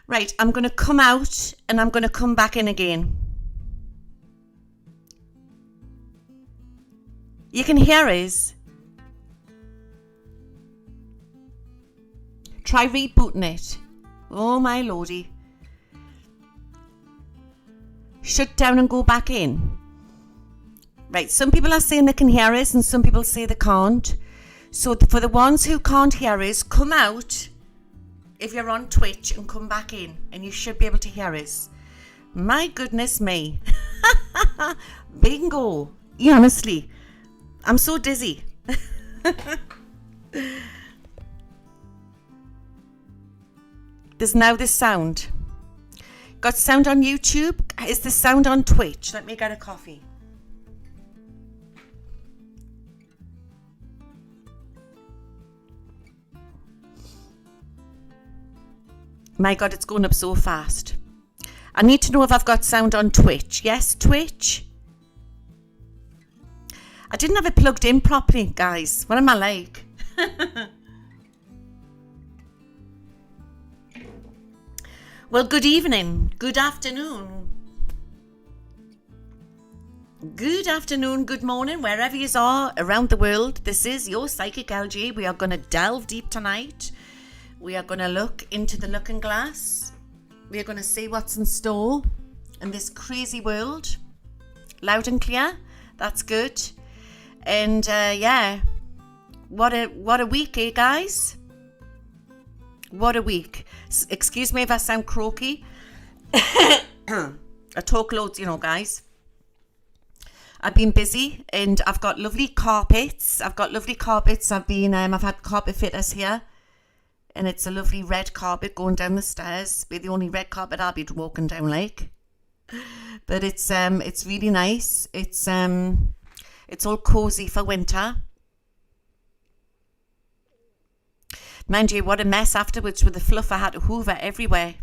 Right, I'm going to come out and I'm going to come back in again. You can hear us. Try rebooting it. Oh my lordy. Shut down and go back in. Right, some people are saying they can hear us and some people say they can't. So for the ones who can't hear us, come out if you're on Twitch and come back in and you should be able to hear us. My goodness me. Bingo. Yeah, honestly, I'm so dizzy. There's now this sound. Got sound on YouTube. Is the sound on Twitch? Let me get a coffee. My God, it's going up so fast. I need to know if I've got sound on Twitch. Yes, Twitch. I didn't have it plugged in properly, guys. What am I like? Well, good evening, good afternoon. Good afternoon, good morning, wherever you are around the world. This is your Psychic LG. We are going to delve deep tonight. We are going to look into the looking glass. We are going to see what's in store in this crazy world. Loud and clear. That's good. And yeah, what a week, eh, guys? What a week. Excuse me if I sound croaky. I talk loads, you know, guys. I've been busy and I've got lovely carpets. I've had carpet fitters here. And it's a lovely red carpet going down the stairs. Be the only red carpet I'll be walking down like. But it's really nice. It's all cozy for winter. Mind you, what a mess afterwards with the fluff. I had to hoover everywhere.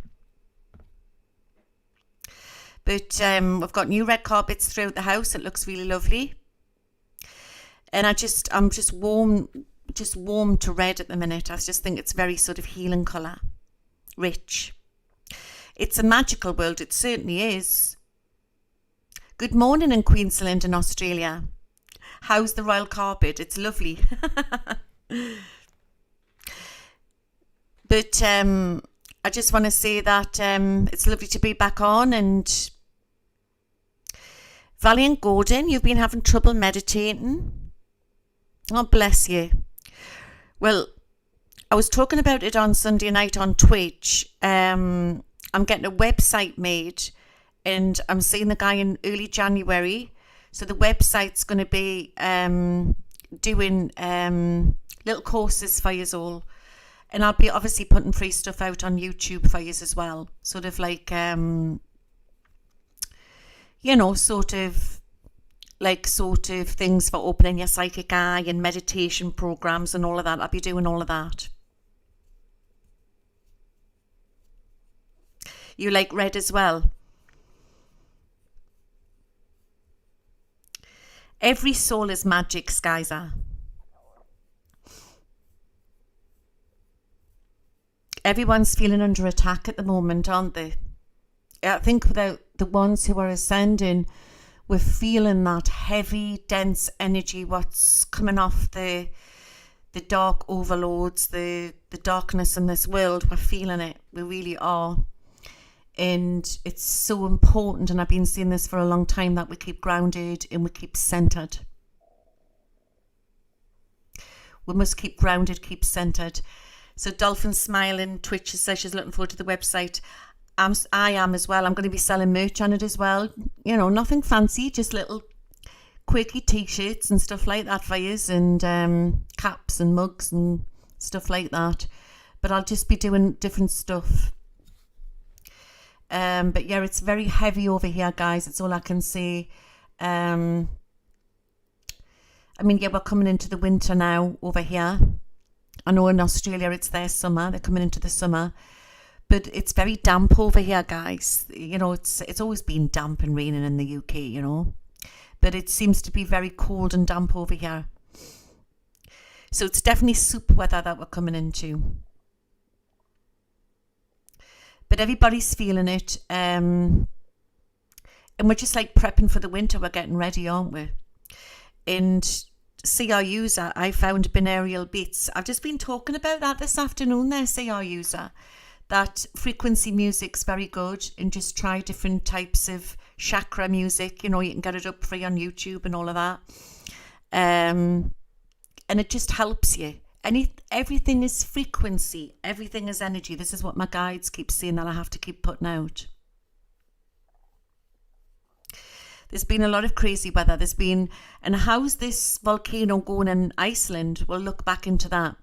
But we've got new red carpets throughout the house. It looks really lovely. And I'm just warm to red at the minute. I just think it's very sort of healing colour. Rich. It's a magical world. It certainly is. Good morning in Queensland in Australia. How's the royal carpet? It's lovely. But I just want to say that it's lovely to be back on. And Valiant Gordon, you've been having trouble meditating. Oh, bless you. Well, I was talking about it on Sunday night on Twitch. I'm getting a website made and I'm seeing the guy in early January. So the website's going to be doing little courses for you all. And I'll be obviously putting free stuff out on YouTube for you as well. Sort of like, sort of things for opening your psychic eye and meditation programs and all of that. I'll be doing all of that. You like red as well? Every soul is magic, Skyza. Everyone's feeling under attack at the moment, aren't they? I think without the ones who are ascending, We're feeling that heavy, dense energy, what's coming off the dark overloads, the darkness in this world. We're feeling it. We really are. And it's so important, and I've been saying this for a long time, that we keep grounded and we keep centered. We must keep grounded, keep centered. So Dolphin Smiling Twitch says she's looking forward to the website. I am as well. I'm going to be selling merch on it as well. You know, nothing fancy, just little quirky t-shirts and stuff like that for you, and caps and mugs and stuff like that. But I'll just be doing different stuff. But yeah, it's very heavy over here, guys. It's all I can say. I mean, yeah, we're coming into the winter now over here. I know in Australia it's their summer. They're coming into the summer. But it's very damp over here, guys. You know, it's always been damp and raining in the UK, you know. But it seems to be very cold and damp over here. So it's definitely soup weather that we're coming into. But everybody's feeling it. And we're just like prepping for the winter. We're getting ready, aren't we? And CR User, I found binaural beats. I've just been talking about that this afternoon there, CR User. That frequency music's very good, and just try different types of chakra music. You know, you can get it up free on YouTube and all of that. And it just helps you. Everything is frequency. Everything is energy. This is what my guides keep saying that I have to keep putting out. There's been a lot of crazy weather. And how's this volcano going in Iceland? We'll look back into that.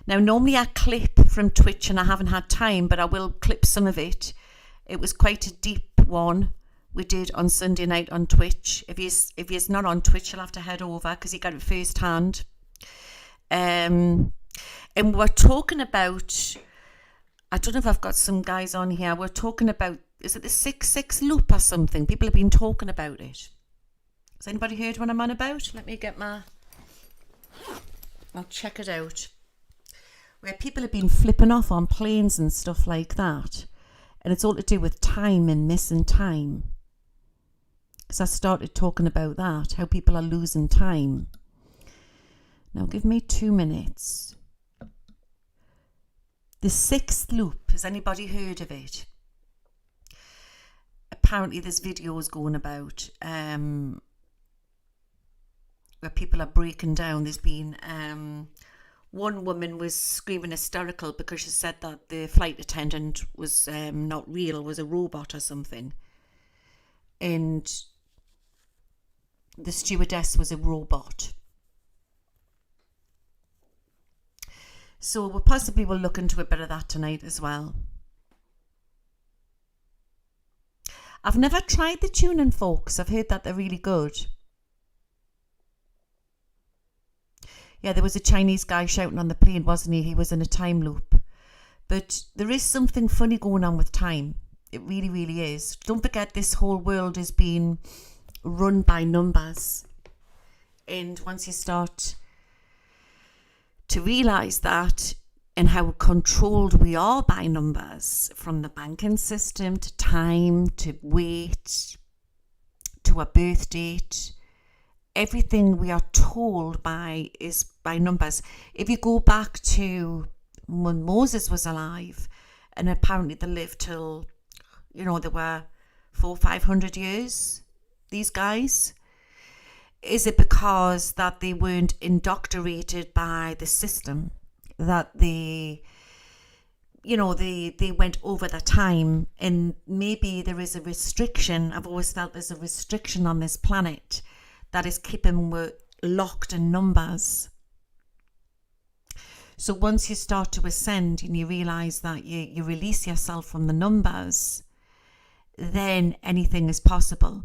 Now, normally I clip from Twitch and I haven't had time, but I will clip some of it. It was quite a deep one we did on Sunday night on Twitch. If you're not on Twitch, you'll have to head over because you got it first hand. And we're talking about, I don't know if I've got some guys on here. We're talking about, is it the 6-6 loop or something? People have been talking about it. Has anybody heard what I'm on about? Let me get I'll check it out. Where people have been flipping off on planes and stuff like that. And it's all to do with time and missing time. Because I started talking about that, how people are losing time. Now give me 2 minutes. The 6th loop, has anybody heard of it? Apparently there's videos going about where people are breaking down. There's been one woman was screaming hysterical because she said that the flight attendant was not real, was a robot or something. And the stewardess was a robot. So we possibly will look into a bit of that tonight as well. I've never tried the tuning forks. I've heard that they're really good. Yeah, there was a Chinese guy shouting on the plane, wasn't he? He was in a time loop. But there is something funny going on with time. It really, really is. Don't forget, this whole world is being run by numbers. And once you start to realise that and how controlled we are by numbers, from the banking system to time to weight to a birth date, everything we are told by is by numbers. If you go back to when Moses was alive, and apparently they lived till, they were 400-500 years, these guys. Is it because that they weren't indoctrinated by the system, that they went over the time, and maybe there is a restriction? I've always felt there's a restriction on this planet that is keeping we locked in numbers. So once you start to ascend and you realise that you release yourself from the numbers, then anything is possible.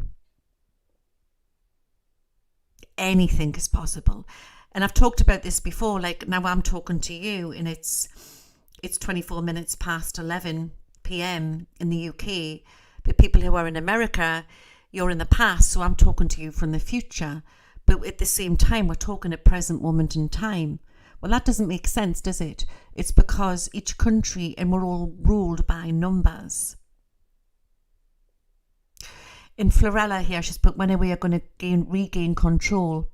Anything is possible. And I've talked about this before, like now I'm talking to you and it's 24 minutes past 11 p.m. in the UK. But people who are in America, you're in the past, so I'm talking to you from the future. But at the same time, we're talking at present moment in time. Well, that doesn't make sense, does it? It's because each country, and we're all ruled by numbers. In Florella here, she's put, when are we going to regain control?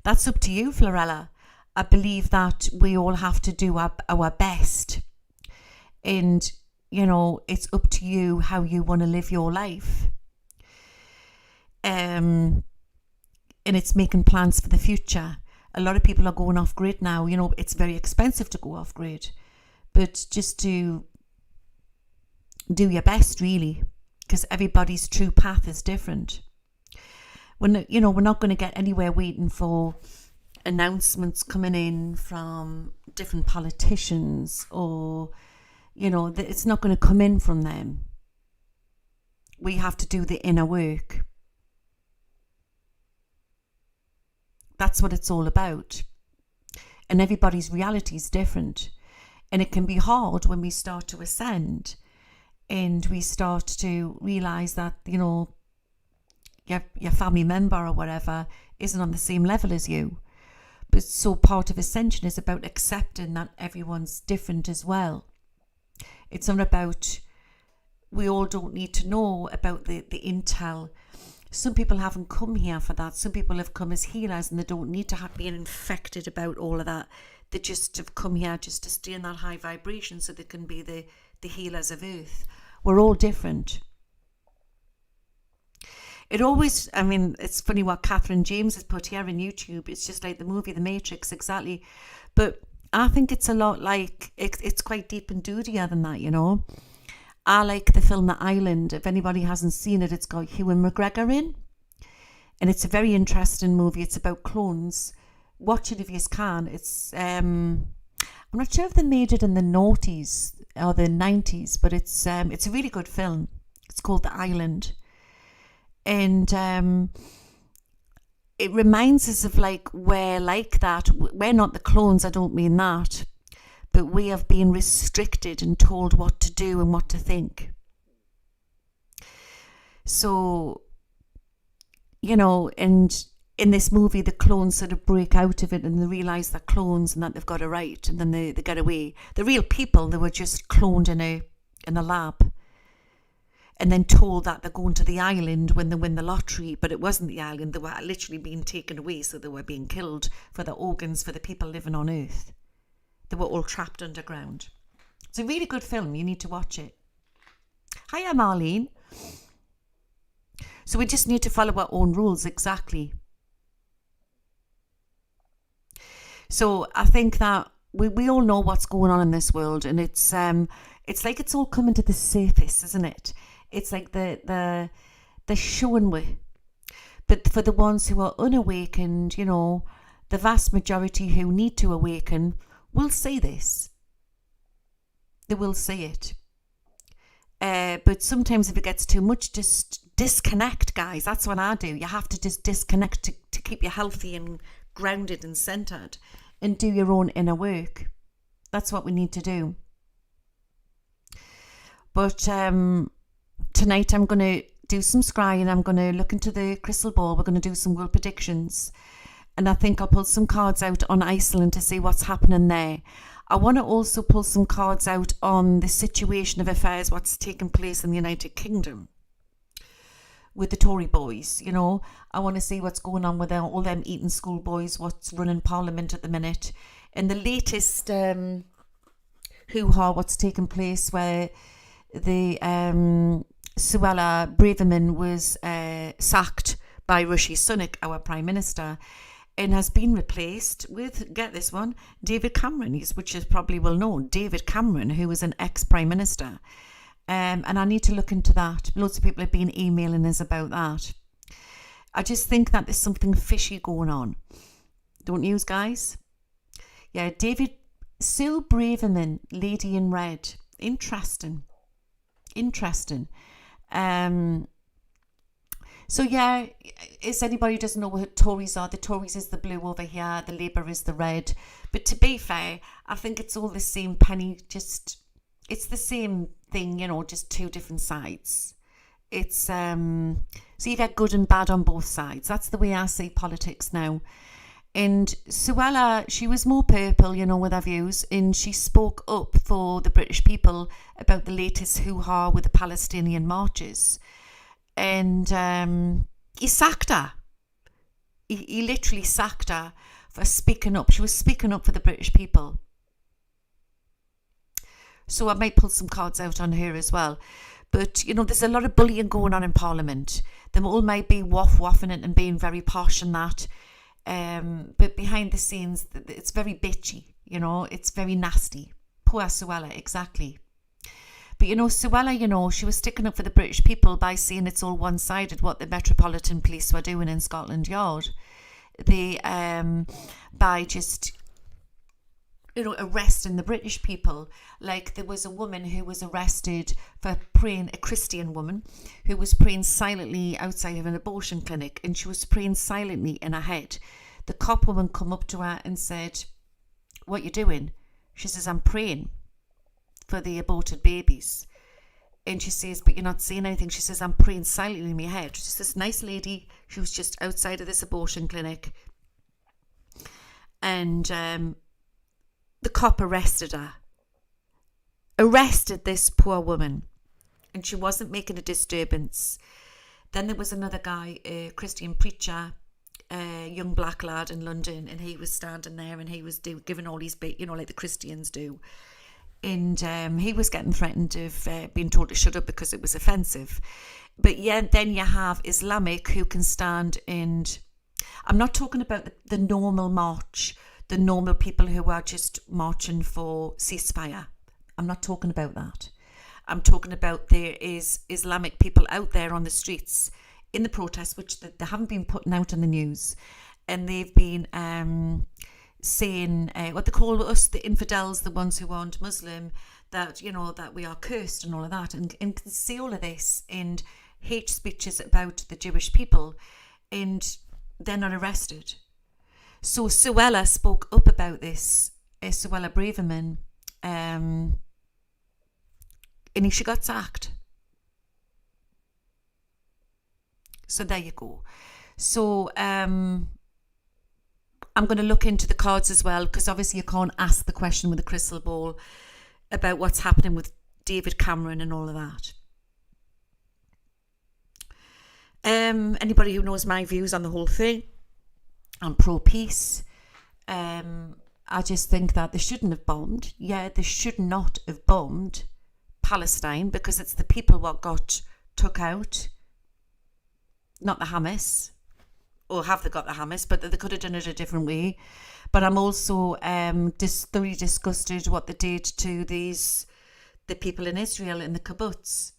That's up to you, Florella. I believe that we all have to do our best. And, you know, it's up to you how you want to live your life. And it's making plans for the future. A lot of people are going off grid now. You know, it's very expensive to go off grid. But just to do your best, really, because everybody's true path is different. We're not going to get anywhere waiting for announcements coming in from different politicians, or, you know, it's not going to come in from them. We have to do the inner work. That's what it's all about. And everybody's reality is different. And it can be hard when we start to ascend and we start to realise that, you know, your family member or whatever isn't on the same level as you. But so part of ascension is about accepting that everyone's different as well. It's not about, we all don't need to know about the intel. Some people haven't come here for that. Some people have come as healers and they don't need to have been infected about all of that. They just have come here just to stay in that high vibration so they can be the healers of Earth. We're all different. It always, I mean, it's funny what Catherine James has put here on YouTube. It's just like the movie The Matrix, exactly. But I think it's a lot like, it's quite deep and doodier than that, you know. I like the film The Island. If anybody hasn't seen it, it's got Ewan McGregor in. And it's a very interesting movie. It's about clones. Watch it if you can. It's, I'm not sure if they made it in the noughties or the 90s, but it's a really good film. It's called The Island. And it reminds us of, like, we're like that. We're not the clones, I don't mean that. But we have been restricted and told what to do and what to think. So, you know, and in this movie, the clones sort of break out of it and they realise they're clones and that they've got it right, and then they get away. The real people, they were just cloned in a lab. And then told that they're going to the island when they win the lottery, but it wasn't the island. They were literally being taken away, so they were being killed for the organs for the people living on Earth. They were all trapped underground. It's a really good film. You need to watch it. Hiya, Marlene. So we just need to follow our own rules, exactly. So I think that we all know what's going on in this world, and it's like it's all coming to the surface, isn't it? It's like the showing we. But for the ones who are unawakened, you know, the vast majority who need to awaken will see this. They will see it. But sometimes if it gets too much, just disconnect, guys. That's what I do. You have to just disconnect to keep you healthy and grounded and centered, and do your own inner work. That's what we need to do. But tonight I'm going to do some scrying. I'm going to look into the crystal ball. We're going to do some world predictions. And I think I'll pull some cards out on Iceland to see what's happening there. I want to also pull some cards out on the situation of affairs, what's taking place in the United Kingdom with the Tory boys. You know, I want to see what's going on with all them Eton schoolboys, what's running Parliament at the minute. And the latest hoo-ha, what's taking place where the Suella Braverman was sacked by Rishi Sunak, our Prime Minister, and has been replaced with, get this one, David Cameron, which is probably well known, David Cameron, who was an ex-Prime Minister. And I need to look into that. Loads of people have been emailing us about that. I just think that there's something fishy going on. Don't you, guys? Yeah, Sue Braverman, Lady in Red. Interesting. So yeah, if anybody who doesn't know what Tories are, the Tories is the blue over here, the Labour is the red. But to be fair, I think it's all the same penny, just, it's the same thing, you know, just two different sides. It's, so you get good and bad on both sides. That's the way I see politics now. And Suella, she was more purple, you know, with her views, and she spoke up for the British people about the latest hoo-ha with the Palestinian marches. and he sacked her. He literally sacked her for speaking up. She was speaking up for the British people. So I might pull some cards out on her as well. But, you know, there's a lot of bullying going on in Parliament. They all might be waffing it and being very posh and that. But behind the scenes, it's very bitchy, you know. It's very nasty. Poor Suella, exactly. But, you know, Suella, you know, she was sticking up for the British people by saying it's all one-sided what the Metropolitan Police were doing in Scotland Yard. They, by just, you know, arresting the British people. Like there was a woman who was arrested for praying, a Christian woman, who was praying silently outside of an abortion clinic, and she was praying silently in her head. The cop woman come up to her and said, "What you doing?" She says, "I'm praying for the aborted babies." And she says, "But you're not saying anything." She says, "I'm praying silently in my head." She's this nice lady. She was just outside of this abortion clinic. And the cop arrested her. Arrested this poor woman. And she wasn't making a disturbance. Then there was another guy, a Christian preacher, a young black lad in London, and he was standing there and he was giving all these, you know, like the Christians do. And he was getting threatened of being told to shut up because it was offensive. But yeah, then you have Islamic who can stand and I'm not talking about the normal march, the normal people who are just marching for ceasefire. I'm not talking about that. I'm talking about there is Islamic people out there on the streets in the protests, which they haven't been putting out in the news. And they've been saying what they call us, the infidels, the ones who aren't Muslim, that, you know, that we are cursed and all of that. And can see all of this and hate speeches about the Jewish people, and they're not arrested. So Suella spoke up about this, Suella Braverman, and she got sacked. So there you go. So I'm going to look into the cards as well, because obviously you can't ask the question with a crystal ball about what's happening with David Cameron and all of that. Anybody who knows my views on the whole thing, I'm pro-peace. I just think that they shouldn't have bombed. Yeah, they should not have bombed Palestine, because it's the people what got took out, not the Hamas. Or have they got the Hamas? But they could have done it a different way. But I'm also thoroughly disgusted what they did to the people in Israel in the kibbutz.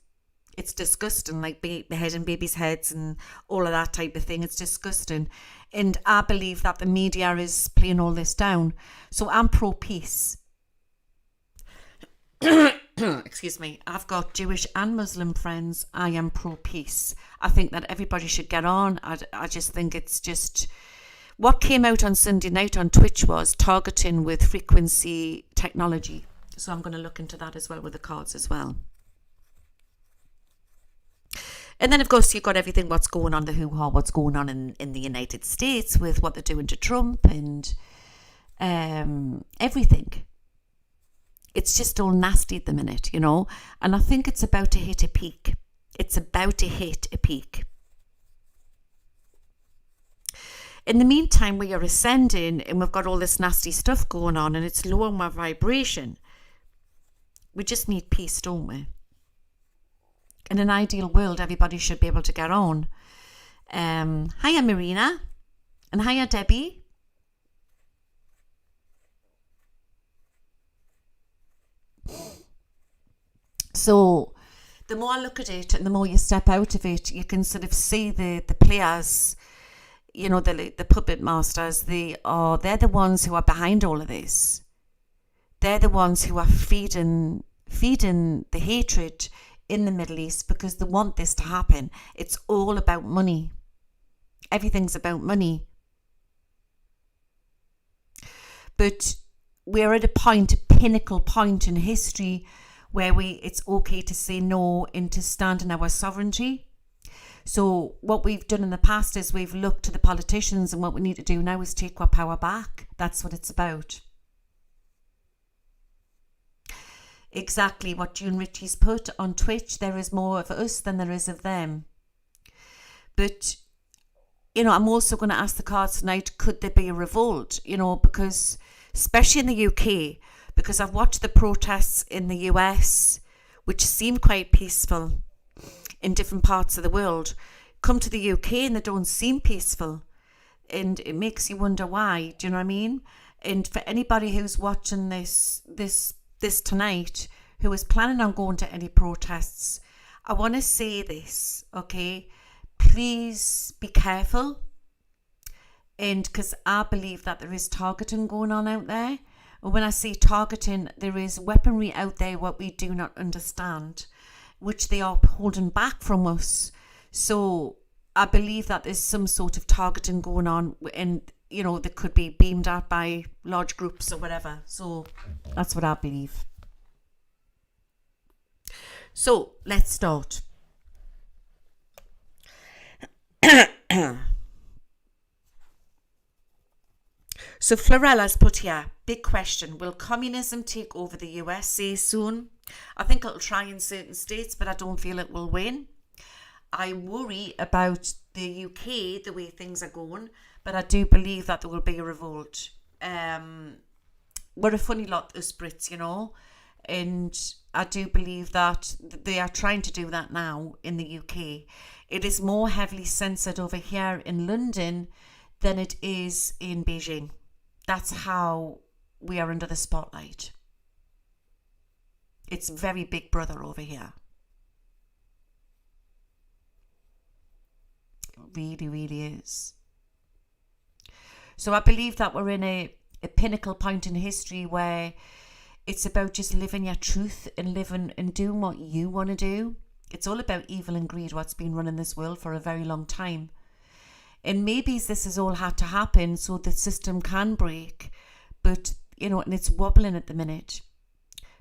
It's disgusting, like beheading babies' heads and all of that type of thing. It's disgusting. And I believe that the media is playing all this down. So I'm pro-peace. Excuse me. I've got Jewish and Muslim friends. I am pro-peace. I think that everybody should get on. I just think it's just... What came out on Sunday night on Twitch was targeting with frequency technology. So I'm going to look into that as well with the cards as well. And then, of course, you've got everything, what's going on, the hoo-ha, what's going on in the United States with what they're doing to Trump and everything. It's just all nasty at the minute, you know. And I think it's about to hit a peak. It's about to hit a peak. In the meantime, we are ascending and we've got all this nasty stuff going on and it's lowering my vibration. We just need peace, don't we? In an ideal world, everybody should be able to get on. Hiya, Marina. And hiya, Debbie. So the more I look at it and the more you step out of it, you can sort of see the players, you know, the puppet masters. They're the ones who are behind all of this. They're the ones who are feeding the hatred in the Middle East because they want this to happen. It's all about money. Everything's about money. But we're at a pinnacle point in history where it's okay to say no and to stand in our sovereignty. So what we've done in the past is we've looked to the politicians, and what we need to do now is take our power back. That's what it's about. Exactly what June Ritchie's put on Twitch. There is more of us than there is of them. But, I'm also going to ask the cards tonight, could there be a revolt? Because, especially in the UK, because I've watched the protests in the US, which seem quite peaceful in different parts of the world, come to the UK and they don't seem peaceful. And it makes you wonder why. Do you know what I mean? And for anybody who's watching this tonight, who is planning on going to any protests, I want to say this, okay? Please be careful. And because I believe that there is targeting going on out there. And when I say targeting, there is weaponry out there what we do not understand, which they are holding back from us. So I believe that there's some sort of targeting going on, and that could be beamed at by large groups or whatever. So that's what I believe. So let's start. So Florella's put here, big question, will communism take over the USA soon? I think it'll try in certain states, but I don't feel it will win. I worry about the UK, the way things are going, but I do believe that there will be a revolt. We're a funny lot, us Brits, and I do believe that they are trying to do that now in the UK. It is more heavily censored over here in London than it is in Beijing. That's how we are under the spotlight. It's very Big Brother over here. It really, really is. So I believe that we're in a pinnacle point in history where it's about just living your truth and living and doing what you want to do. It's all about evil and greed, what's been running this world for a very long time. And maybe this has all had to happen so the system can break, but, and it's wobbling at the minute.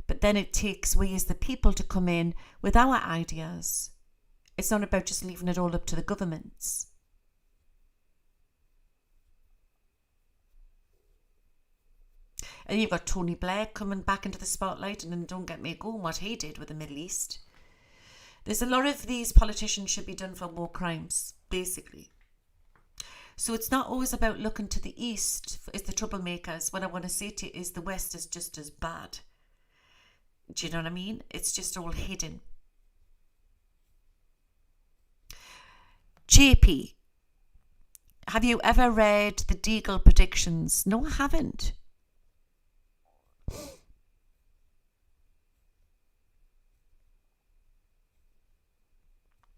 But then it takes we as the people to come in with our ideas. It's not about just leaving it all up to the governments. And you've got Tony Blair coming back into the spotlight, and then don't get me going what he did with the Middle East. There's a lot of these politicians should be done for war crimes, basically. So it's not always about looking to the East as the troublemakers. What I want to say to you is the West is just as bad. Do you know what I mean? It's just all hidden. JP, have you ever read the Deagle predictions? No, I haven't.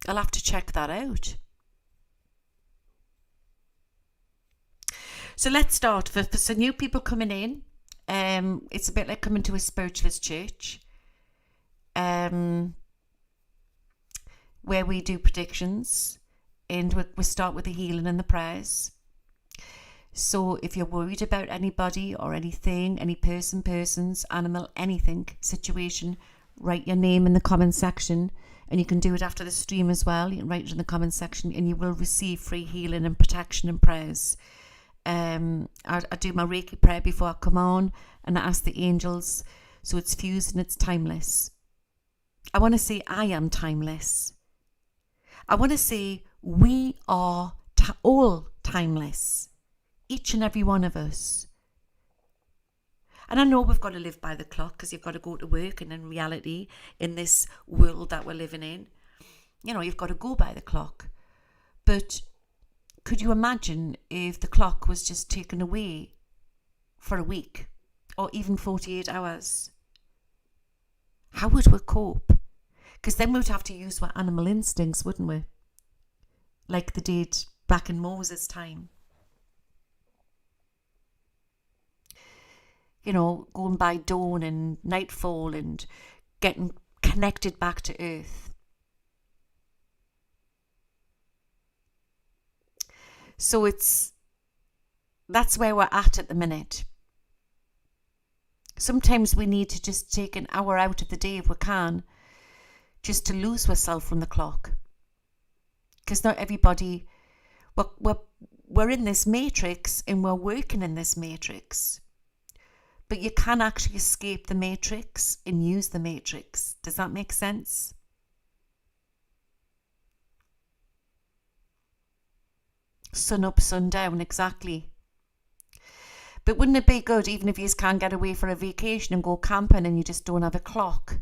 I'll have to check that out. So let's start. For some new people coming in, it's a bit like coming to a spiritualist church, where we do predictions, and we start with the healing and the prayers. So if you're worried about anybody or anything, any persons, animal, anything, situation, write your name in the comment section, and you can do it after the stream as well. You can write it in the comment section, and you will receive free healing and protection and prayers. I do my Reiki prayer before I come on, and I ask the angels, so it's fused and it's timeless. I want to say I am timeless. I want to say we are all timeless, each and every one of us. And I know we've got to live by the clock because you've got to go to work, and in reality, in this world that we're living in, you've got to go by the clock. But could you imagine if the clock was just taken away for a week or even 48 hours? How would we cope? Because then we'd have to use our animal instincts, wouldn't we? Like they did back in Moses' time. Going by dawn and nightfall and getting connected back to earth. So that's where we're at the minute. Sometimes we need to just take an hour out of the day if we can, just to lose ourselves from the clock. Because not everybody, we're in this matrix and we're working in this matrix. But you can actually escape the matrix and use the matrix. Does that make sense? sun up, sun down, exactly. But wouldn't it be good, even if you can't get away for a vacation and go camping and you just don't have a clock?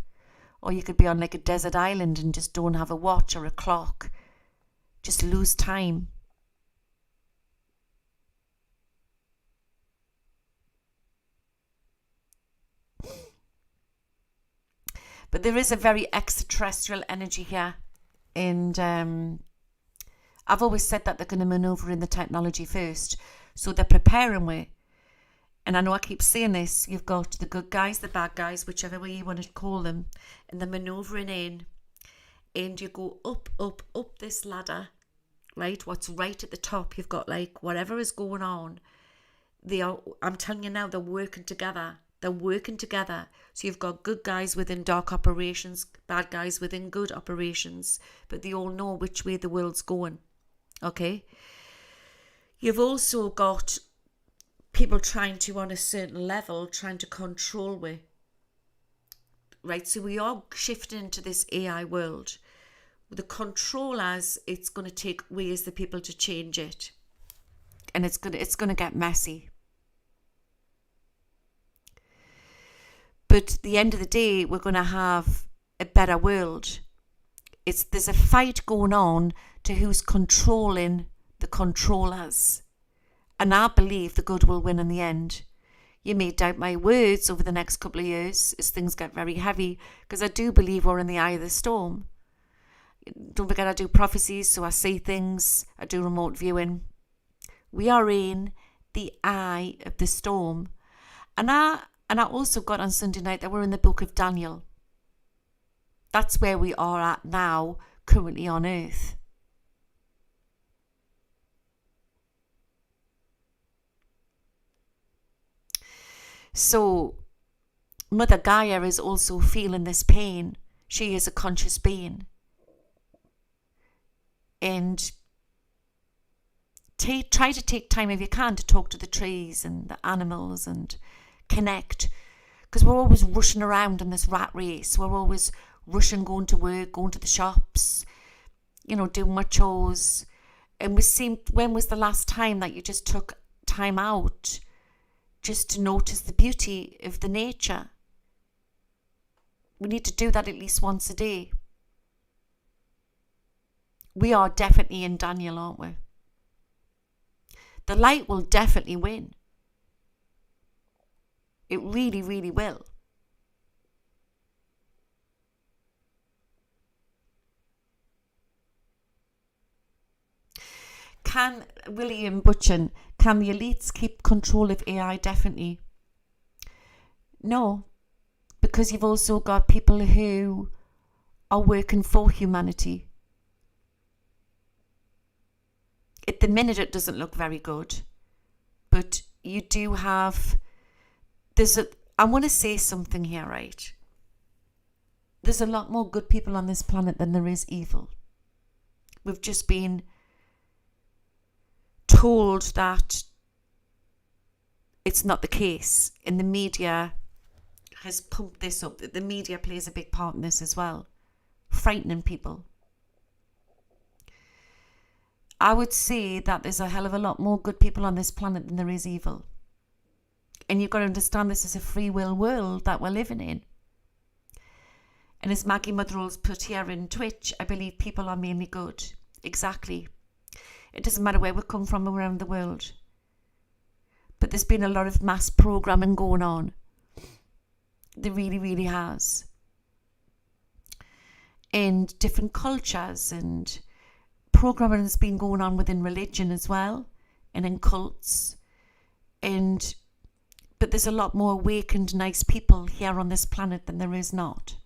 Or you could be on like a desert island and just don't have a watch or a clock. Just lose time. But there is a very extraterrestrial energy here. And I've always said that they're going to maneuver in the technology first. So they're preparing way. And I know I keep saying this, you've got the good guys, the bad guys, whichever way you want to call them, and they're manoeuvring in. And you go up, up, up this ladder, right? What's right at the top, you've got like whatever is going on. I'm telling you now, they're working together. They're working together. So you've got good guys within dark operations, bad guys within good operations, but they all know which way the world's going. Okay? You've also got people trying to, on a certain level, trying to control we. Right? So we are shifting into this AI world. The controllers, it's going to take we as the people to change it. And it's going to get messy. But at the end of the day, we're going to have a better world. There's a fight going on to who's controlling the controllers. And I believe the good will win in the end. You may doubt my words over the next couple of years as things get very heavy, because I do believe we're in the eye of the storm. Don't forget, I do prophecies, so I see things. I do remote viewing. We are in the eye of the storm. And I also got on Sunday night that we're in the book of Daniel. That's where we are at now, currently on earth. So, Mother Gaia is also feeling this pain. She is a conscious being. And try to take time if you can to talk to the trees and the animals and connect. Because we're always rushing around in this rat race. We're always rushing, going to work, going to the shops, doing our chores. And when was the last time that you just took time out just to notice the beauty of the nature? We need to do that at least once a day. We are definitely in Daniel, aren't we? The light will definitely win. It really, really will. Can William Butchin, can the elites keep control of AI? Definitely. No, because you've also got people who are working for humanity. At the minute, it doesn't look very good, but you do have. I want to say something here, right? There's a lot more good people on this planet than there is evil. We've just been told that it's not the case, and the media has pumped this up. The media plays a big part in this as well, frightening people. I would say that there's a hell of a lot more good people on this planet than there is evil. And you've got to understand this is a free will world that we're living in. And as Maggie Motherall's put here in Twitch, I believe people are mainly good. Exactly. It doesn't matter where we come from around the world. But there's been a lot of mass programming going on. There really, really has. And different cultures, and programming has been going on within religion as well, and in cults. But there's a lot more awakened, nice people here on this planet than there is not.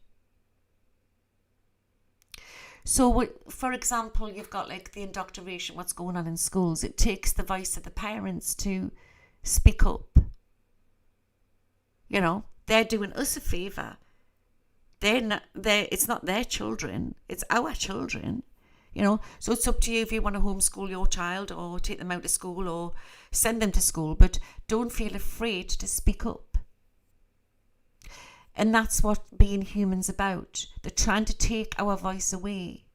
So, for example, you've got like the indoctrination, what's going on in schools. It takes the voice of the parents to speak up. They're doing us a favour. It's not their children, it's our children. So it's up to you if you want to homeschool your child or take them out of school or send them to school, but don't feel afraid to speak up. And that's what being human's about. They're trying to take our voice away.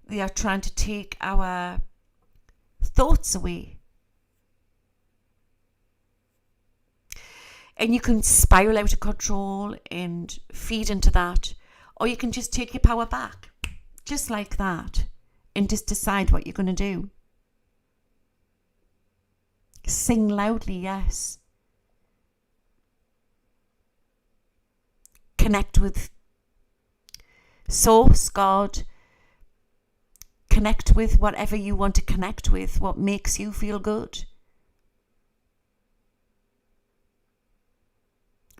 They are trying to take our thoughts away. And you can spiral out of control and feed into that. Or you can just take your power back, just like that, and just decide what you're going to do. Sing loudly, yes. Connect with Source, God. Connect with whatever you want to connect with, what makes you feel good.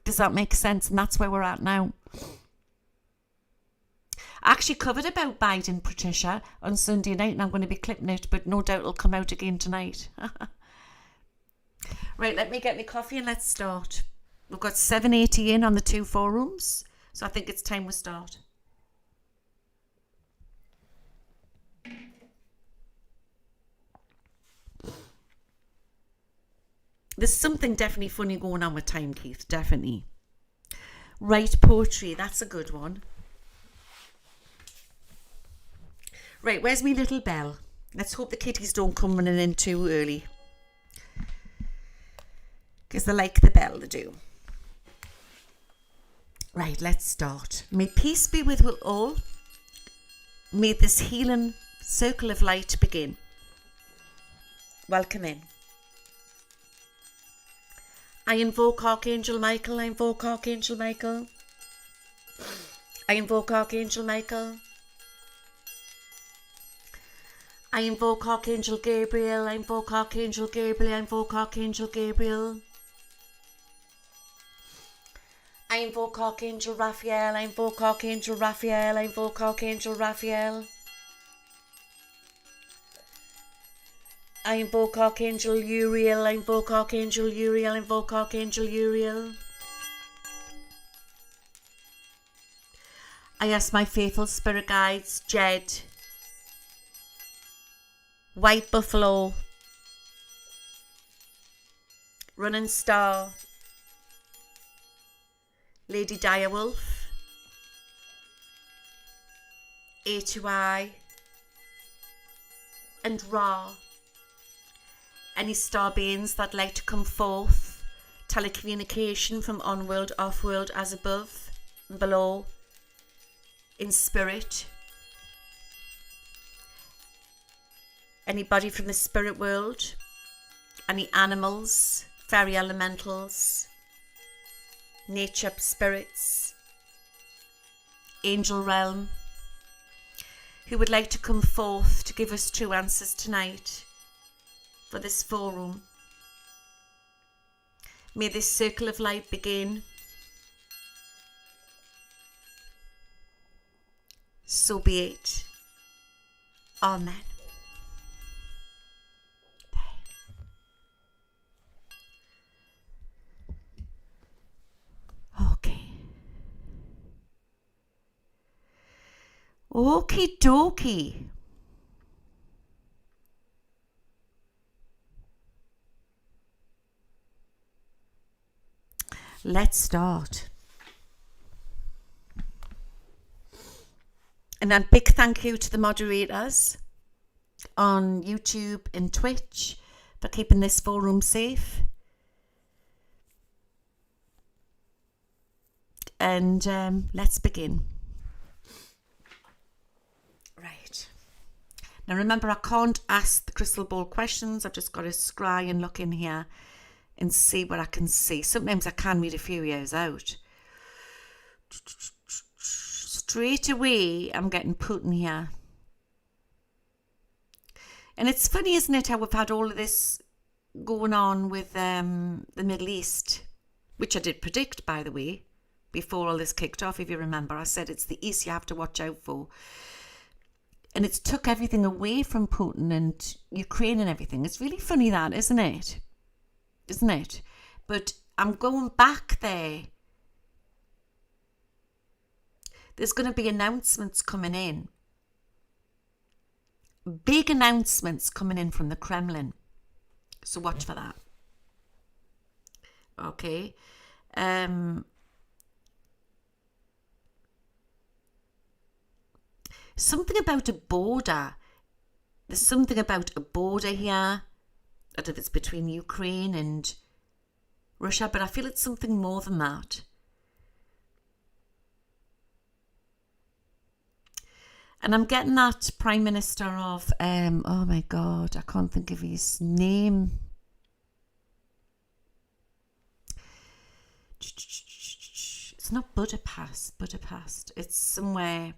Does that make sense? And that's where we're at now. I actually covered about Biden, Patricia, on Sunday night, and I'm going to be clipping it, but no doubt it'll come out again tonight. Right, let me get my coffee and let's start. We've got 780 in on the 2 forums, so I think it's time we start. There's something definitely funny going on with time, Keith, definitely. Write poetry, that's a good one. Right, where's me little bell? Let's hope the kitties don't come running in too early. Because they like the bell, they do. Right, let's start. May peace be with you all. May this healing circle of light begin. Welcome in. I invoke Archangel Michael, I invoke Archangel Michael. I invoke Archangel Michael. I invoke Archangel Gabriel, I invoke Archangel Gabriel, I invoke Archangel Gabriel. I invoke Archangel Raphael, I invoke Archangel Raphael, I invoke Archangel Raphael. I invoke Archangel Uriel, I invoke Archangel Uriel, I invoke Archangel Uriel. I ask my faithful spirit guides, Jed, White Buffalo, Running Star, Lady Direwolf, A2I, and Ra. Any star beings that like to come forth, telecommunication from on-world, off-world, as above and below, in spirit. Anybody from the spirit world, any animals, fairy elementals, nature spirits, angel realm, who would like to come forth to give us true answers tonight for this forum. May this circle of light begin. So be it. Amen. Okay. Okie dokie. Let's start. And a big thank you to the moderators on YouTube and Twitch for keeping this forum safe. And let's begin. Right. Now remember, I can't ask the crystal ball questions. I've just got to scry and look in here and see what I can see. Sometimes I can read a few years out. Straight away, I'm getting Putin here. And it's funny, isn't it, how we've had all of this going on with the Middle East, which I did predict, by the way, before all this kicked off. If you remember, I said it's the East you have to watch out for. And it's took everything away from Putin and Ukraine and everything. It's really funny that, isn't it? Isn't it? But I'm going back there. There's going to be announcements coming in. Big announcements coming in from the Kremlin. So watch for that. Okay. Something about a border There's something about a border here. I don't know if it's between Ukraine and Russia, but I feel it's something more than that. And I'm getting that Prime Minister of, oh my God, I can't think of his name. It's not Budapest. It's somewhere.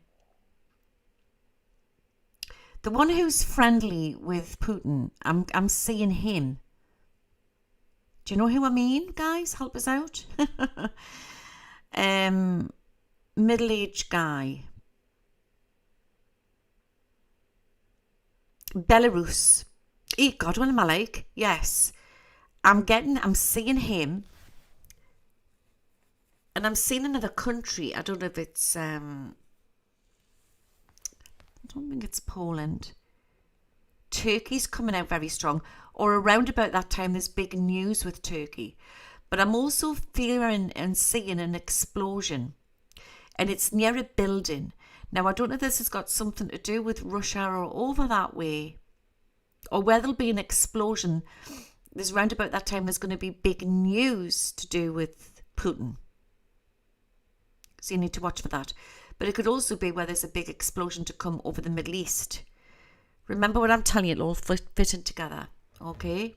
The one who's friendly with Putin, I'm seeing him. Do you know who I mean, guys? Help us out. Middle-aged guy. Belarus. Oh God, what am I like? Yes. I'm seeing him. And I'm seeing another country. I don't know if it's I don't think it's Poland. Turkey's coming out very strong. Or around about that time there's big news with Turkey. But I'm also feeling and seeing an explosion. And it's near a building. Now, I don't know if this has got something to do with Russia or over that way, or where there'll be an explosion. There's round about that time there's going to be big news to do with Putin. So you need to watch for that. But it could also be where there's a big explosion to come over the Middle East. Remember what I'm telling you, it'll all fitting together, okay?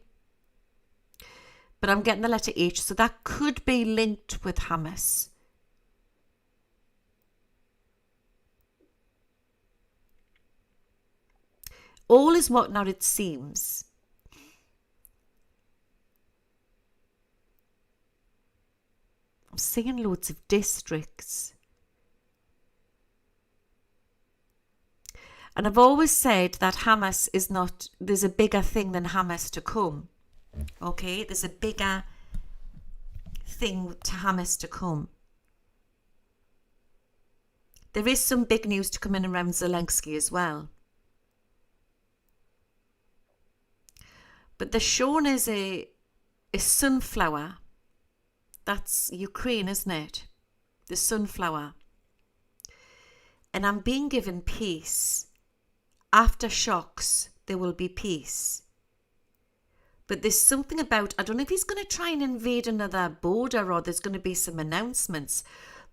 But I'm getting the letter H, so that could be linked with Hamas. All is what not it seems. I'm seeing loads of districts. And I've always said that Hamas is not, there's a bigger thing than Hamas to come. Okay, there's a bigger thing to Hamas to come. There is some big news to come in around Zelensky as well. But the shown is a sunflower. That's Ukraine, isn't it? The sunflower. And I'm being given peace. After shocks, there will be peace. But there's something about, I don't know if he's going to try and invade another border or there's going to be some announcements.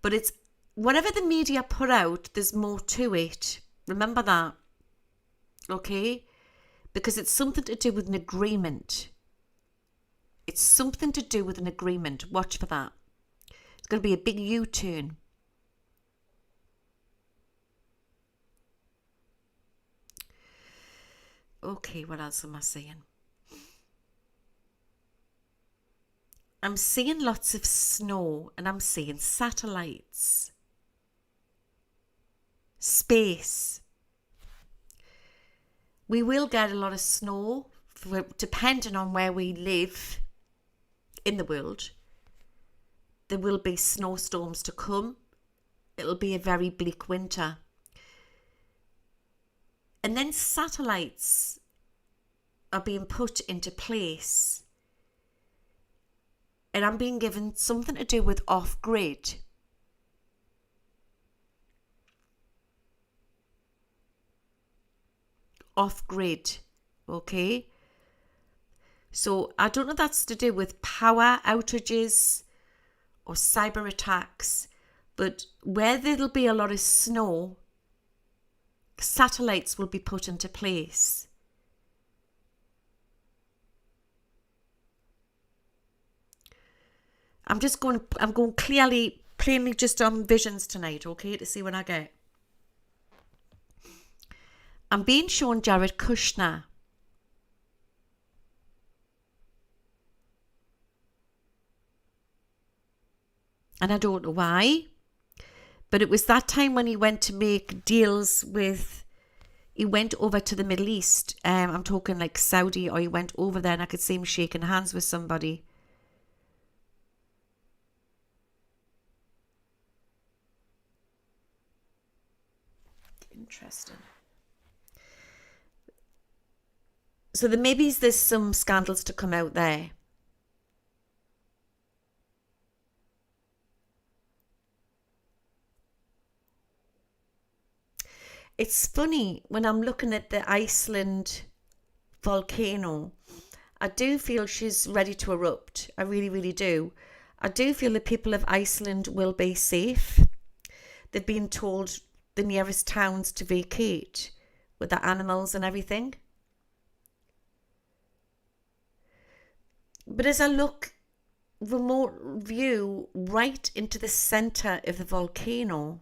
But it's, whatever the media put out, there's more to it. Remember that. Okay? Because it's something to do with an agreement. It's something to do with an agreement. Watch for that. It's going to be a big U-turn. Okay, what else am I seeing? I'm seeing lots of snow and I'm seeing satellites. Space. We will get a lot of snow, depending on where we live in the world. There will be snowstorms to come. It'll be a very bleak winter. And then satellites are being put into place. And I'm being given something to do with off-grid. Off-grid, okay? So I don't know if that's to do with power outages or cyber attacks, but where there'll be a lot of snow, satellites will be put into place. I'm going plainly just on visions tonight, okay, to see what I get. I'm being shown Jared Kushner. And I don't know why. But it was that time when he went to make deals with, he went over to the Middle East. I'm talking like Saudi, or he went over there and I could see him shaking hands with somebody. Interesting. So maybe there's some scandals to come out there. It's funny when I'm looking at the Iceland volcano, I do feel she's ready to erupt. I really, really do. I do feel the people of Iceland will be safe. They've been told the nearest towns to vacate with the animals and everything. But as I look remote view right into the center of the volcano,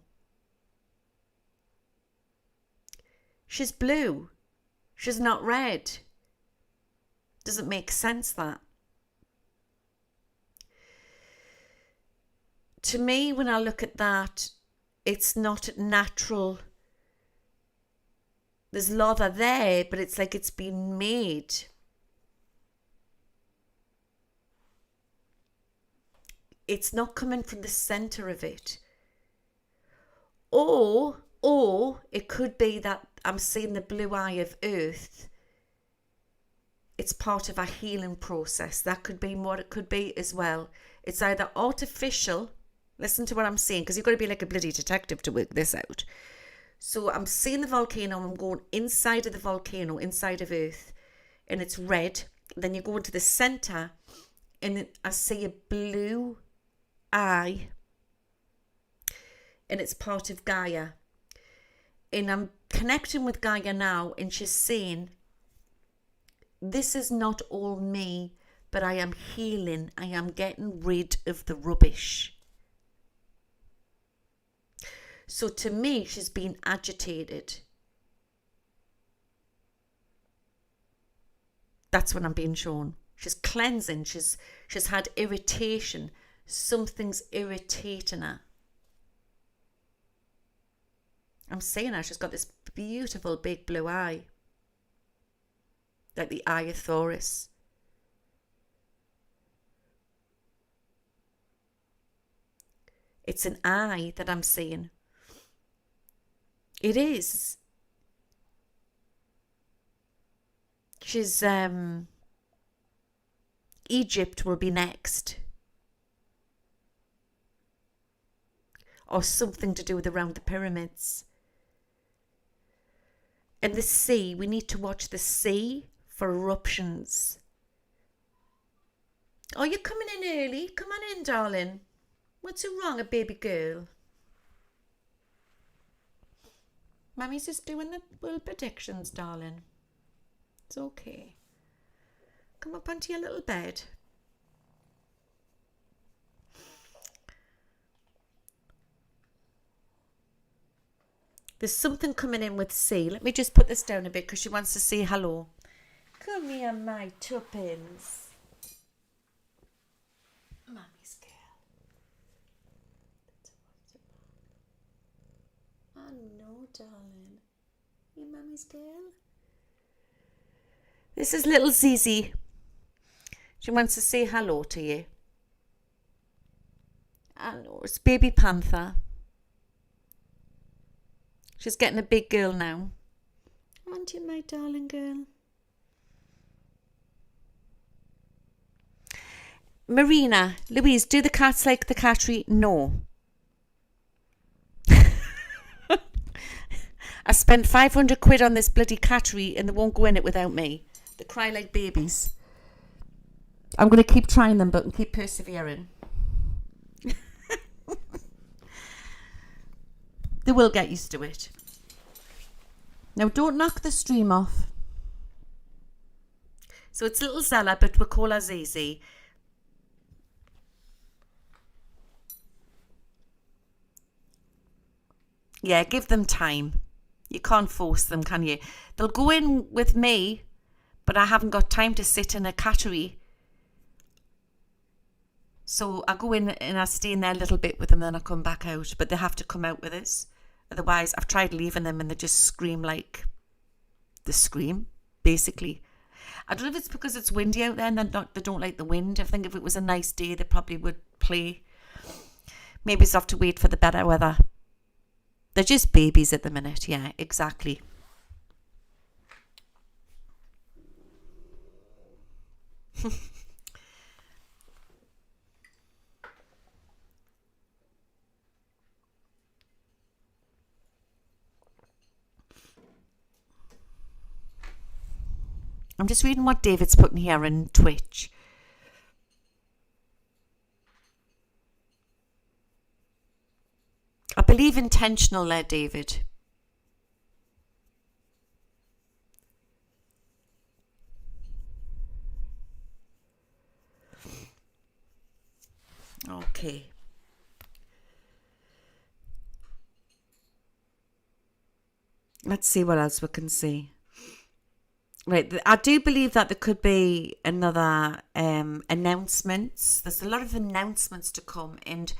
she's blue. She's not red. Doesn't make sense, that. To me, when I look at that, it's not natural. There's lava there, but it's like it's been made. It's not coming from the center of it. Or it could be that I'm seeing the blue eye of Earth. It's part of a healing process. That could be what it could be as well. It's either artificial. Listen to what I'm saying, because you've got to be like a bloody detective to work this out. So I'm seeing the volcano, I'm going inside of the volcano, inside of Earth, and it's red. Then you go into the center, and I see a blue eye, and it's part of Gaia. And I'm connecting with Gaia now, and she's saying, this is not all me, but I am healing. I am getting rid of the rubbish. So to me, she's been agitated. That's what I'm being shown. She's cleansing. She's had irritation. Something's irritating her. I'm seeing her. She's got this beautiful big blue eye. Like the eye of Taurus. It's an eye that I'm seeing. It is. She's Egypt will be next. Or something to do with around the pyramids. And the sea, we need to watch the sea for eruptions. Oh, you're coming in early. Come on in, darling. What's wrong, a baby girl? Mummy's just doing the world predictions, darling. It's okay. Come up onto your little bed. There's something coming in with C. Let me just put this down a bit because she wants to say hello. Come here, my tuppence. Mummy's girl. Oh no, darling. You mummy's girl? This is little Zizi. She wants to say hello to you. I know, it's baby panther. She's getting a big girl now. Aren't you, my darling girl? Marina, Louise, do the cats like the cattery? No. I spent 500 quid on this bloody cattery and they won't go in it without me. They cry like babies. I'm going to keep trying them, but keep persevering. They will get used to it. Now, don't knock the stream off. So it's little Zella, but we'll call her Zizi. Yeah, give them time. You can't force them, can you? They'll go in with me, but I haven't got time to sit in a cattery. So I go in and I stay in there a little bit with them, then I come back out. But they have to come out with us. Otherwise, I've tried leaving them and they just scream like they scream, basically. I don't know if it's because it's windy out there and they don't like the wind. I think if it was a nice day, they probably would play. Maybe it's have to wait for the better weather. They're just babies at the minute. Yeah, exactly. I'm just reading what David's putting here in Twitch. I believe intentional there, David. Okay. Let's see what else we can see. Right, I do believe that there could be another announcements. There's a lot of announcements to come, and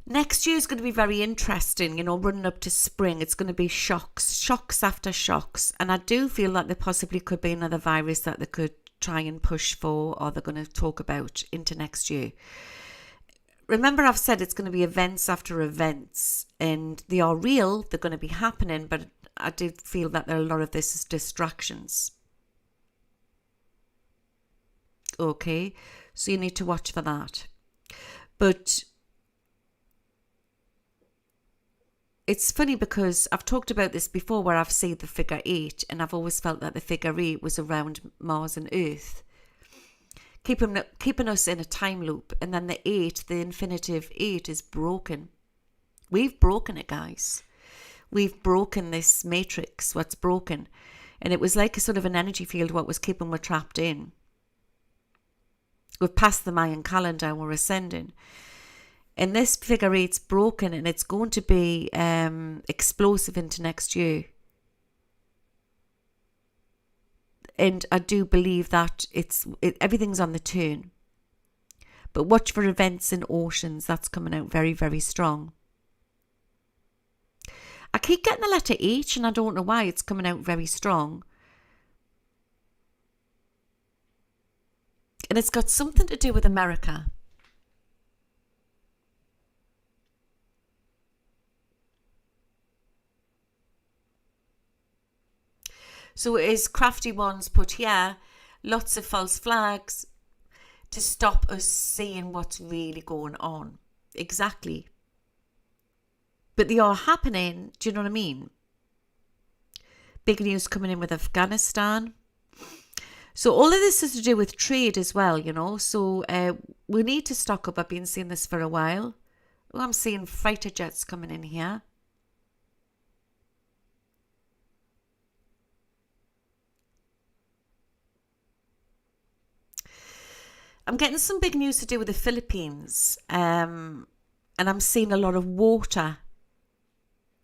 next year is going to be very interesting, you know, running up to spring. It's going to be shocks after shocks. And I do feel that there possibly could be another virus that they could try and push for, or they're going to talk about into next year. Remember, I've said it's going to be events after events, and they are real, they're going to be happening, but I do feel that a lot of this is distractions. Okay, so you need to watch for that. But it's funny because I've talked about this before, where I've seen the figure 8, and I've always felt that the figure 8 was around Mars and Earth, keeping us in a time loop. And then the 8, the infinitive 8, is broken. We've broken it, guys. We've broken this matrix, what's broken. And it was like a sort of an energy field, what was keeping us trapped in. We've passed the Mayan calendar and we're ascending. And this figure 8's broken, and it's going to be explosive into next year. And I do believe that everything's on the turn. But watch for events in oceans. That's coming out very, very strong. I keep getting the letter H, and I don't know why. It's coming out very strong. And it's got something to do with America. So it is crafty ones put here, lots of false flags to stop us seeing what's really going on. Exactly. But they are happening, do you know what I mean? Big news coming in with Afghanistan. So all of this is to do with trade as well, you know. So we need to stock up. I've been seeing this for a while. Oh, I'm seeing fighter jets coming in here. I'm getting some big news to do with the Philippines. And I'm seeing a lot of water.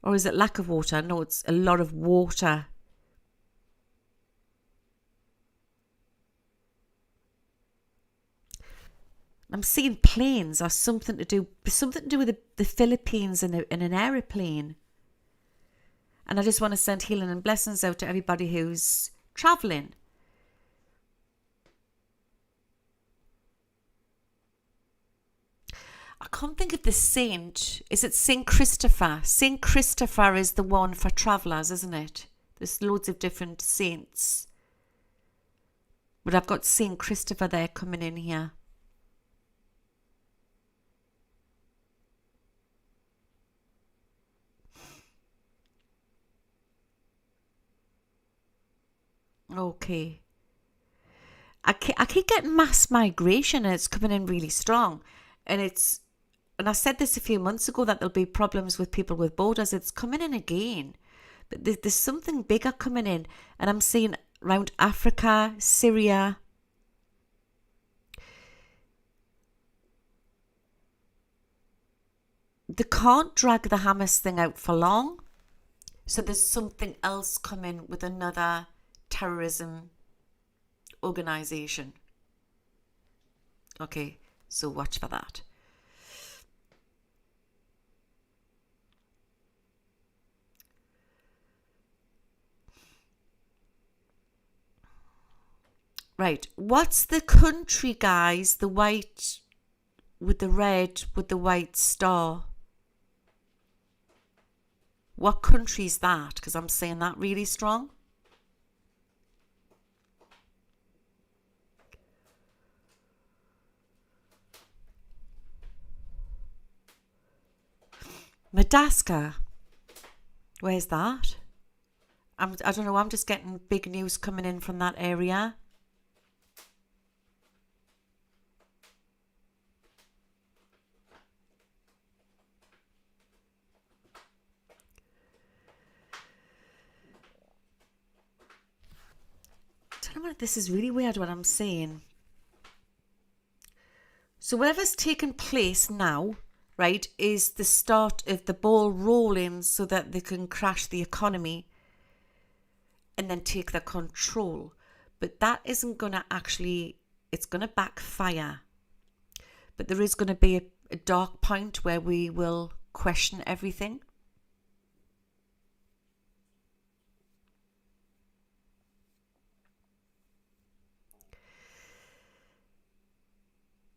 Or is it lack of water? No, it's a lot of water. I'm seeing planes or something to do with the Philippines in an aeroplane. And I just want to send healing and blessings out to everybody who's traveling. I can't think of the saint. Is it Saint Christopher? Saint Christopher is the one for travellers, isn't it? There's loads of different saints. But I've got Saint Christopher there coming in here. Okay. I keep getting mass migration, and it's coming in really strong. And I said this a few months ago that there'll be problems with people with borders. It's coming in again. But there's something bigger coming in. And I'm seeing around Africa, Syria. They can't drag the Hamas thing out for long. So there's something else coming with another terrorism organization. Okay, so watch for that. Right, what's the country, guys? The white with the red with the white star. What country is that? Because I'm saying that really strong. Madagascar. Where's that? I don't know, I'm just getting big news coming in from that area. I don't know what, this is really weird what I'm saying. So whatever's taken place now, right, is the start of the ball rolling so that they can crash the economy and then take the control. But that isn't going to actually, it's going to backfire. But there is going to be a dark point where we will question everything.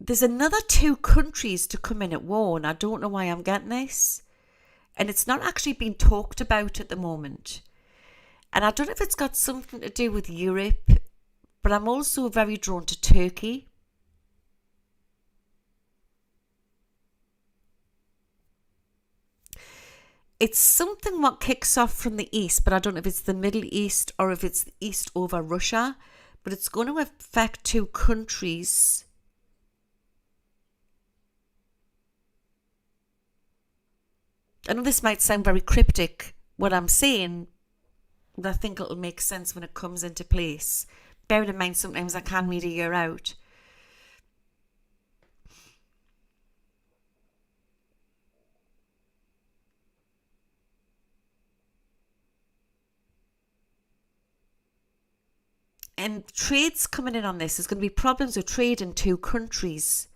There's another 2 countries to come in at war, and I don't know why I'm getting this. And it's not actually being talked about at the moment. And I don't know if it's got something to do with Europe, but I'm also very drawn to Turkey. It's something what kicks off from the east, but I don't know if it's the Middle East or if it's the east over Russia. But it's going to affect 2 countries. I know this might sound very cryptic, what I'm saying, but I think it'll make sense when it comes into place. Bear in mind, sometimes I can read a year out. And trade's coming in on this. There's going to be problems with trade in 2 countries.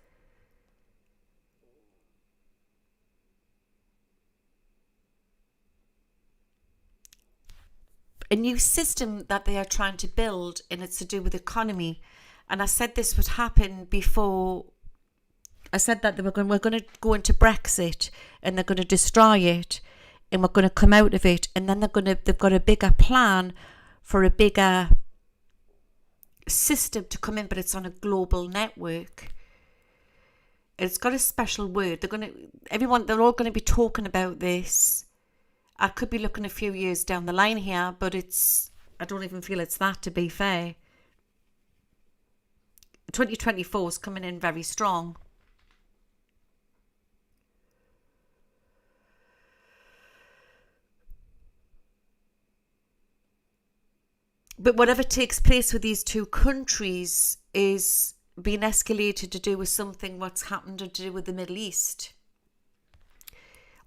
A new system that they are trying to build, and it's to do with economy. And I said this would happen before. I said that we're going to go into Brexit and they're going to destroy it and we're going to come out of it, and then they've got a bigger plan for a bigger system to come in, but it's on a global network. It's got a special word. They're all going to be talking about this. I could be looking a few years down the line here, but I don't even feel it's that, to be fair. 2024 is coming in very strong. But whatever takes place with these 2 countries is being escalated to do with something what's happened to do with the Middle East.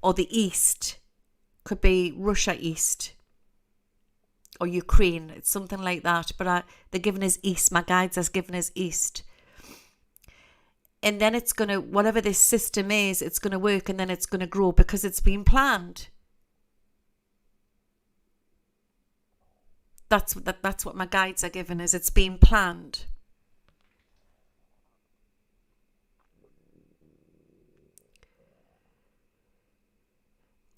Or the East. Could be Russia East. Or Ukraine. It's something like that. But they're giving us East. My guides are giving us East. And then it's going to, whatever this system is, it's going to work and then it's going to grow because it's been planned. That's what my guides are giving us. It's being planned.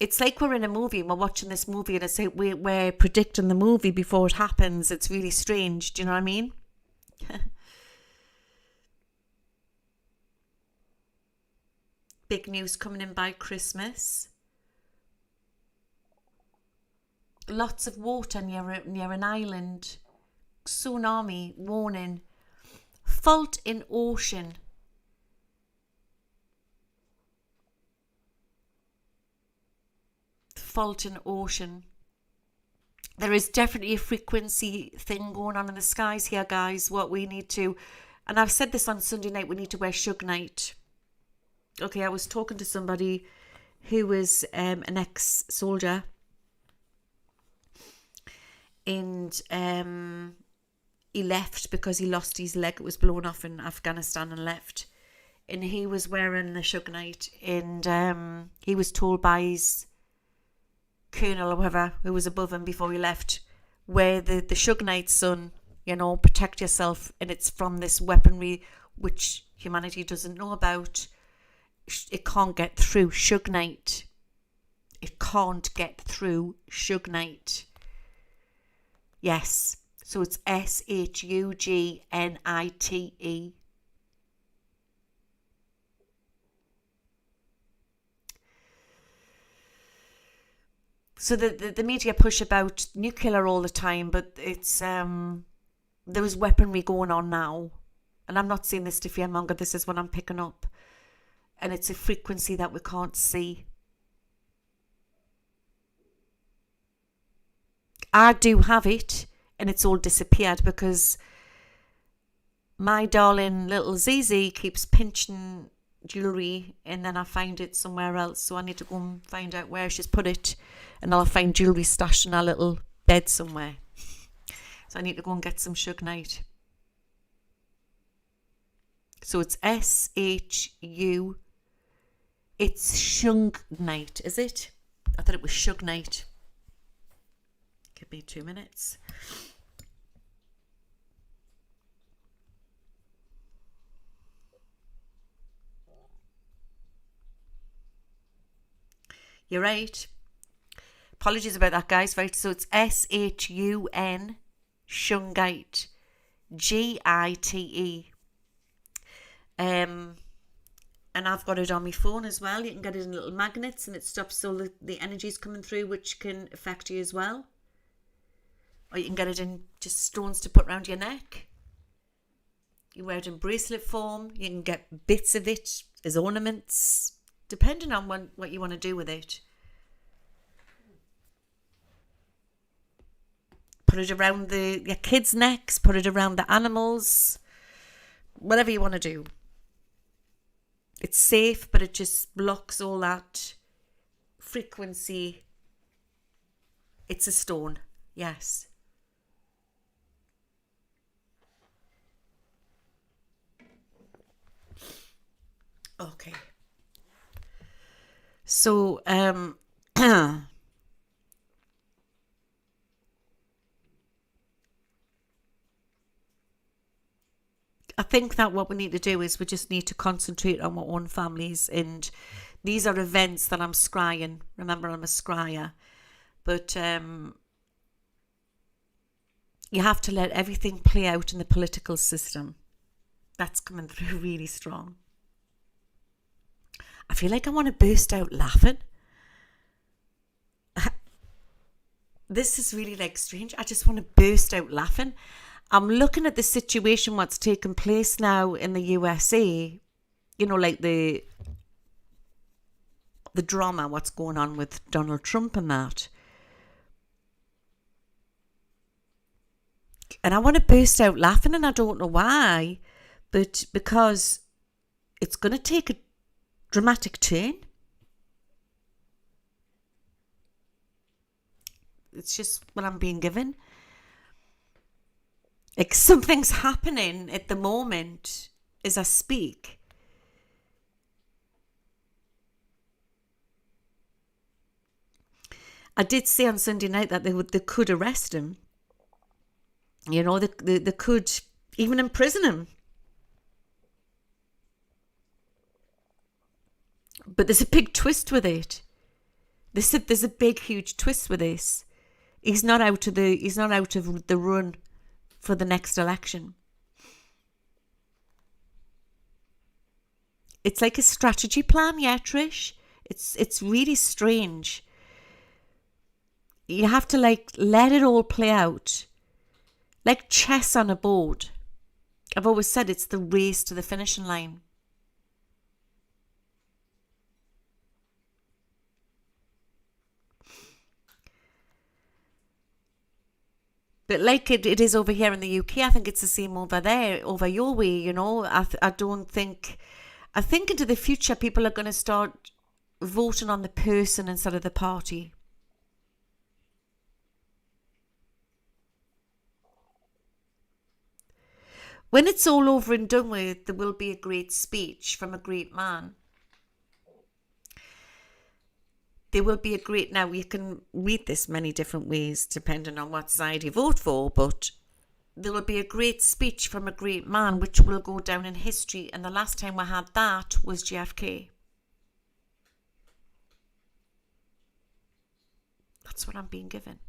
It's like we're in a movie and we're watching this movie and it's like we're predicting the movie before it happens. It's really strange. Do you know what I mean? Big news coming in by Christmas. Lots of water near an island. Tsunami warning. Fault in ocean. Fault in ocean. There is definitely a frequency thing going on in the skies here, guys. What we need to, and I've said this on Sunday night, we need to wear Suge Knight. Okay, I was talking to somebody who was an ex-soldier, and he left because he lost his leg. It was blown off in Afghanistan and left. And he was wearing the Suge Knight, and he was told by his colonel or whoever who was above him before he left, wear the Suge Knight, son, protect yourself, and it's from this weaponry which humanity doesn't know about. It can't get through. Suge Knight. It can't get through. Suge Knight. Yes. So it's SHUGNITE. So the media push about nuclear all the time, but it's there is weaponry going on now. And I'm not saying this to fearmonger, this is what I'm picking up. And it's a frequency that we can't see. I do have it, and it's all disappeared because my darling little Zizi keeps pinching jewellery, and then I find it somewhere else. So I need to go and find out where she's put it, and I'll find jewellery stashed in our little bed somewhere. So I need to go and get some Shug Knight. So it's S-H-U. It's Shug Knight, is it? I thought it was Shug Knight. Give me 2 minutes. You're right. Apologies about that, guys. Right, so it's S-H-U-N, Shungite, G-I-T-E. And I've got it on my phone as well. You can get it in little magnets, and it stops all the energies coming through, which can affect you as well. Or you can get it in just stones to put around your neck. You wear it in bracelet form. You can get bits of it as ornaments, depending on what you want to do with it. Put it around your kids' necks. Put it around the animals. Whatever you want to do. It's safe, but it just blocks all that frequency. It's a stone, yes. Okay. So, I think that what we need to do is we just need to concentrate on our own families, and these are events that I'm scrying. Remember, I'm a scryer, but you have to let everything play out in the political system. That's coming through really strong. I feel like I want to burst out laughing. This is really like strange. I just want to burst out laughing. I'm looking at the situation, what's taking place now in the USA, you know, like the drama, what's going on with Donald Trump and that. And I want to burst out laughing, and I don't know why, but because it's going to take a dramatic turn. It's just what I'm being given. Like something's happening at the moment as I speak. I did say on Sunday night that they could arrest him. You know, they could even imprison him. But there's a big twist with it. There's a big, huge twist with this. He's not out of the run for the next election. It's like a strategy plan, yeah, Trish. It's really strange. You have to let it all play out. Like chess on a board. I've always said it's the race to the finishing line. But like it is over here in the UK, I think it's the same over there, over your way, you know. I think into the future people are going to start voting on the person instead of the party. When it's all over and done with, there will be a great speech from a great man. There will be a great... Now, you can read this many different ways depending on what side you vote for, but there will be a great speech from a great man which will go down in history, and the last time we had that was JFK. That's what I'm being given.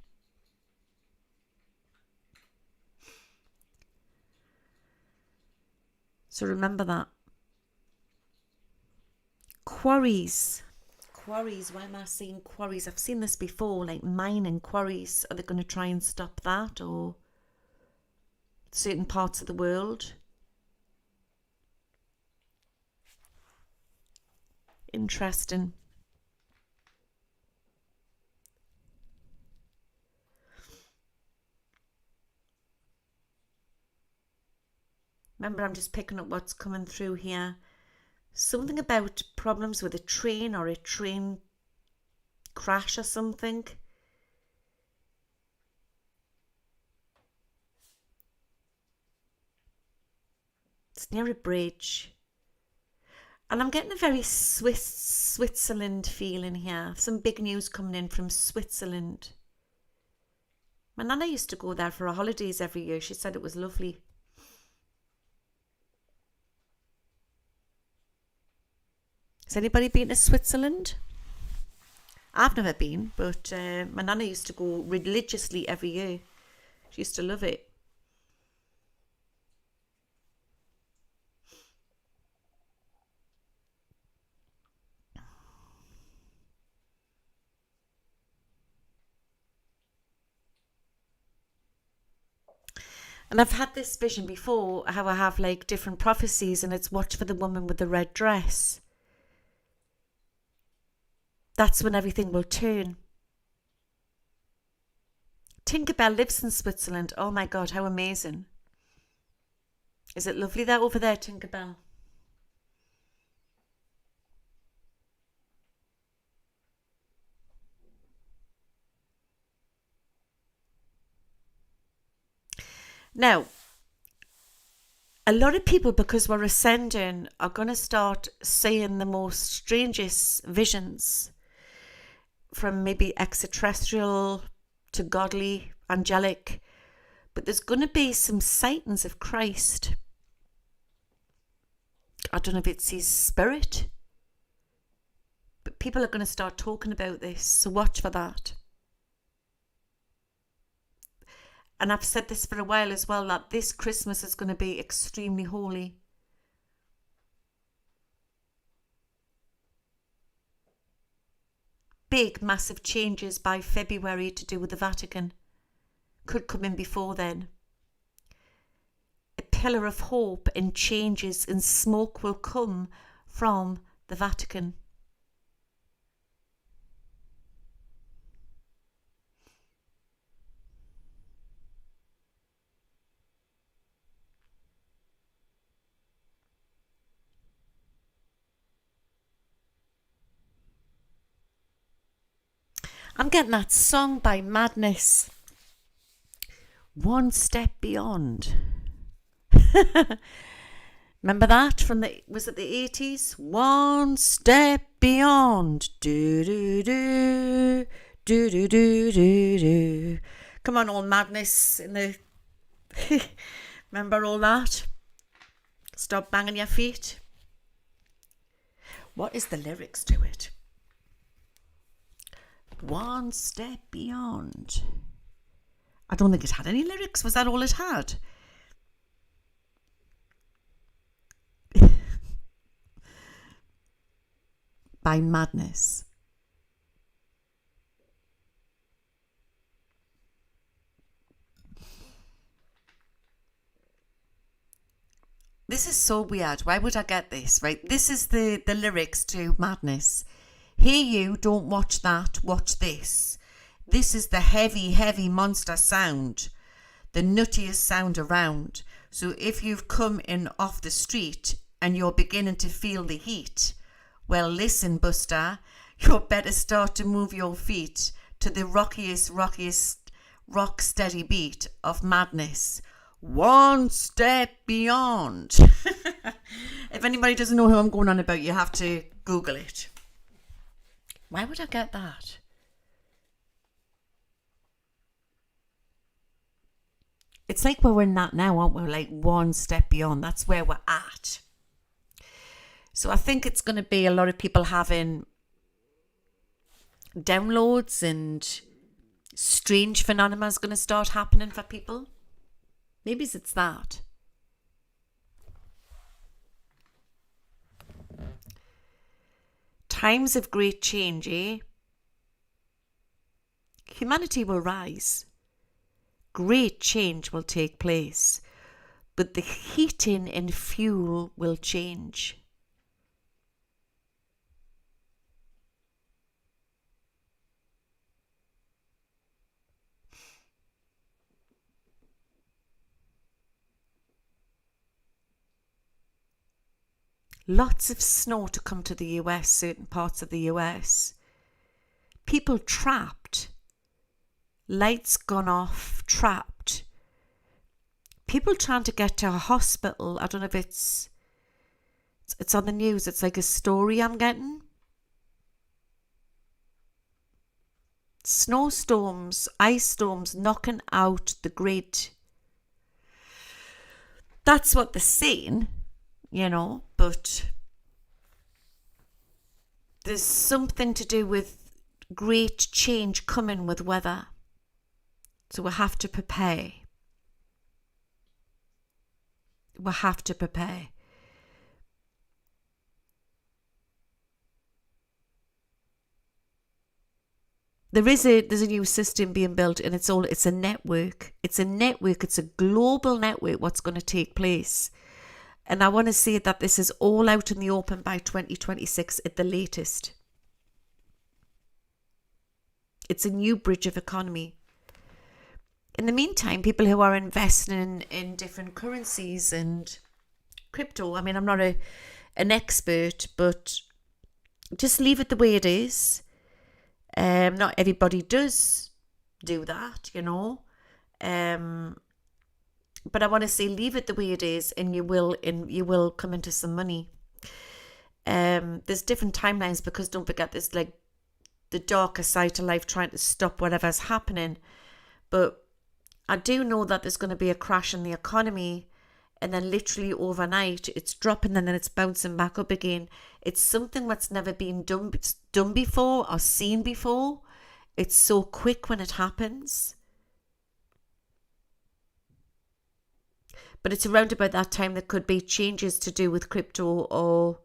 So remember that. Quarries quarries. Why am I seeing quarries? I've seen this before, like mining quarries. Are they going to try and stop that, or certain parts of the world? Interesting. Remember, I'm just picking up what's coming through here. Something about problems with a train or a train crash or something. It's near a bridge. And I'm getting a very Switzerland feeling here. Some big news coming in from Switzerland. My nana used to go there for her holidays every year. She said it was lovely. Has anybody been to Switzerland? I've never been, but my nana used to go religiously every year. She used to love it. And I've had this vision before, how I have like different prophecies, and it's watch for the woman with the red dress. That's when everything will turn. Tinkerbell lives in Switzerland. Oh my God, how amazing. Is it lovely there over there, Tinkerbell? Now, a lot of people, because we're ascending, are going to start seeing the most strangest visions, from maybe extraterrestrial to godly, angelic. But there's going to be some sightings of Christ. I don't know if it's his spirit, but people are going to start talking about this, so watch for that. And I've said this for a while as well, that this Christmas is going to be extremely holy. Big, massive changes by February to do with the Vatican. Could come in before then. A pillar of hope and changes and smoke will come from the Vatican. I'm getting that song by Madness. One Step Beyond. Remember that from was it the 80s? One step beyond. Do do do do do do do do. Come on, all Madness in the. Remember all that? Stop banging your feet. What is the lyrics to it? One step beyond. I don't think it had any lyrics. Was that all it had? By Madness. This is so weird. Why would I get this, right? This is the lyrics to Madness. Hey you, don't watch that, watch this. This is the heavy, heavy monster sound. The nuttiest sound around. So if you've come in off the street and you're beginning to feel the heat, well listen, Buster, you better start to move your feet to the rockiest, rock steady beat of Madness. One step beyond. If anybody doesn't know who I'm going on about, you have to Google it. Why would I get that? It's like we're in that now, aren't we? Like one step beyond. That's where we're at. So I think it's going to be a lot of people having downloads, and strange phenomena is going to start happening for people. Maybe it's that. times of great change, humanity will rise. Great change will take place. But the heating and fuel will change. Lots of snow to come to the US, certain parts of the US. People trapped. Lights gone off, trapped. People trying to get to a hospital. I don't know if it's on the news. It's like a story I'm getting. Snowstorms, ice storms knocking out the grid. That's what they're saying, but there's something to do with great change coming with weather. So we have to prepare. We have to prepare. There's a new system being built, and it's a network. It's a global network what's going to take place. And I want to say that this is all out in the open by 2026 at the latest. It's a new bridge of economy. In the meantime, people who are investing in different currencies and crypto, I'm not an expert, but just leave it the way it is. Not everybody does do that, but I want to say leave it the way it is, and you will come into some money. There's different timelines, because don't forget, there's like the darker side to life trying to stop whatever's happening. But I do know that there's going to be a crash in the economy, and then literally overnight it's dropping and then it's bouncing back up again. It's something that's never been done before or seen before. It's so quick when it happens. But it's around about that time there could be changes to do with crypto, or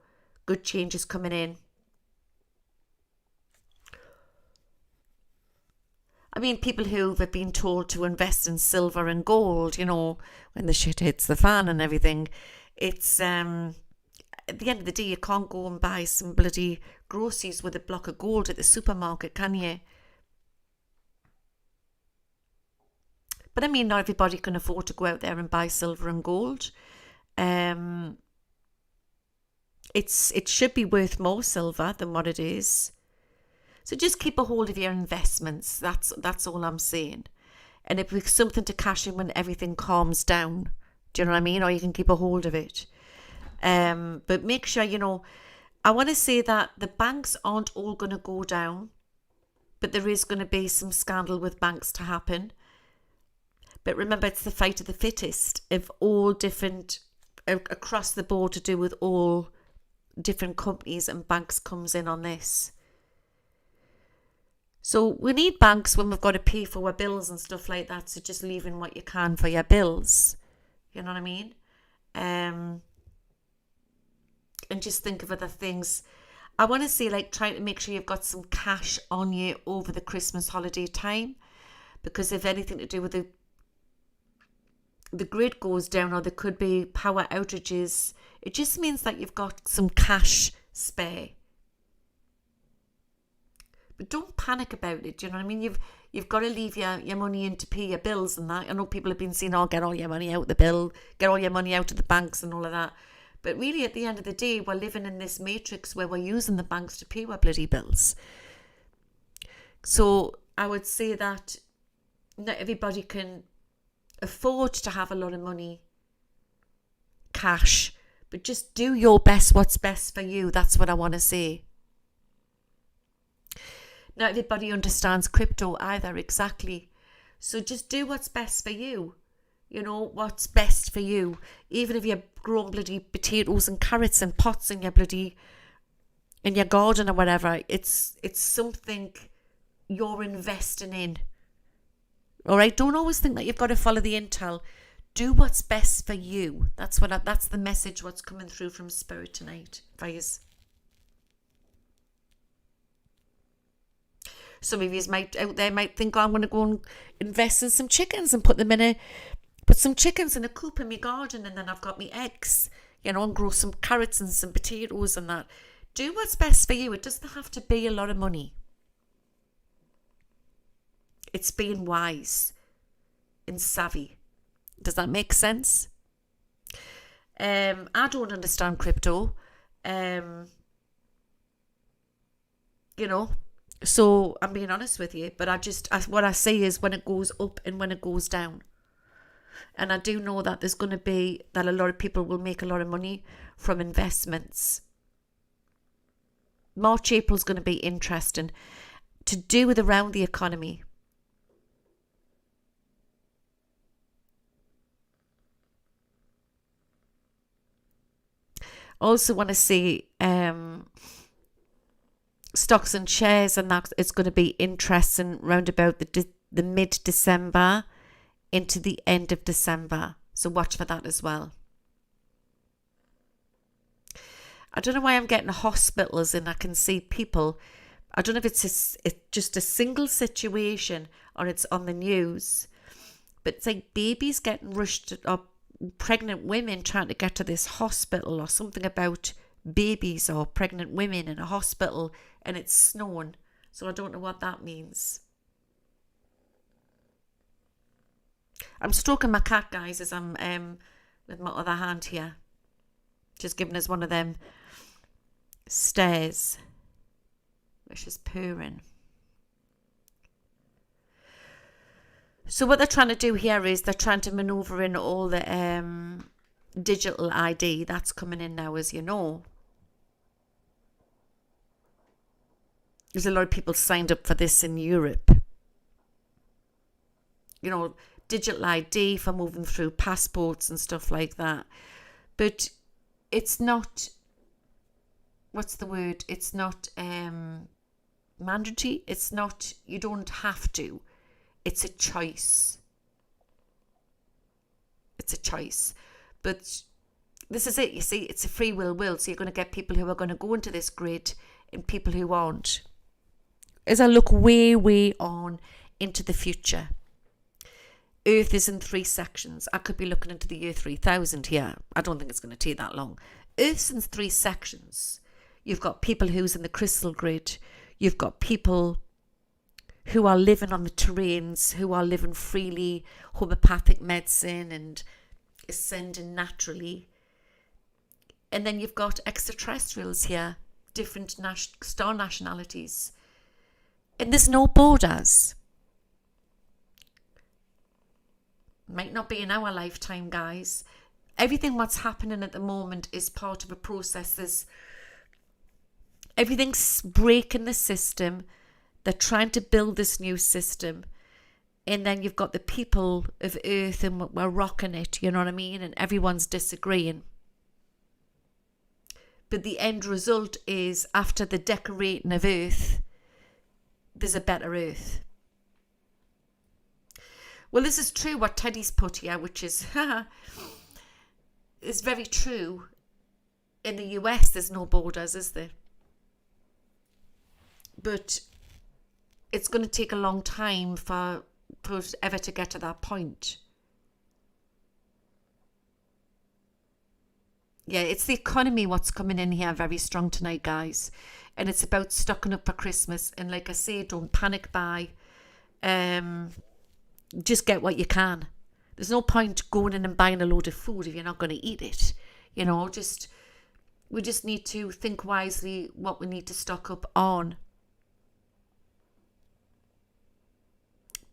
good changes coming in. People who have been told to invest in silver and gold, when the shit hits the fan and everything, it's at the end of the day, you can't go and buy some bloody groceries with a block of gold at the supermarket, can you? But not everybody can afford to go out there and buy silver and gold. It should be worth more silver than what it is. So just keep a hold of your investments. That's all I'm saying. And if it's something to cash in when everything calms down, do you know what I mean? Or you can keep a hold of it. But make sure, I want to say that the banks aren't all going to go down, but there is going to be some scandal with banks to happen. But remember, it's the fight of the fittest of all different, across the board, to do with all different companies, and banks comes in on this. So we need banks when we've got to pay for our bills and stuff like that. So just leave in what you can for your bills. You know what I mean? And just think of other things. I want to say, like, trying to make sure you've got some cash on you over the Christmas holiday time. Because if anything to do with the grid goes down, or there could be power outages, it just means that you've got some cash spare. But don't panic about it, do you know what I mean? You've got to leave your money in to pay your bills and that. I know people have been saying, get all your money out the bill, get all your money out of the banks and all of that. But really, at the end of the day, we're living in this matrix where we're using the banks to pay our bloody bills. So I would say that not everybody can afford to have a lot of money, cash, but just do your best, what's best for you. That's what I want to say. Not everybody understands crypto either, exactly. So just do what's best for you. What's best for you. Even if you're growing bloody potatoes and carrots and pots in your garden or whatever, it's something you're investing in. All right, don't always think that you've got to follow the intel. Do what's best for you. That's the message what's coming through from Spirit tonight, guys. Some of you out there might think, oh, I'm going to go and invest in some chickens and put some chickens in a coop in my garden, and then I've got my eggs, and grow some carrots and some potatoes and that. Do what's best for you. It doesn't have to be a lot of money. It's being wise and savvy. Does that make sense? I don't understand crypto. So I'm being honest with you, but what I see is when it goes up and when it goes down. And I do know that there's going to be that a lot of people will make a lot of money from investments. March, April is going to be interesting to do with around the economy. Also want to see stocks and shares, and that it's going to be interesting round about the mid-December into the end of December. So watch for that as well. I don't know why I'm getting hospitals and I can see people. I don't know if it's just a single situation or it's on the news, but it's like babies getting rushed or pregnant women trying to get to this hospital, or something about babies or pregnant women in a hospital, and it's snowing. So I don't know what that means. I'm stroking my cat, guys, as I'm with my other hand here. Just giving us one of them stares, which is purring. So what they're trying to do here is they're trying to manoeuvre in all the digital ID that's coming in now, as you know. There's a lot of people signed up for this in Europe. Digital ID for moving through passports and stuff like that. But it's not, what's the word? It's not mandatory. It's not, you don't have to. It's a choice. It's a choice. But this is it, you see, it's a free will. So you're going to get people who are going to go into this grid and people who aren't. As I look way, way on into the future, Earth is in 3 sections. I could be looking into the year 3000 here. I don't think it's going to take that long. Earth's in 3 sections. You've got people who's in the crystal grid. You've got people who are living on the terrains, who are living freely, homeopathic medicine and ascending naturally. And then you've got extraterrestrials here, different star nationalities. And there's no borders. Might not be in our lifetime, guys. Everything what's happening at the moment is part of a process. Everything's breaking the system. They're trying to build this new system. And then you've got the people of Earth and we're rocking it, you know what I mean? And everyone's disagreeing. But the end result is, after the decorating of Earth, there's a better Earth. Well, this is true what Teddy's put here, which is is very true. In the US, there's no borders, is there? But it's going to take a long time for us ever to get to that point. Yeah, it's the economy what's coming in here very strong tonight, guys. And it's about stocking up for Christmas. And like I say, don't panic buy. Just get what you can. There's no point going in and buying a load of food if you're not going to eat it. We just need to think wisely what we need to stock up on.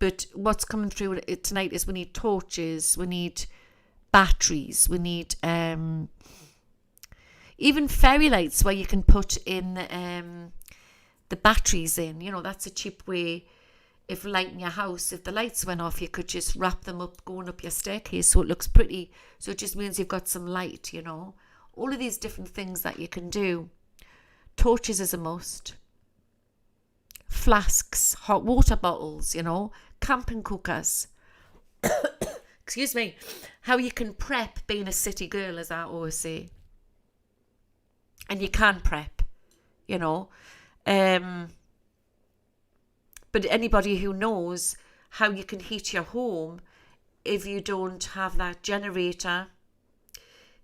But what's coming through tonight is we need torches, we need batteries, we need even fairy lights where you can put in the batteries in. That's a cheap way. If lighting your house, if the lights went off, you could just wrap them up going up your staircase so it looks pretty. So it just means you've got some light, All of these different things that you can do. Torches is a must. Flasks, hot water bottles, camping cookers. Excuse me. How you can prep being a city girl, as I always say. And you can prep, But anybody who knows how you can heat your home if you don't have that generator,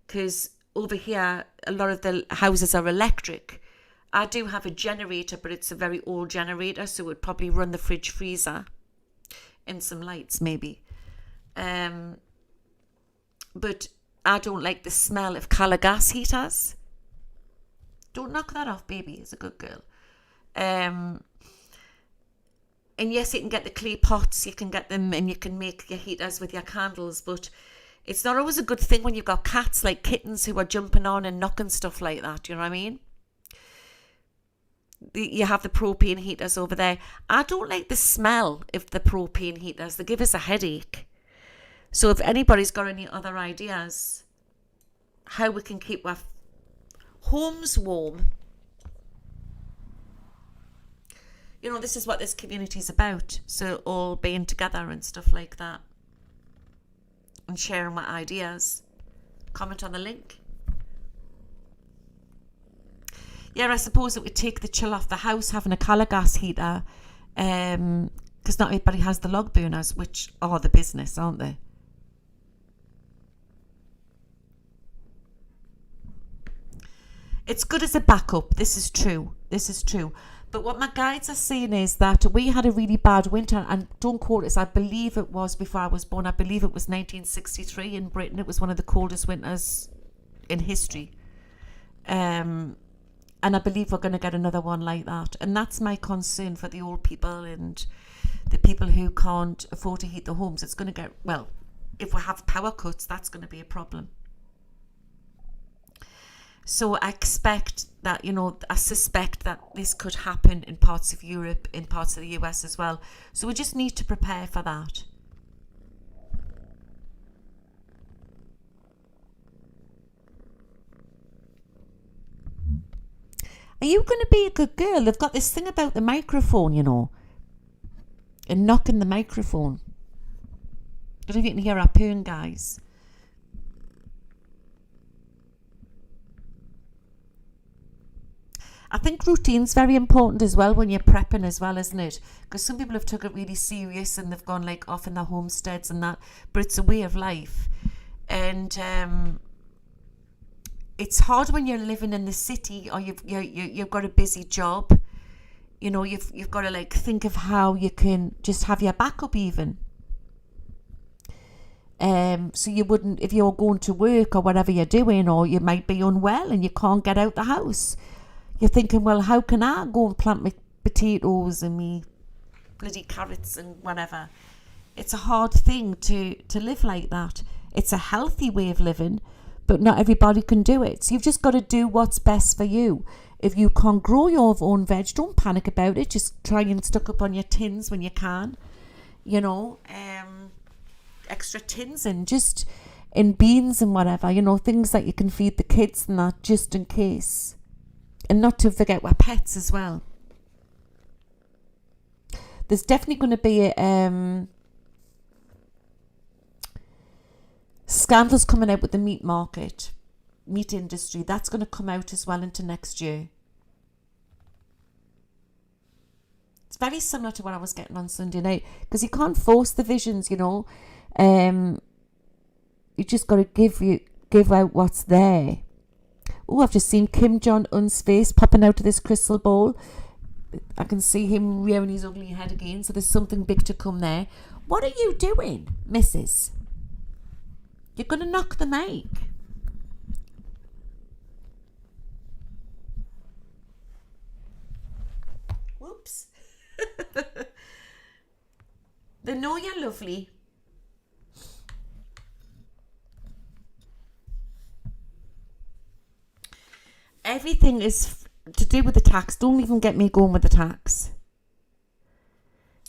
because over here a lot of the houses are electric. I do have a generator, but it's a very old generator, so it would probably run the fridge freezer and some lights maybe. But I don't like the smell of colour gas heaters. Don't knock that off, baby. It's a good girl. And yes, you can get the clay pots, you can get them, and you can make your heaters with your candles, but it's not always a good thing when you've got cats like kittens who are jumping on and knocking stuff like that, you know what I mean? You have the propane heaters over there. I don't like the smell of the propane heaters. They give us a headache. So if anybody's got any other ideas how we can keep our homes warm, you know, this is what this community is about. So all being together and stuff like that and sharing my ideas. Comment on the link. Yeah, I suppose it would take the chill off the house having a colour gas heater, because not everybody has the log burners, which are the business, aren't they? It's good as a backup. This is true. But what my guides are saying is that we had a really bad winter, and don't quote us, I believe it was before I was born. I believe it was 1963 in Britain. It was one of the coldest winters in history. And I believe we're going to get another one like that. And that's my concern for the old people and the people who can't afford to heat their homes. It's going to get, well, if we have power cuts, that's going to be a problem. So I expect that, you know, I suspect that this could happen in parts of Europe, in parts of the US as well. So we just need to prepare for that. Are you going to be a good girl? They've got this thing about the microphone, you know, and knocking the microphone. I don't know if you can hear our poon, guys. I think routine's very important as well when you're prepping as well, isn't it? Because some people have took it really serious and they've gone like off in their homesteads and that, but it's a way of life. And it's hard when you're living in the city or you've got a busy job. You know, you've got to like think of how you can just have your backup even. So you wouldn't, if you're going to work or whatever you're doing, or you might be unwell and you can't get out the house. You're thinking, well, how can I go and plant my potatoes and me bloody carrots and whatever? It's a hard thing to live like that. It's a healthy way of living, but not everybody can do it. So you've just got to do what's best for you. If you can't grow your own veg, don't panic about it. Just try and stock up on your tins when you can. You know, extra tins and just in beans and whatever, you know, things that you can feed the kids and that, just in case. And not to forget our pets as well. There's definitely going to be scandals coming out with the meat market, meat industry. That's going to come out as well into next year. It's very similar to what I was getting on Sunday night, because you can't force the visions, you know. You just got to give out what's there. Oh, I've just seen Kim Jong-un's face popping out of this crystal ball. I can see him rearing his ugly head again, so there's something big to come there. What are you doing, missus? You're going to knock the mic. Whoops. They know you're lovely. Everything is to do with the tax. Don't even get me going with the tax.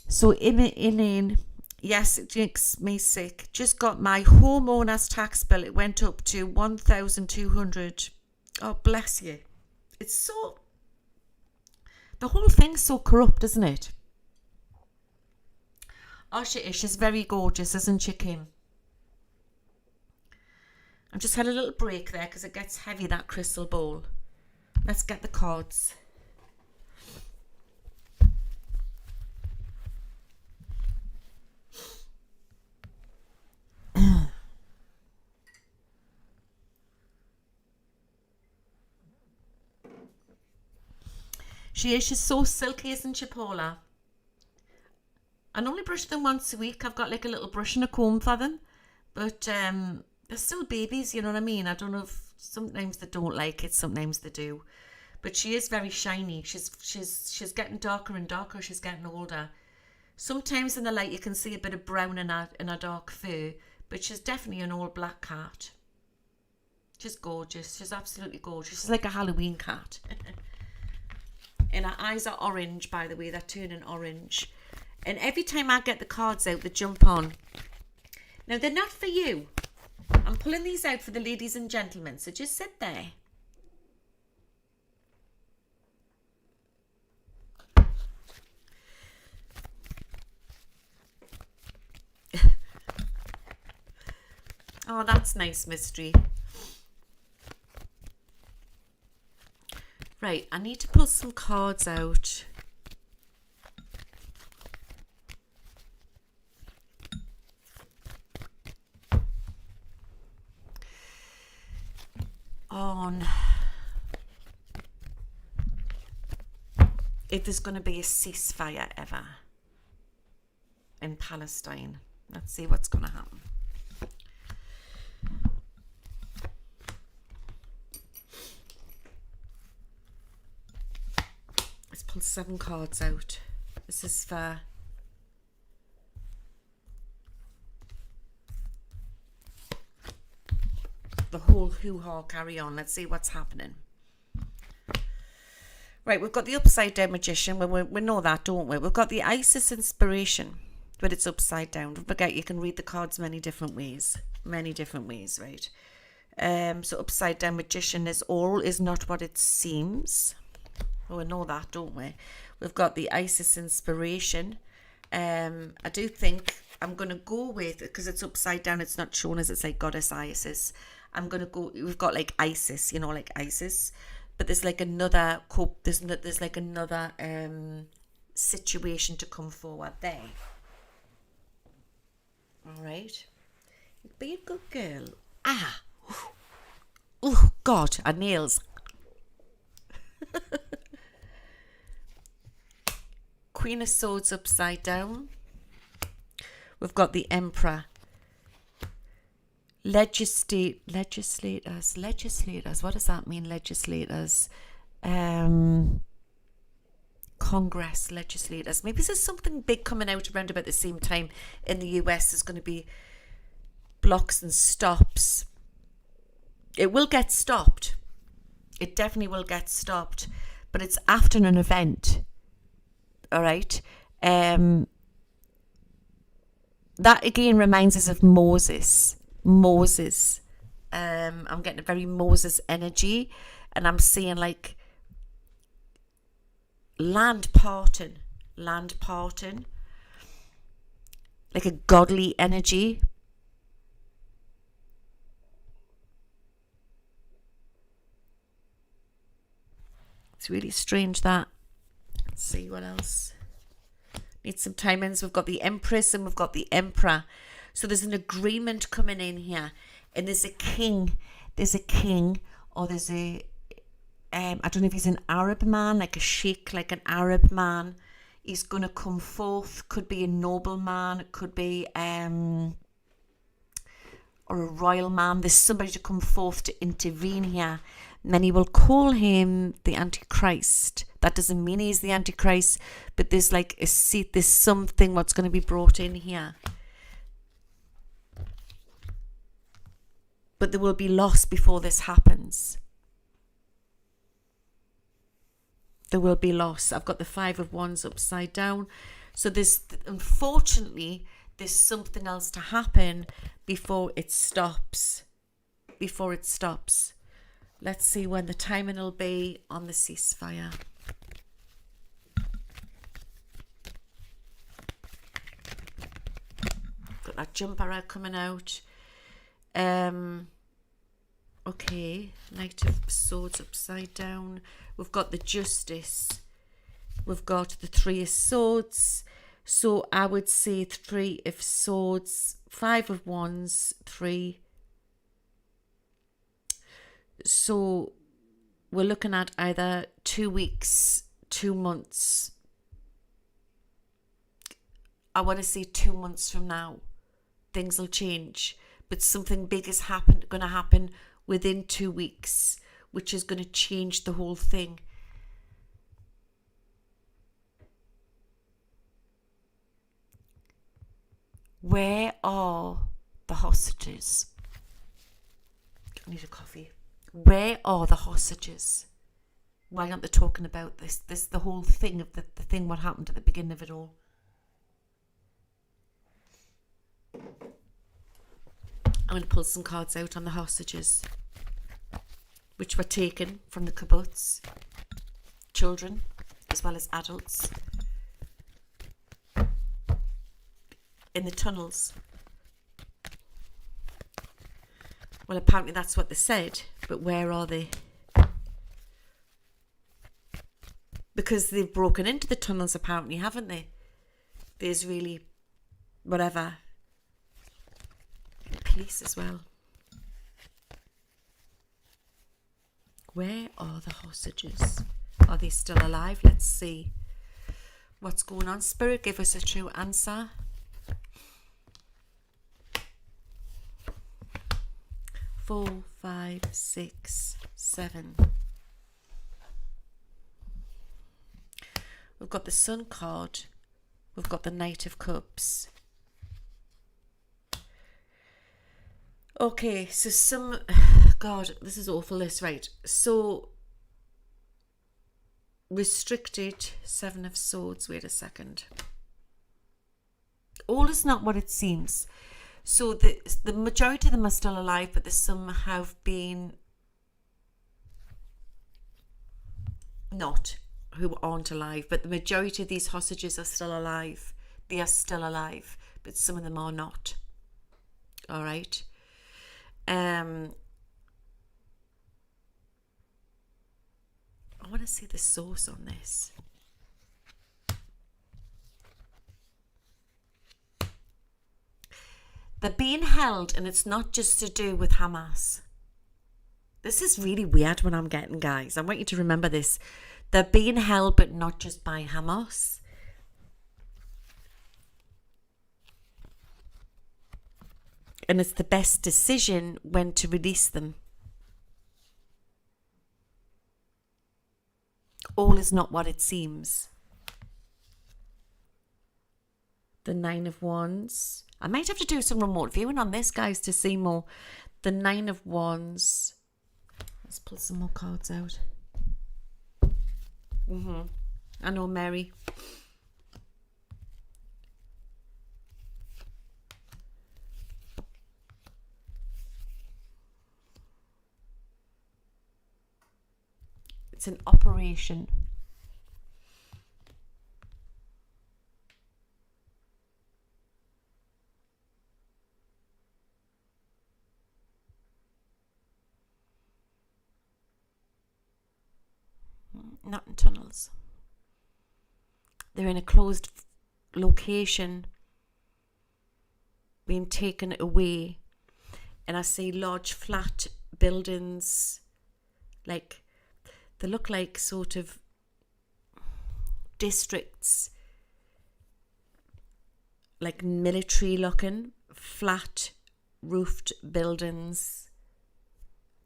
So in yes, it makes me sick. Just got my homeowner's tax bill. It went up to 1,200. Oh, bless you. It's so, the whole thing's so corrupt, isn't it? Oh, she is. She's very gorgeous, isn't she, Kim? I've just had a little break there because it gets heavy, that crystal bowl. Let's get the cards. She is. She's so silky, isn't she, Paula? I normally brush them once a week. I've got like a little brush and a comb for them. But they're still babies, you know what I mean? I don't know if sometimes they don't like it, sometimes they do. But she is very shiny. She's getting darker and darker. She's getting older. Sometimes in the light you can see a bit of brown in her dark fur, but she's definitely an all black cat. She's gorgeous. She's absolutely gorgeous. She's like a Halloween cat. And her eyes are orange, by the way. They're turning orange. And every time I get the cards out, they jump on. Now, they're not for you. I'm pulling these out for the ladies and gentlemen, so just sit there. Oh, that's nice, mystery. Right, I need to pull some cards out. On if there's going to be a ceasefire ever in Palestine. Let's see what's going to happen. Let's pull 7 cards out. This is for the whole hoo-ha carry on. Let's see what's happening. Right, we've got the upside down magician. We know that, don't we? We've got the Isis inspiration, but it's upside down. Don't forget, you can read the cards many different ways, right? So upside down magician is all is not what it seems. Well, we know that, don't we? We've got the Isis inspiration. I do think I'm going to go with, because it's upside down, it's not shown as it's like goddess Isis. I'm going to go, we've got like Isis, you know, like Isis. But there's like another there's like another situation to come forward there. All right. Be a good girl. Ah. Oh, God, her nails. Queen of Swords upside down. We've got the Emperor. Legislators. What does that mean, legislators? Congress, legislators. Maybe there's something big coming out around about the same time in the US. There's going to be blocks and stops. It will get stopped. It definitely will get stopped. But it's after an event. All right. That again reminds us of Moses. I'm getting a very Moses energy, and I'm seeing like land parting, like a godly energy. It's really strange that. Let's see what else. Need some timings. We've got the Empress and we've got the Emperor. So there's an agreement coming in here, and there's a king, or there's a, I don't know if he's an Arab man, like a sheikh, like an Arab man. He's going to come forth. Could be a nobleman, it could be, or a royal man. There's somebody to come forth to intervene here. Many will call him the Antichrist. That doesn't mean he's the Antichrist, but there's like a seat, there's something what's going to be brought in here. But there will be loss before this happens. There will be loss. I've got the 5 of Wands upside down. So unfortunately, there's something else to happen before it stops. Let's see when the timing will be on the ceasefire. Got that jumper out coming out. Okay, Knight of Swords upside down. We've got the Justice. We've got the 3 of Swords. So I would say 3 of Swords, 5 of Wands, 3. So we're looking at either 2 weeks 2 months. I want to say 2 months from now, things will change. But something big is going to happen within 2 weeks, which is going to change the whole thing. Where are the hostages? I need a coffee. Where are the hostages? Why aren't they talking about this? The whole thing of the thing, what happened at the beginning of it all. I'm going to pull some cards out on the hostages, which were taken from the kibbutz, children as well as adults, in the tunnels. Well, apparently that's what they said, but where are they? Because they've broken into the tunnels, apparently, haven't they? There's really, whatever, police as well. Where are the hostages? Are they still alive? Let's see what's going on. Spirit, give us a true answer. Four, 5, 6, 7. We've got the Sun card. We've got the Knight of Cups. Okay, so God, this is awful, this, right? So, restricted, 7 of Swords. Wait a second. All is not what it seems. So the majority of them are still alive, but there's some have been not, who aren't alive. But the majority of these hostages are still alive. They are still alive, but some of them are not. All right. I want to see the source on this. They're being held, and it's not just to do with Hamas. This is really weird when I'm getting, guys. I want you to remember this. They're being held, but not just by Hamas. And it's the best decision when to release them. All is not what it seems. The 9 of Wands. I might have to do some remote viewing on this, guys, to see more. The 9 of Wands. Let's pull some more cards out. I know, Mary. It's an operation. Not in tunnels. They're in a closed location, being taken away. And I see large flat buildings, like they look like sort of districts, like military looking, flat roofed buildings.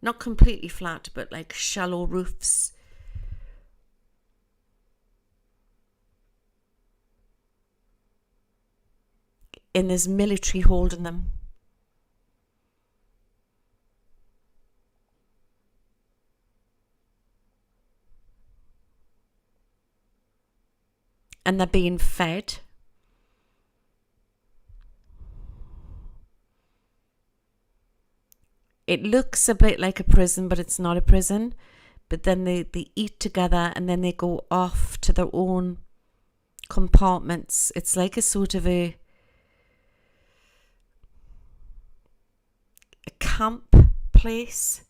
Not completely flat, but like shallow roofs. And there's military holding them. And they're being fed. It looks a bit like a prison, but it's not a prison. But then they eat together, and then they go off to their own compartments. It's like a sort of a camp place.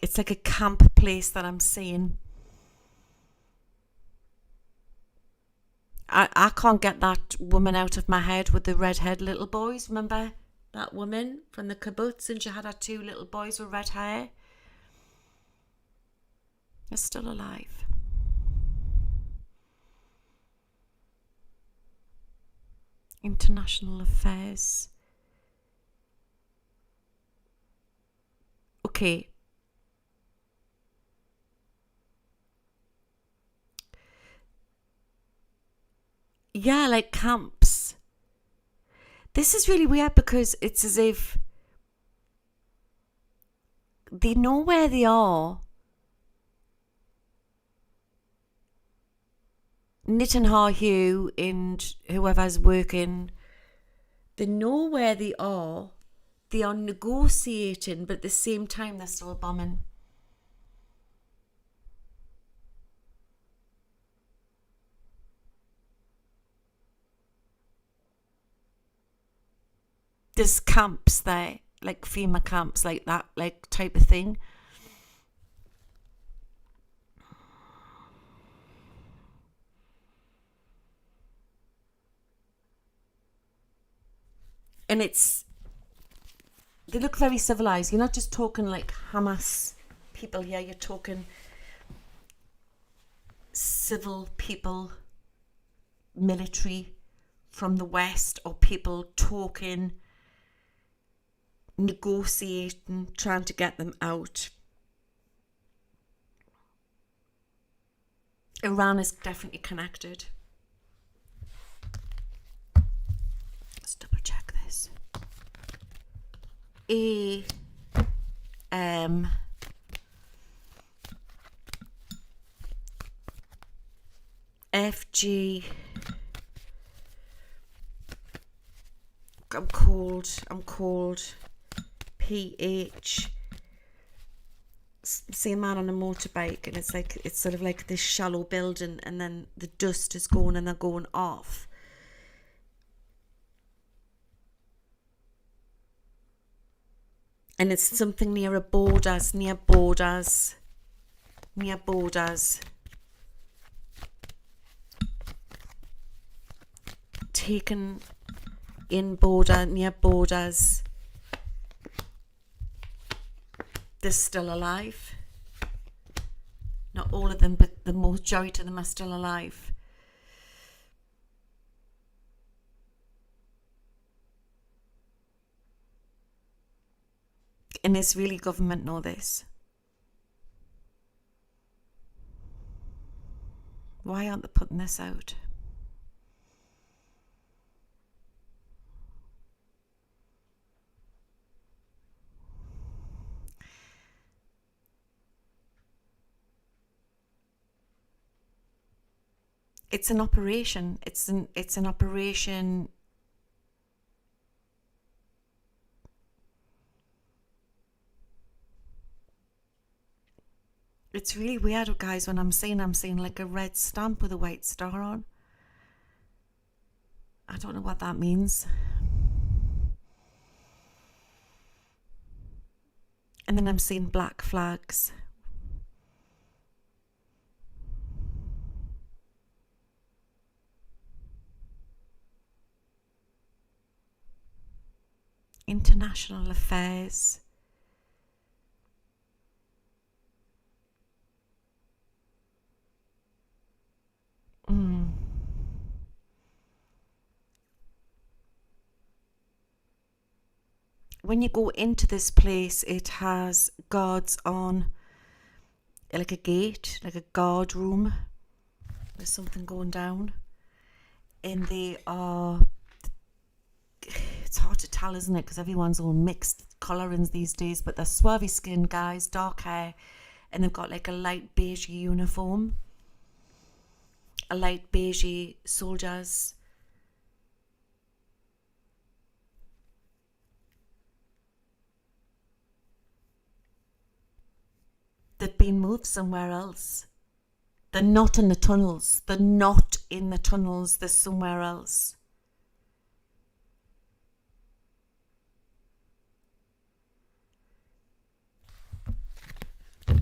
It's like a camp place that I'm seeing. I can't get that woman out of my head with the redhead little boys, remember? that woman from the kibbutz, and she had her 2 little boys with red hair, is still alive. International affairs. Okay. Yeah, like camps. This is really weird because it's as if they know where they are. Netanyahu and whoever's working, they know where they are. They are negotiating, but at the same time they're still bombing. There's camps there, like FEMA camps, like that, like type of thing. And they look very civilized. You're not just talking like Hamas people here, you're talking civil people, military from the West, or people talking, negotiating, trying to get them out. Iran is definitely connected. Let's double check this. FG. I'm cold. PH. See a man on a motorbike, and it's sort of like this shallow building, and then the dust is going and they're going off. And it's something near borders. Taken in near borders. They're still alive. Not all of them, but the majority of them are still alive. And Israeli government know this. Why aren't they putting this out? It's an operation. It's an operation. It's really weird, guys, when I'm seeing like a red stamp with a white star on. I don't know what that means. And then I'm seeing black flags. International affairs. When you go into this place, it has guards on, like a gate, like a guard room. There's something going down. And they are, it's hard to tell, isn't it? Because everyone's all mixed colourings these days. But they're swarthy skinned guys, dark hair. And they've got like a light beige uniform. A light beige soldiers. They've been moved somewhere else. They're not in the tunnels. They're somewhere else.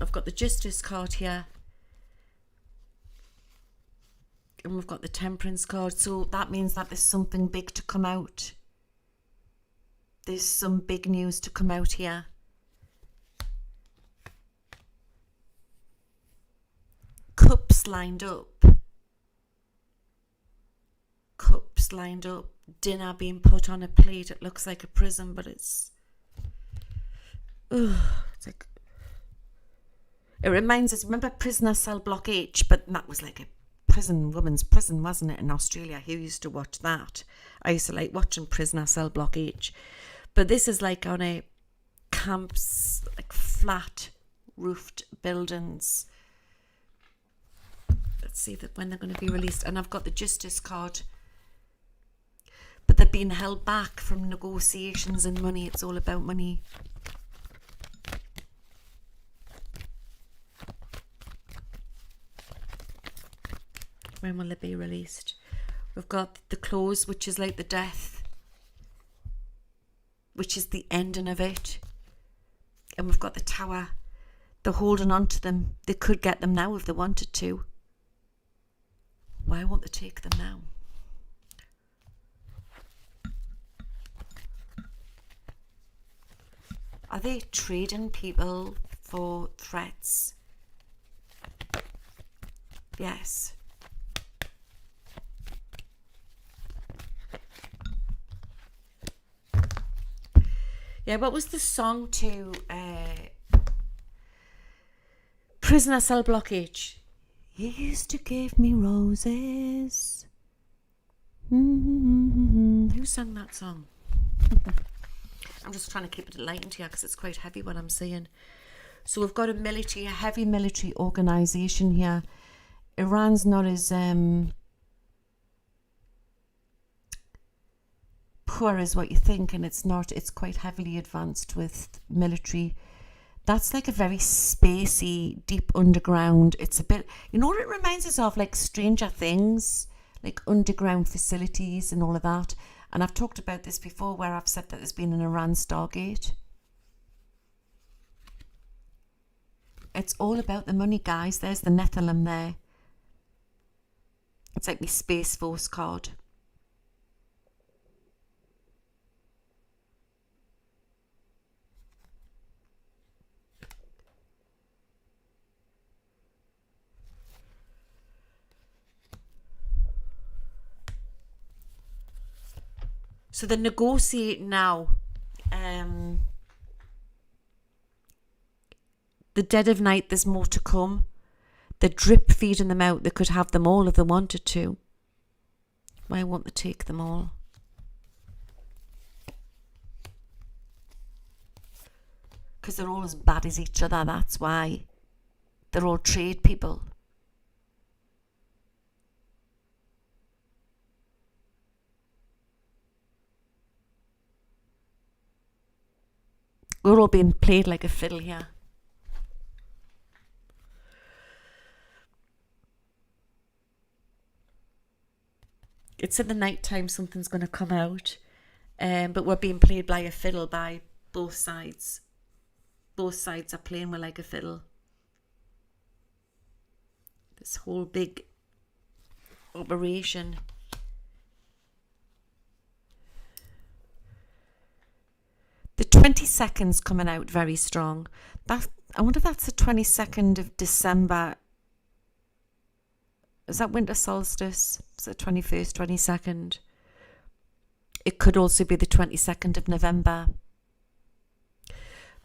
I've got the Justice card here. And we've got the Temperance card. So that means that there's something big to come out. there's some big news to come out here. Cups lined up. Cups lined up. Dinner being put on a plate. It looks like a prison, but it's like, it reminds us, remember prisoner cell block H, but that was like a prison, women's prison, wasn't it, in Australia? Who used to watch that? I used to like watching prisoner cell block H, but this is like on a camps, like flat roofed buildings. Let's see that when they're going to be released. And I've got the justice card, but they're being held back from negotiations and money. It's all about money. When will they be released? We've got the close, which is like the death, which is the ending of it. And we've got the tower. They're holding on to them. They could get them now if they wanted to. Why won't they take them now? Are they trading people for threats? Yes. Yeah, what was the song to Prisoner Cell Block H? You used to give me roses. Who sang that song? I'm just trying to keep it lightened here because it's quite heavy what I'm saying. So we've got a heavy military organisation here. Iran's not as poor as what you think, and it's not. It's quite heavily advanced with military. That's like a very spacey, deep underground. It's a bit, you know what it reminds us of? Like Stranger Things, like underground facilities and all of that. And I've talked about this before where I've said that there's been an Iran Stargate. It's all about the money, guys. There's the Nephilim there. It's like my Space Force card. So they're negotiating now. The dead of night, there's more to come. They're drip feeding them out. They could have them all if they wanted to. Why won't they take them all? Because they're all as bad as each other, that's why. They're all trade people. We're all being played like a fiddle here. It's in the night time, something's going to come out. But we're being played by a fiddle by both sides. Both sides are playing with like a fiddle. This whole big operation. The 22nd's coming out very strong. I wonder if that's the 22nd of December. Is that winter solstice? Is it 21st, 22nd? It could also be the 22nd of November.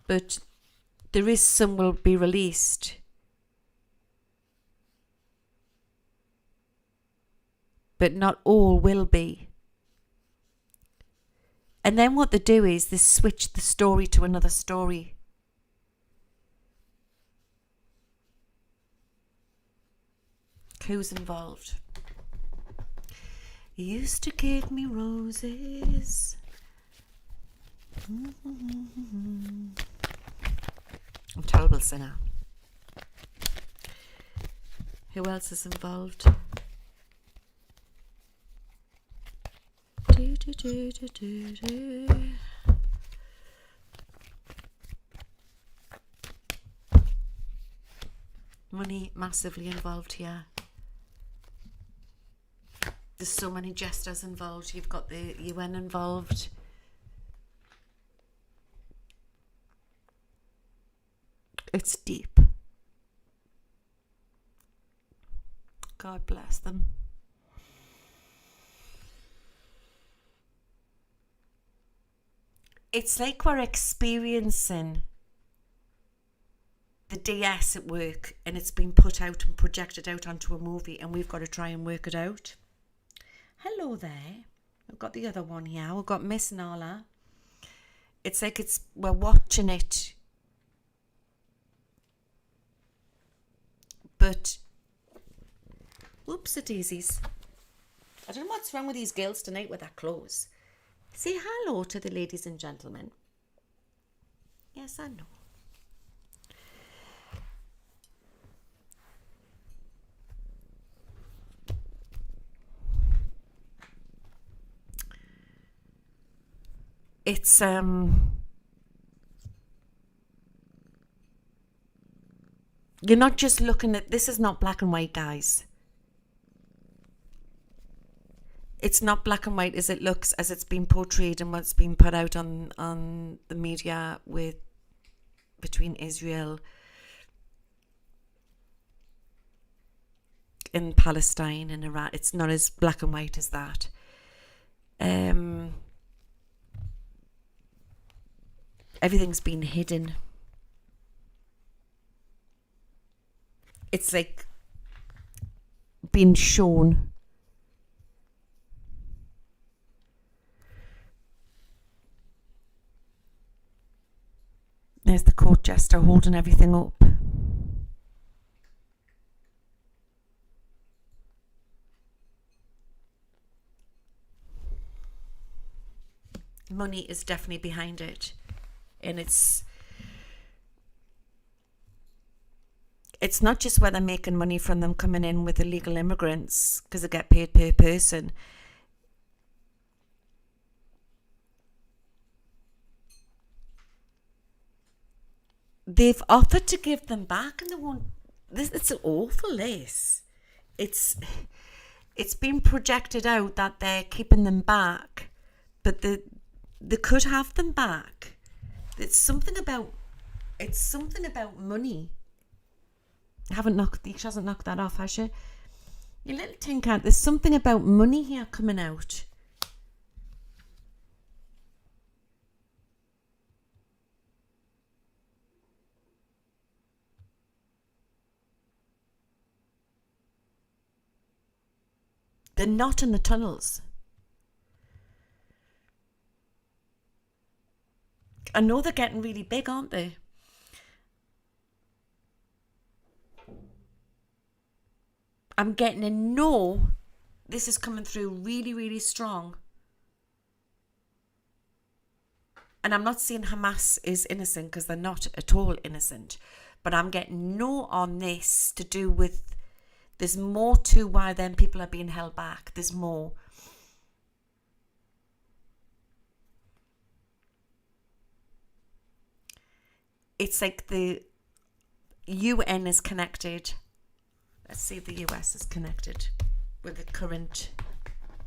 But there is some will be released. But not all will be. And then what they do is they switch the story to another story. Who's involved? You used to give me roses. I'm a terrible singer. Who else is involved? Money massively involved here. There's so many jesters involved. You've got the UN involved. It's deep. God bless them. It's like we're experiencing the DS at work, and it's been put out and projected out onto a movie, and we've got to try and work it out. Hello there. We've got the other one here. We've got Miss Nala. It's like we're watching it, but whoops-a-daisies. I don't know what's wrong with these girls tonight with their clothes. Say hello to the ladies and gentlemen. Yes, I know. It's you're not just looking at, this is not black and white, guys. It's not black and white as it looks, as it's been portrayed and what's been put out on the media between Israel and Palestine and Iran. It's not as black and white as that. Everything's been hidden. It's like been shown. There's the court jester holding everything up. Money is definitely behind it. And it's not just where they're making money from them coming in with illegal immigrants, because they get paid per person. They've offered to give them back, and they won't. It's awful. It's been projected out that they're keeping them back, but they could have them back. It's something about money. She hasn't knocked that off, has she? You little tin cat. There's something about money here coming out. They're not in the tunnels. I know they're getting really big, aren't they? I'm getting a no. This is coming through really, really strong. And I'm not saying Hamas is innocent, because they're not at all innocent. But I'm getting no on this to do with, there's more to why then people are being held back. There's more. It's like the UN is connected. Let's see if the US is connected with the current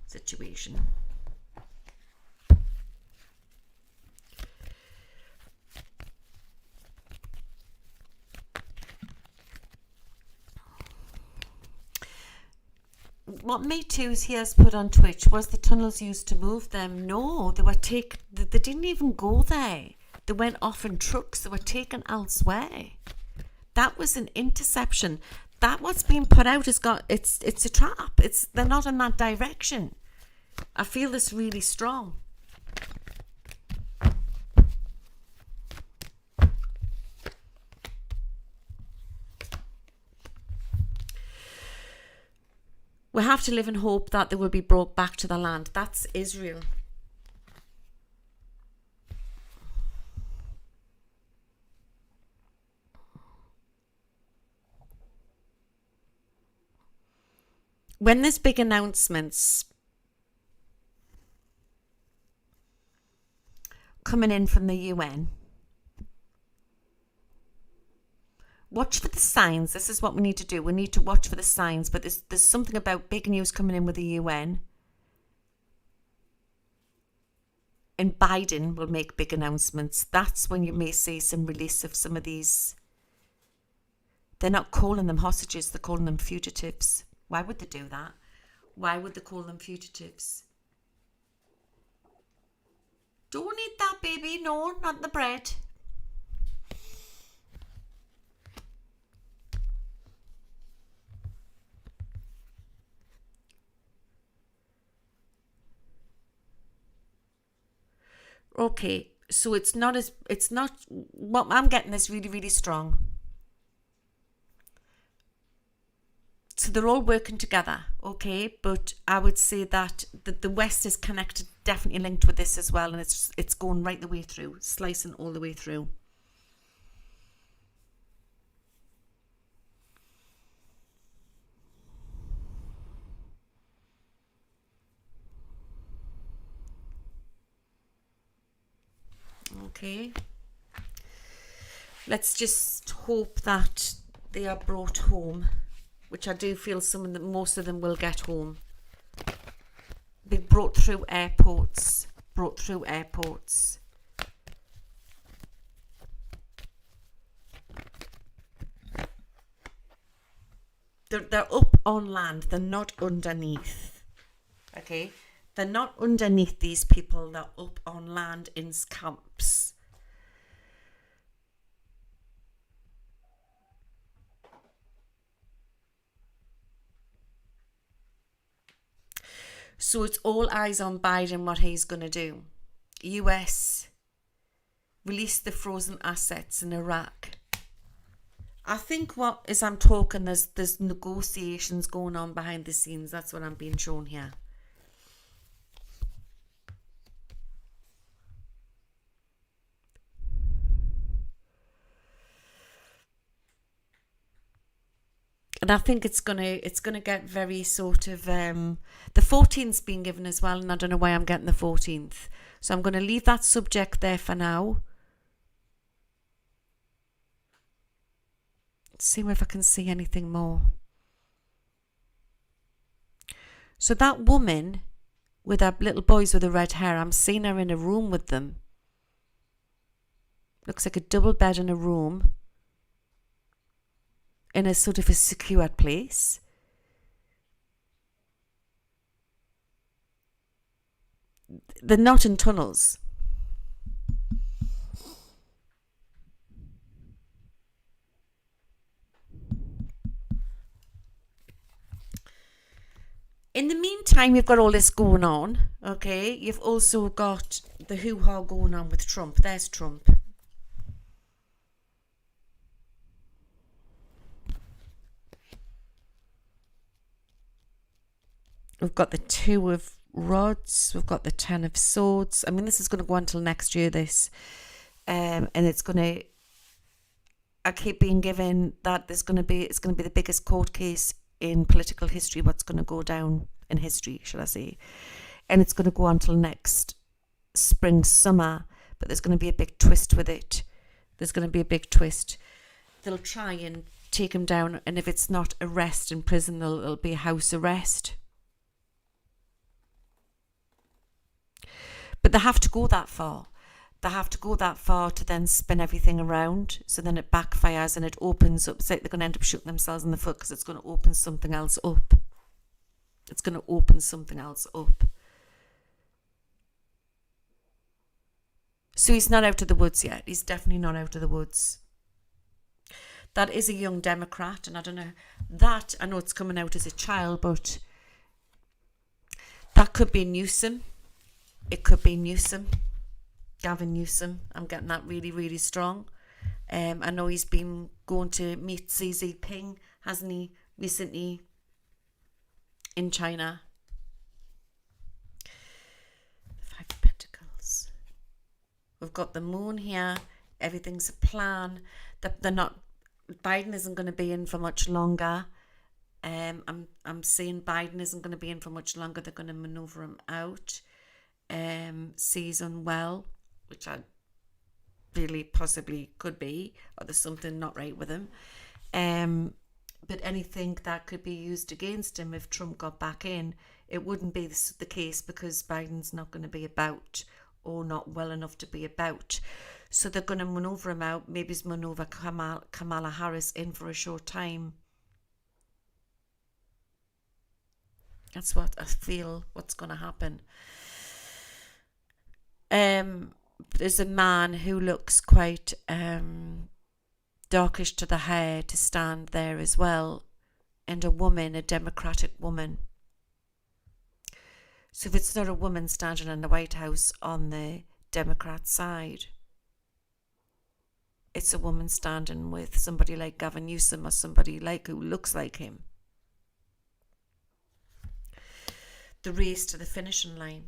situation. What Me Too's he has put on Twitch, was the tunnels used to move them? No, they didn't even go there. They went off in trucks. They were taken elsewhere. That was an interception. That what's being put out it's a trap. They're not in that direction. I feel this really strong. We have to live in hope that they will be brought back to the land. That's Israel. When there's big announcements coming in from the UN, watch for the signs. This is what we need to do. We need to watch for the signs. But there's something about big news coming in with the UN. And Biden will make big announcements. That's when you may see some release of some of these They're not calling them hostages, they're calling them fugitives. Why would they do that? Why would they call them fugitives? Don't eat that, baby. No, not the bread. Okay, so it's not, what I'm getting is really, really strong. So they're all working together, okay? But I would say that the West is connected, definitely linked with this as well, and it's going right the way through, slicing all the way through. Okay. Let's just hope that they are brought home, which I do feel most of them will get home. Be brought through airports. They're up on land. They're not underneath. Okay? They're not underneath these people. They're up on land in camps. So it's all eyes on Biden, what he's going to do. US, release the frozen assets in Iraq. I think as I'm talking, there's negotiations going on behind the scenes. That's what I'm being shown here. And I think it's gonna get very sort of the 14th's been given as well, and I don't know why I'm getting the 14th. So I'm gonna leave that subject there for now. Let's see if I can see anything more. So that woman with her little boys with the red hair, I'm seeing her in a room with them. Looks like a double bed in a room. In a sort of a secured place. They're not in tunnels. In the meantime, you've got all this going on, okay? You've also got the hoo-ha going on with Trump. There's Trump. We've got the 2 of rods. We've got the 10 of swords. I mean, this is going to go on until next year, this. And it's going to... I keep being given that it's going to be the biggest court case in political history, what's going to go down in history, shall I say. And it's going to go on until next spring, summer. But there's going to be a big twist with it. There's going to be a big twist. They'll try and take him down. And if it's not arrest in prison, it'll be a house arrest. But they have to go that far. They have to go that far to then spin everything around. So then it backfires and it opens up. It's like they're going to end up shooting themselves in the foot because it's going to open something else up. It's going to open something else up. So he's not out of the woods yet. He's definitely not out of the woods. That is a young Democrat. And I don't know. I know it's coming out as a child, but that could be Newsom. It could be Newsom, Gavin Newsom. I'm getting that really, really strong. I know he's been going to meet Xi Jinping, hasn't he, recently in China. 5 of Pentacles. We've got the moon here. Everything's a plan. They're not. Biden isn't going to be in for much longer. I'm saying Biden isn't going to be in for much longer. They're going to maneuver him out. Sees unwell, which I really possibly could be, or there's something not right with him. But anything that could be used against him if Trump got back in, it wouldn't be the case because Biden's not going to be about or not well enough to be about. So they're going to maneuver him out, maybe maneuver Kamala Harris in for a short time. That's what I feel what's going to happen. There's a man who looks quite darkish to the hair to stand there as well, and a woman, a Democratic woman. So if it's not a woman standing in the White House on the Democrat side, it's a woman standing with somebody like Gavin Newsom or somebody like who looks like him. The race to the finishing line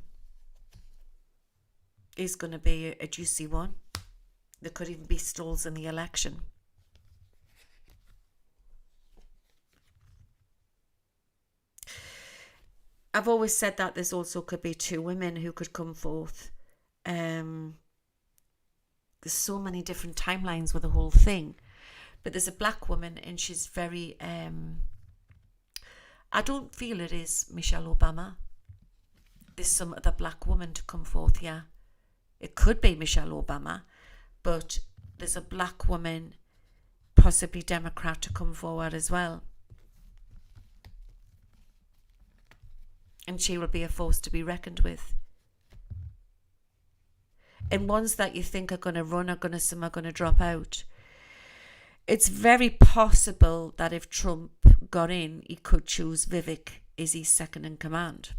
is going to be a juicy one. There could even be stalls in the election. I've always said that there's also could be two women who could come forth. There's so many different timelines with the whole thing. But there's a black woman and she's very... I don't feel it is Michelle Obama. There's some other black woman to come forth, yeah. It could be Michelle Obama, but there's a black woman, possibly Democrat, to come forward as well. And she will be a force to be reckoned with. And ones that you think are going to run some are going to drop out. It's very possible that if Trump got in, he could choose Vivek as his second in command.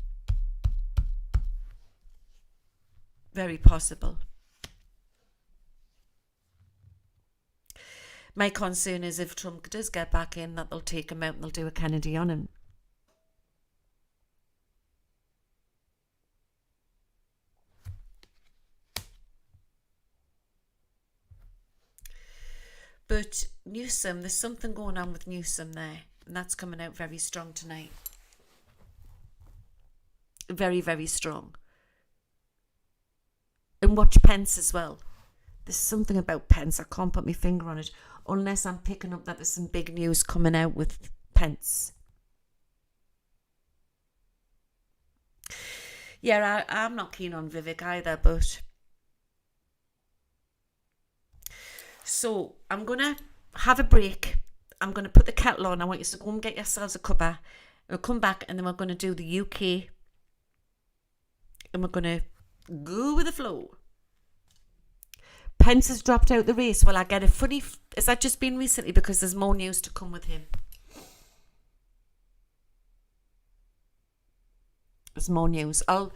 Very possible. My concern is if Trump does get back in, that they'll take him out and they'll do a Kennedy on him. But Newsom, there's something going on with Newsom there. And that's coming out very strong tonight. Very, very strong. And watch Pence as well. There's something about Pence. I can't put my finger on it. Unless I'm picking up that there's some big news coming out with Pence. Yeah, I'm not keen on Vivek either, but... So, I'm going to have a break. I'm going to put the kettle on. I want you to go and get yourselves a cuppa. We'll come back and then we're going to do the UK. And we're going to go with the flow. Pence has dropped out the race. Well, I get a funny... Has that just been recently? Because there's more news to come with him. There's more news. I'll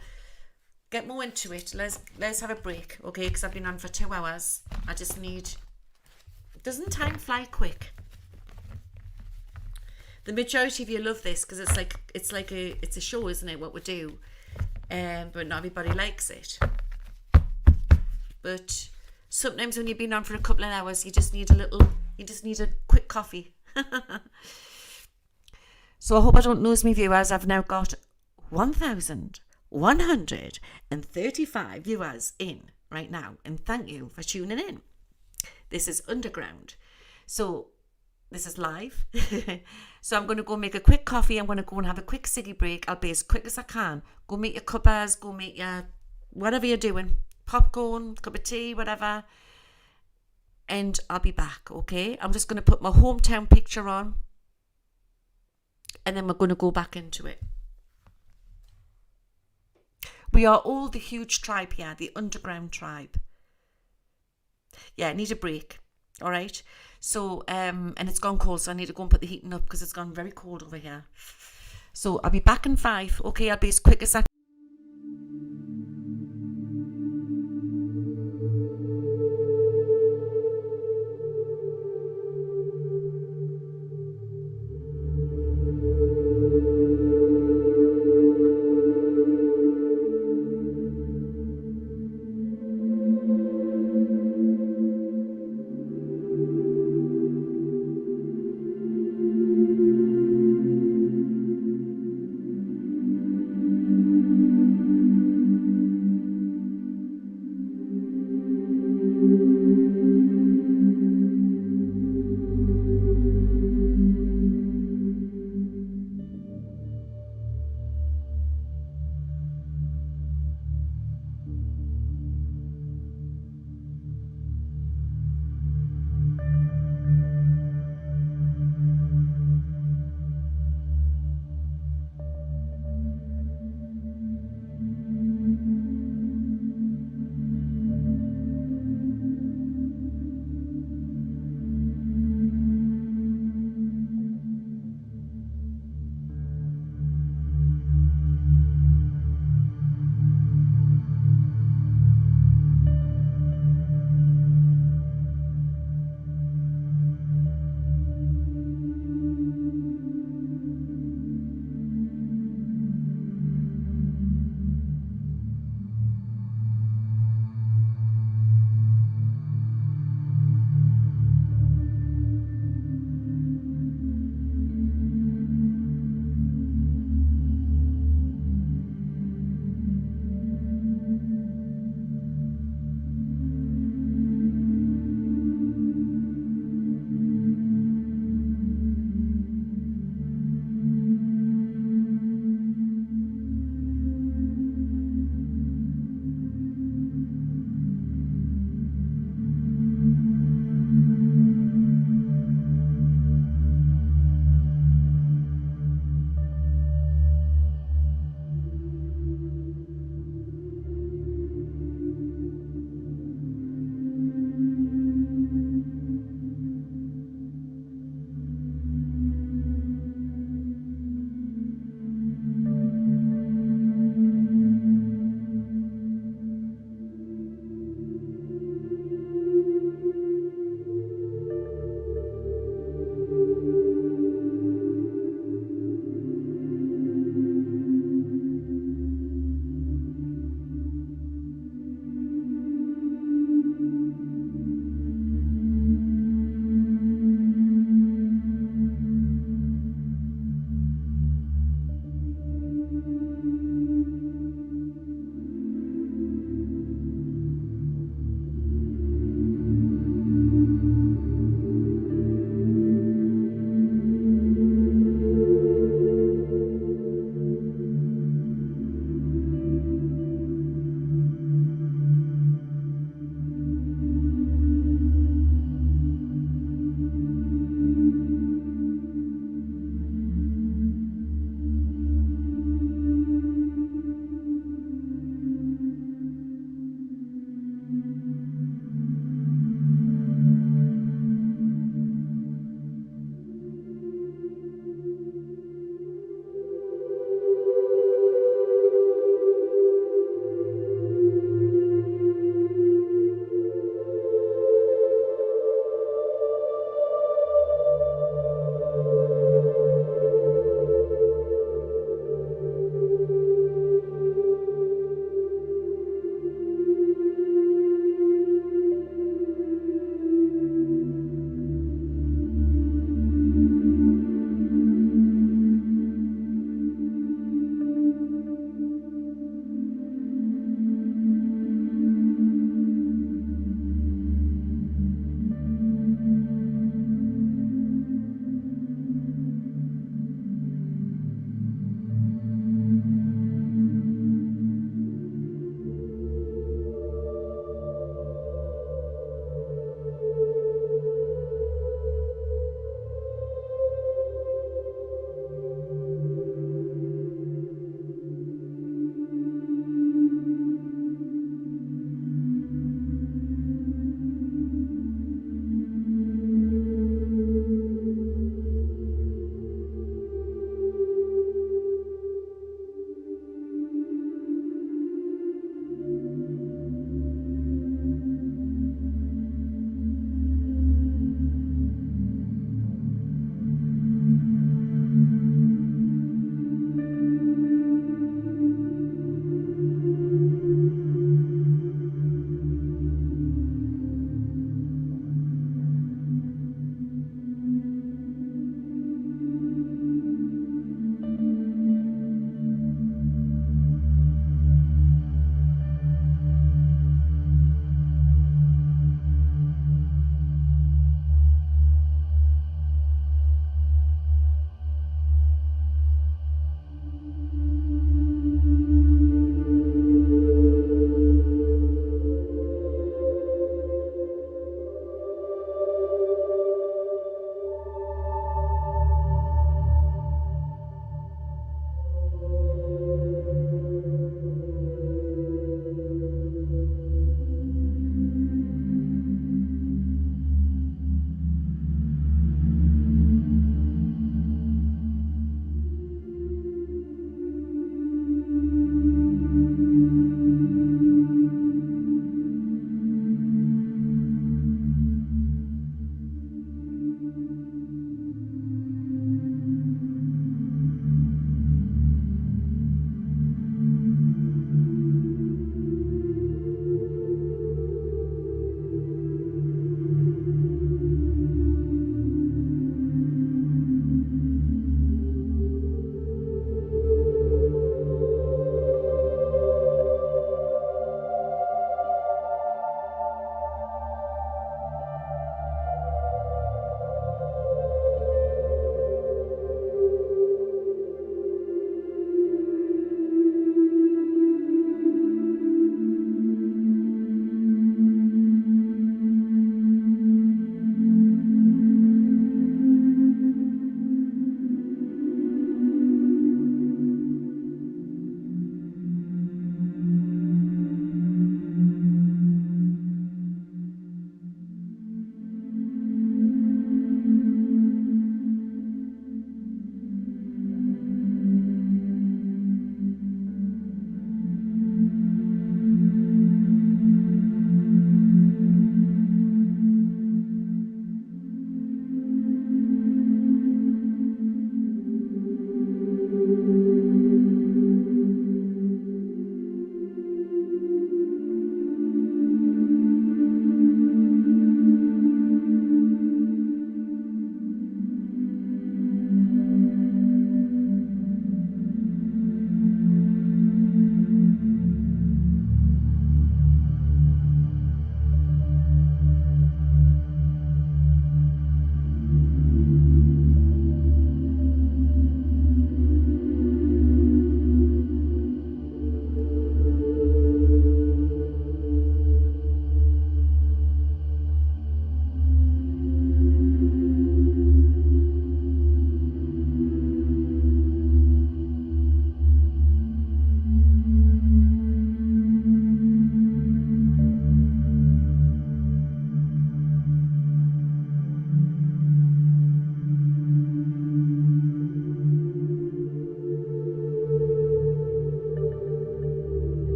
get more into it. Let's have a break, okay? Because I've been on for 2 hours. I just need... Doesn't time fly quick? The majority of you love this because it's a show, isn't it? What we do, but not everybody likes it. But sometimes when you've been on for a couple of hours, you just need a quick coffee. So I hope I don't lose me viewers. I've now got 1,135 viewers in right now, and thank you for tuning in. This is underground. So this is live. So I'm going to go make a quick coffee. I'm going to go and have a quick ciggy break. I'll be as quick as I can. Go make your cuppas, go make your whatever you're doing. Popcorn, cup of tea, whatever. And I'll be back, okay? I'm just going to put my hometown picture on. And then we're going to go back into it. We are all the huge tribe here, the underground tribe. Yeah, I need a break. All right. So, and it's gone cold, so I need to go and put the heating up because it's gone very cold over here. So I'll be back in 5. Okay, I'll be as quick as I can.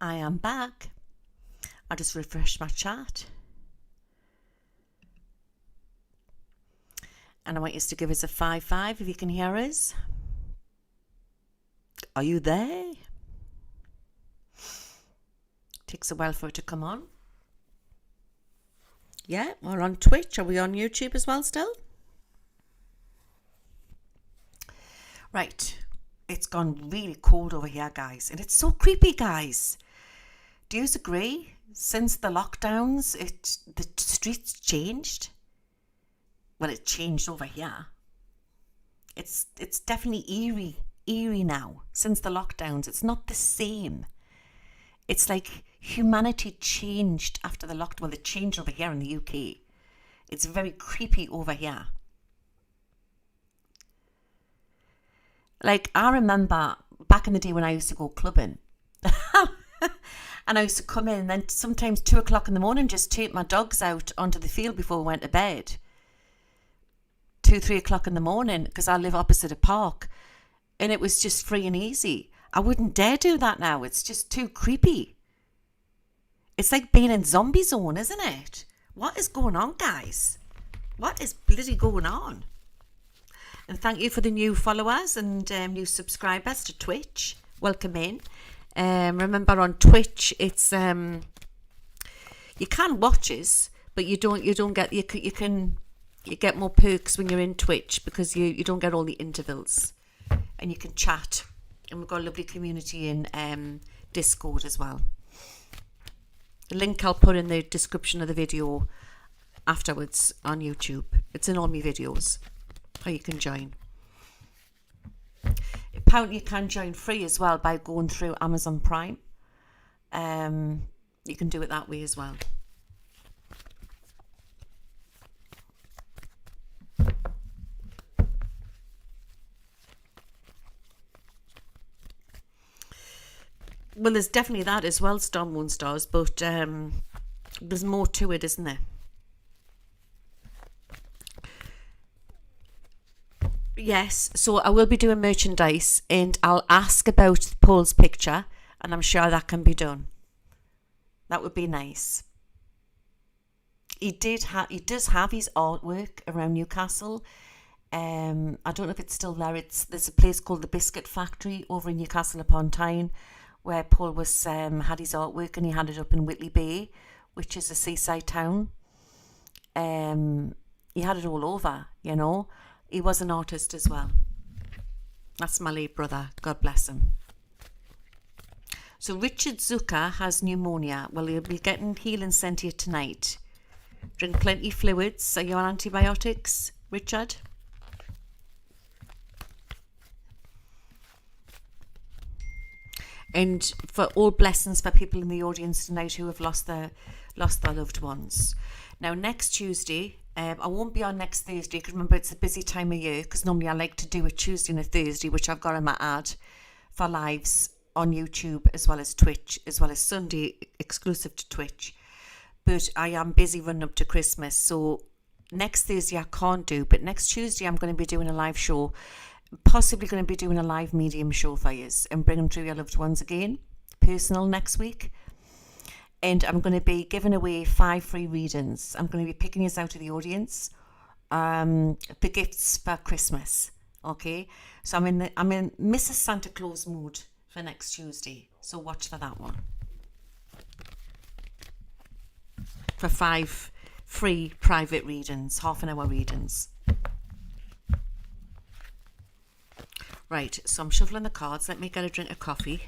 I am back. I'll just refresh my chat. And I want you to give us a 5-5 if you can hear us. Are you there? Takes a while for it to come on. Yeah, we're on Twitch. Are we on YouTube as well still? Right. It's gone really cold over here, guys. And it's so creepy, guys. Do you agree? Since the lockdowns, the streets changed. Well, it changed over here. It's definitely eerie now. Since the lockdowns, it's not the same. It's like humanity changed after the lockdown. Well, it changed over here in the UK. It's very creepy over here. Like, I remember back in the day when I used to go clubbing. And I used to come in and then sometimes 2 o'clock in the morning just take my dogs out onto the field before we went to bed. 2-3 o'clock in the morning, because I live opposite a park. And it was just free and easy. I wouldn't dare do that now. It's just too creepy. It's like being in zombie zone, isn't it? What is going on, guys? What is bloody going on? And thank you for the new followers and new subscribers to Twitch. Welcome in. Remember on Twitch, it's you can watch us, but you don't get you get more perks when you're in Twitch because you don't get all the intervals, and you can chat. And we've got a lovely community in Discord as well. The link I'll put in the description of the video afterwards on YouTube. It's in all my videos. How you can join. Apparently you can join free as well by going through Amazon Prime. You can do it that way as well. Well, there's definitely that as well, Storm Moon Stars, but there's more to it, isn't there? Yes, so I will be doing merchandise and I'll ask about Paul's picture and I'm sure that can be done. That would be nice. He does have his artwork around Newcastle. I don't know if it's still there. There's a place called the Biscuit Factory over in Newcastle upon Tyne where Paul was had his artwork, and he had it up in Whitley Bay, which is a seaside town. He had it all over, you know. He was an artist as well. That's my late brother. God bless him. So Richard Zucker has pneumonia. Well, he'll be getting healing sent here tonight. Drink plenty of fluids. Are you on antibiotics, Richard? And for all blessings for people in the audience tonight who have lost their loved ones. Now, next Tuesday, I won't be on next Thursday because remember it's a busy time of year, because normally I like to do a Tuesday and a Thursday, which I've got in my ad for lives on YouTube as well as Twitch, as well as Sunday exclusive to Twitch. But I am busy running up to Christmas, so next Thursday I can't do, but next Tuesday I'm going to be doing a live show, possibly going to be doing a live medium show for you and bringing through your loved ones again, personal next week. And I'm going to be giving away 5 free readings. I'm going to be picking you out of the audience for gifts for Christmas. Okay, so I'm in Mrs. Santa Claus mood for next Tuesday. So watch for that one. For 5 free private readings, half-an-hour readings. Right, so I'm shuffling the cards. Let me get a drink of coffee.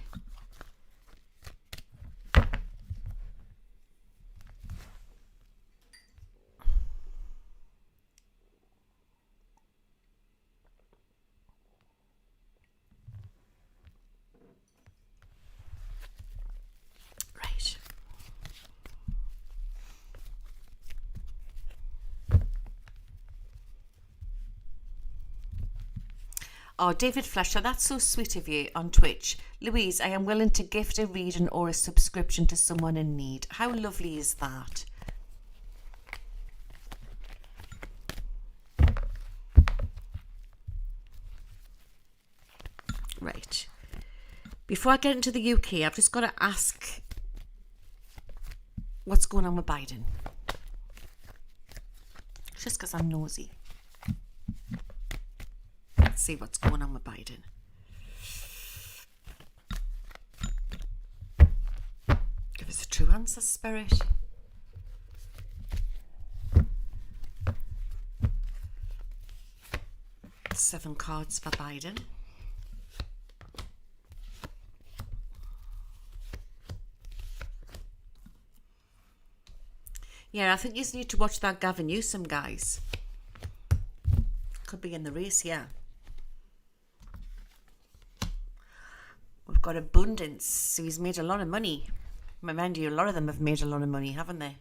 Oh, David Fletcher, that's so sweet of you on Twitch. Louise, I am willing to gift a reading or a subscription to someone in need. How lovely is that? Right. Before I get into the UK, I've just got to ask what's going on with Biden. Just because I'm nosy. Let's see what's going on with Biden. Give us a true answer, Spirit. Seven cards for Biden. Yeah, I think you just need to watch that Gavin Newsom, guys. Could be in the race, yeah. We've got abundance, so he's made a lot of money. Mind you, a lot of them have made a lot of money, haven't they?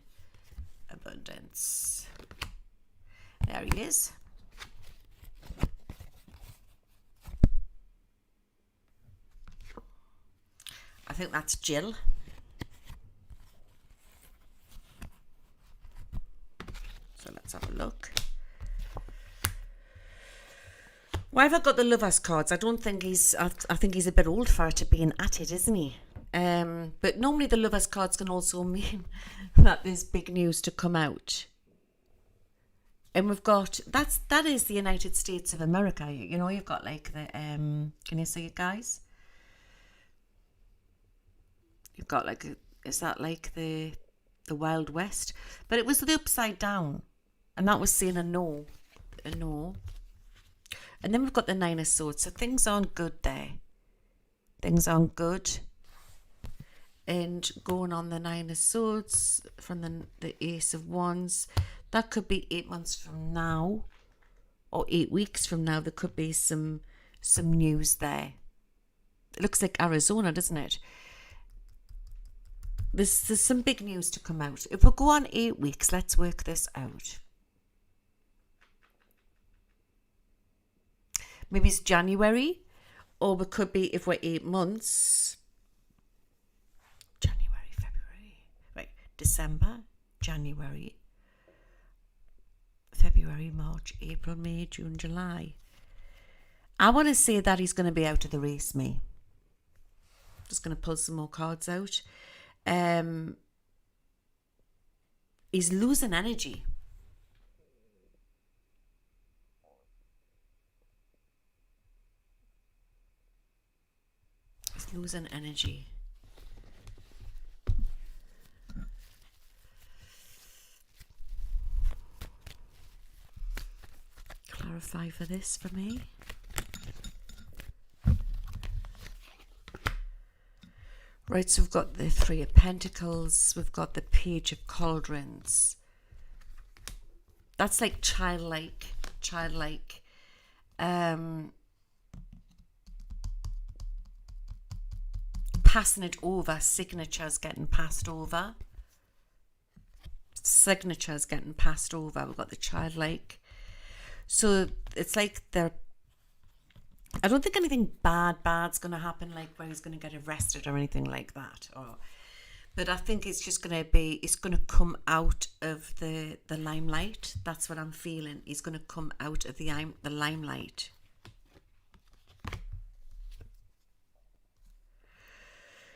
Abundance. There he is. I think that's Jill. So let's have a look. Why have I got the lovers cards? I don't think he's, I think he's a bit old for it to be at it, isn't he? But normally the lovers cards can also mean that there's big news to come out. And we've got, that is the United States of America. You know, you've got like the, can you see it, guys? You've got like, is that like the Wild West? But it was the upside down. And that was saying a no. A no. And then we've got the Nine of Swords. So things aren't good there. Things aren't good. And going on the Nine of Swords from the Ace of Wands. That could be 8 months from now. Or 8 weeks from now. There could be some news there. It looks like Arizona, doesn't it? There's some big news to come out. If we go on 8 weeks, let's work this out. Maybe it's January, or it could be if we're 8 months. January, February, right? December, January, February, March, April, May, June, July. I want to say that he's going to be out of the race, me. Just going to pull some more cards out. He's losing energy. He's losing energy. Clarify for this for me. Right, so we've got the Three of Pentacles. We've got the Page of Cauldrons. That's like childlike. Passing it over. Signatures getting passed over. Signatures getting passed over. We've got the childlike. So it's like they're, I don't think anything bad's going to happen, like where he's going to get arrested or anything like that. But I think it's just going to be, it's going to come out of the limelight. That's what I'm feeling. He's going to come out of the limelight.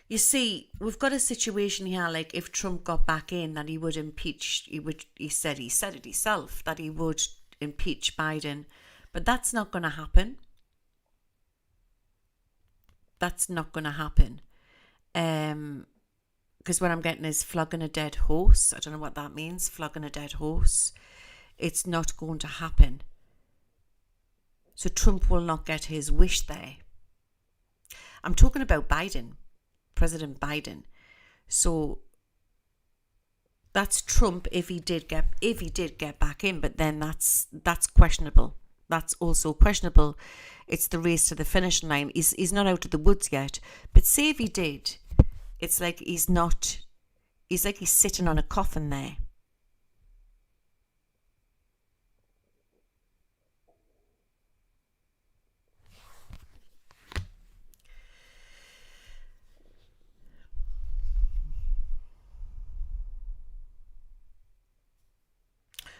You see, we've got a situation here, like if Trump got back in, that he would impeach, he said it himself, that he would impeach Biden. But that's not going to happen. That's not going to happen. Because what I'm getting is flogging a dead horse. I don't know what that means, flogging a dead horse. It's not going to happen. So Trump will not get his wish there. I'm talking about Biden, President Biden. So that's Trump if he did get back in, but then that's questionable. That's also questionable. It's the race to the finish line. He's not out of the woods yet. But say if he did, it's like he's sitting on a coffin there.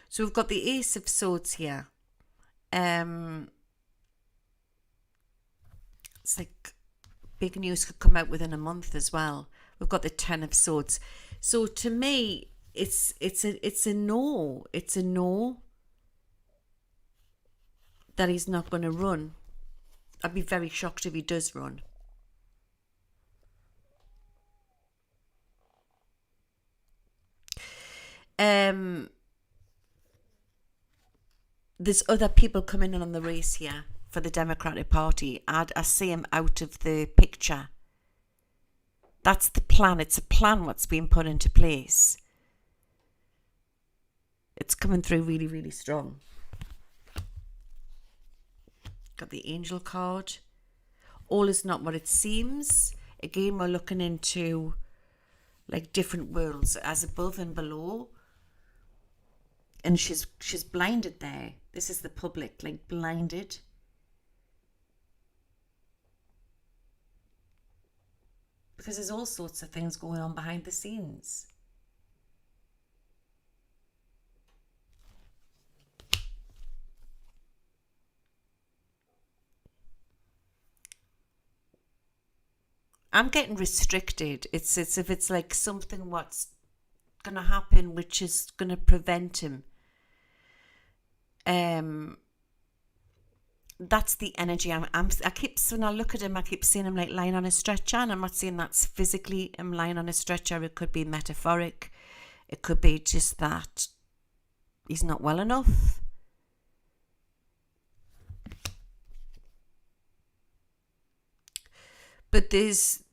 So we've got the Ace of Swords here. It's like big news could come out within a month as well. We've got the 10 of Swords. So to me, it's a no. It's a no that he's not going to run. I'd be very shocked if he does run. There's other people coming in on the race here for the Democratic Party. I see him out of the picture. That's the plan. It's a plan what's being put into place. It's coming through really, really strong. Got the angel card. All is not what it seems. Again, we're looking into like different worlds, as above and below. And she's blinded there. This is the public, like blinded. Because there's all sorts of things going on behind the scenes. I'm getting restricted. It's if it's like something what's going to happen which is going to prevent him. That's the energy I keep, when I look at him, I keep seeing him like lying on a stretcher, and I'm not saying that's physically him lying on a stretcher. It could be metaphoric. It could be just that he's not well enough. But there's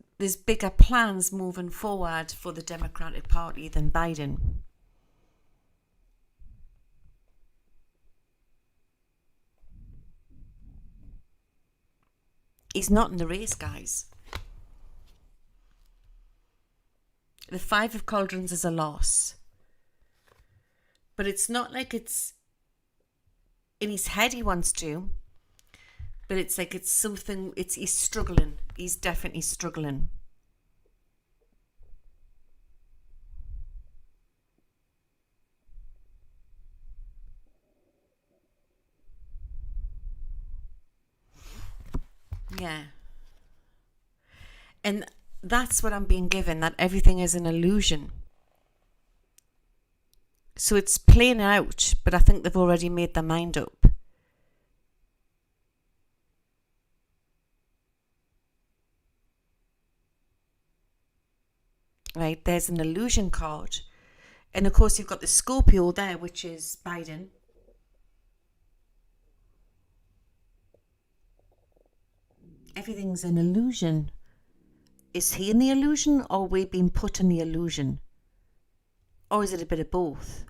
bigger plans moving forward for the Democratic Party than Biden. He's not in the race, guys. The 5 of Cauldrons is a loss. But it's not like it's in his head he wants to. But it's like it's something, he's struggling. He's definitely struggling. Yeah. And that's what I'm being given, that everything is an illusion. So it's playing out, but I think they've already made their mind up. Right, there's an illusion card. And of course you've got the Scorpio there, which is Biden. Everything's an illusion. Is he in the illusion, or are we being put in the illusion? Or is it a bit of both?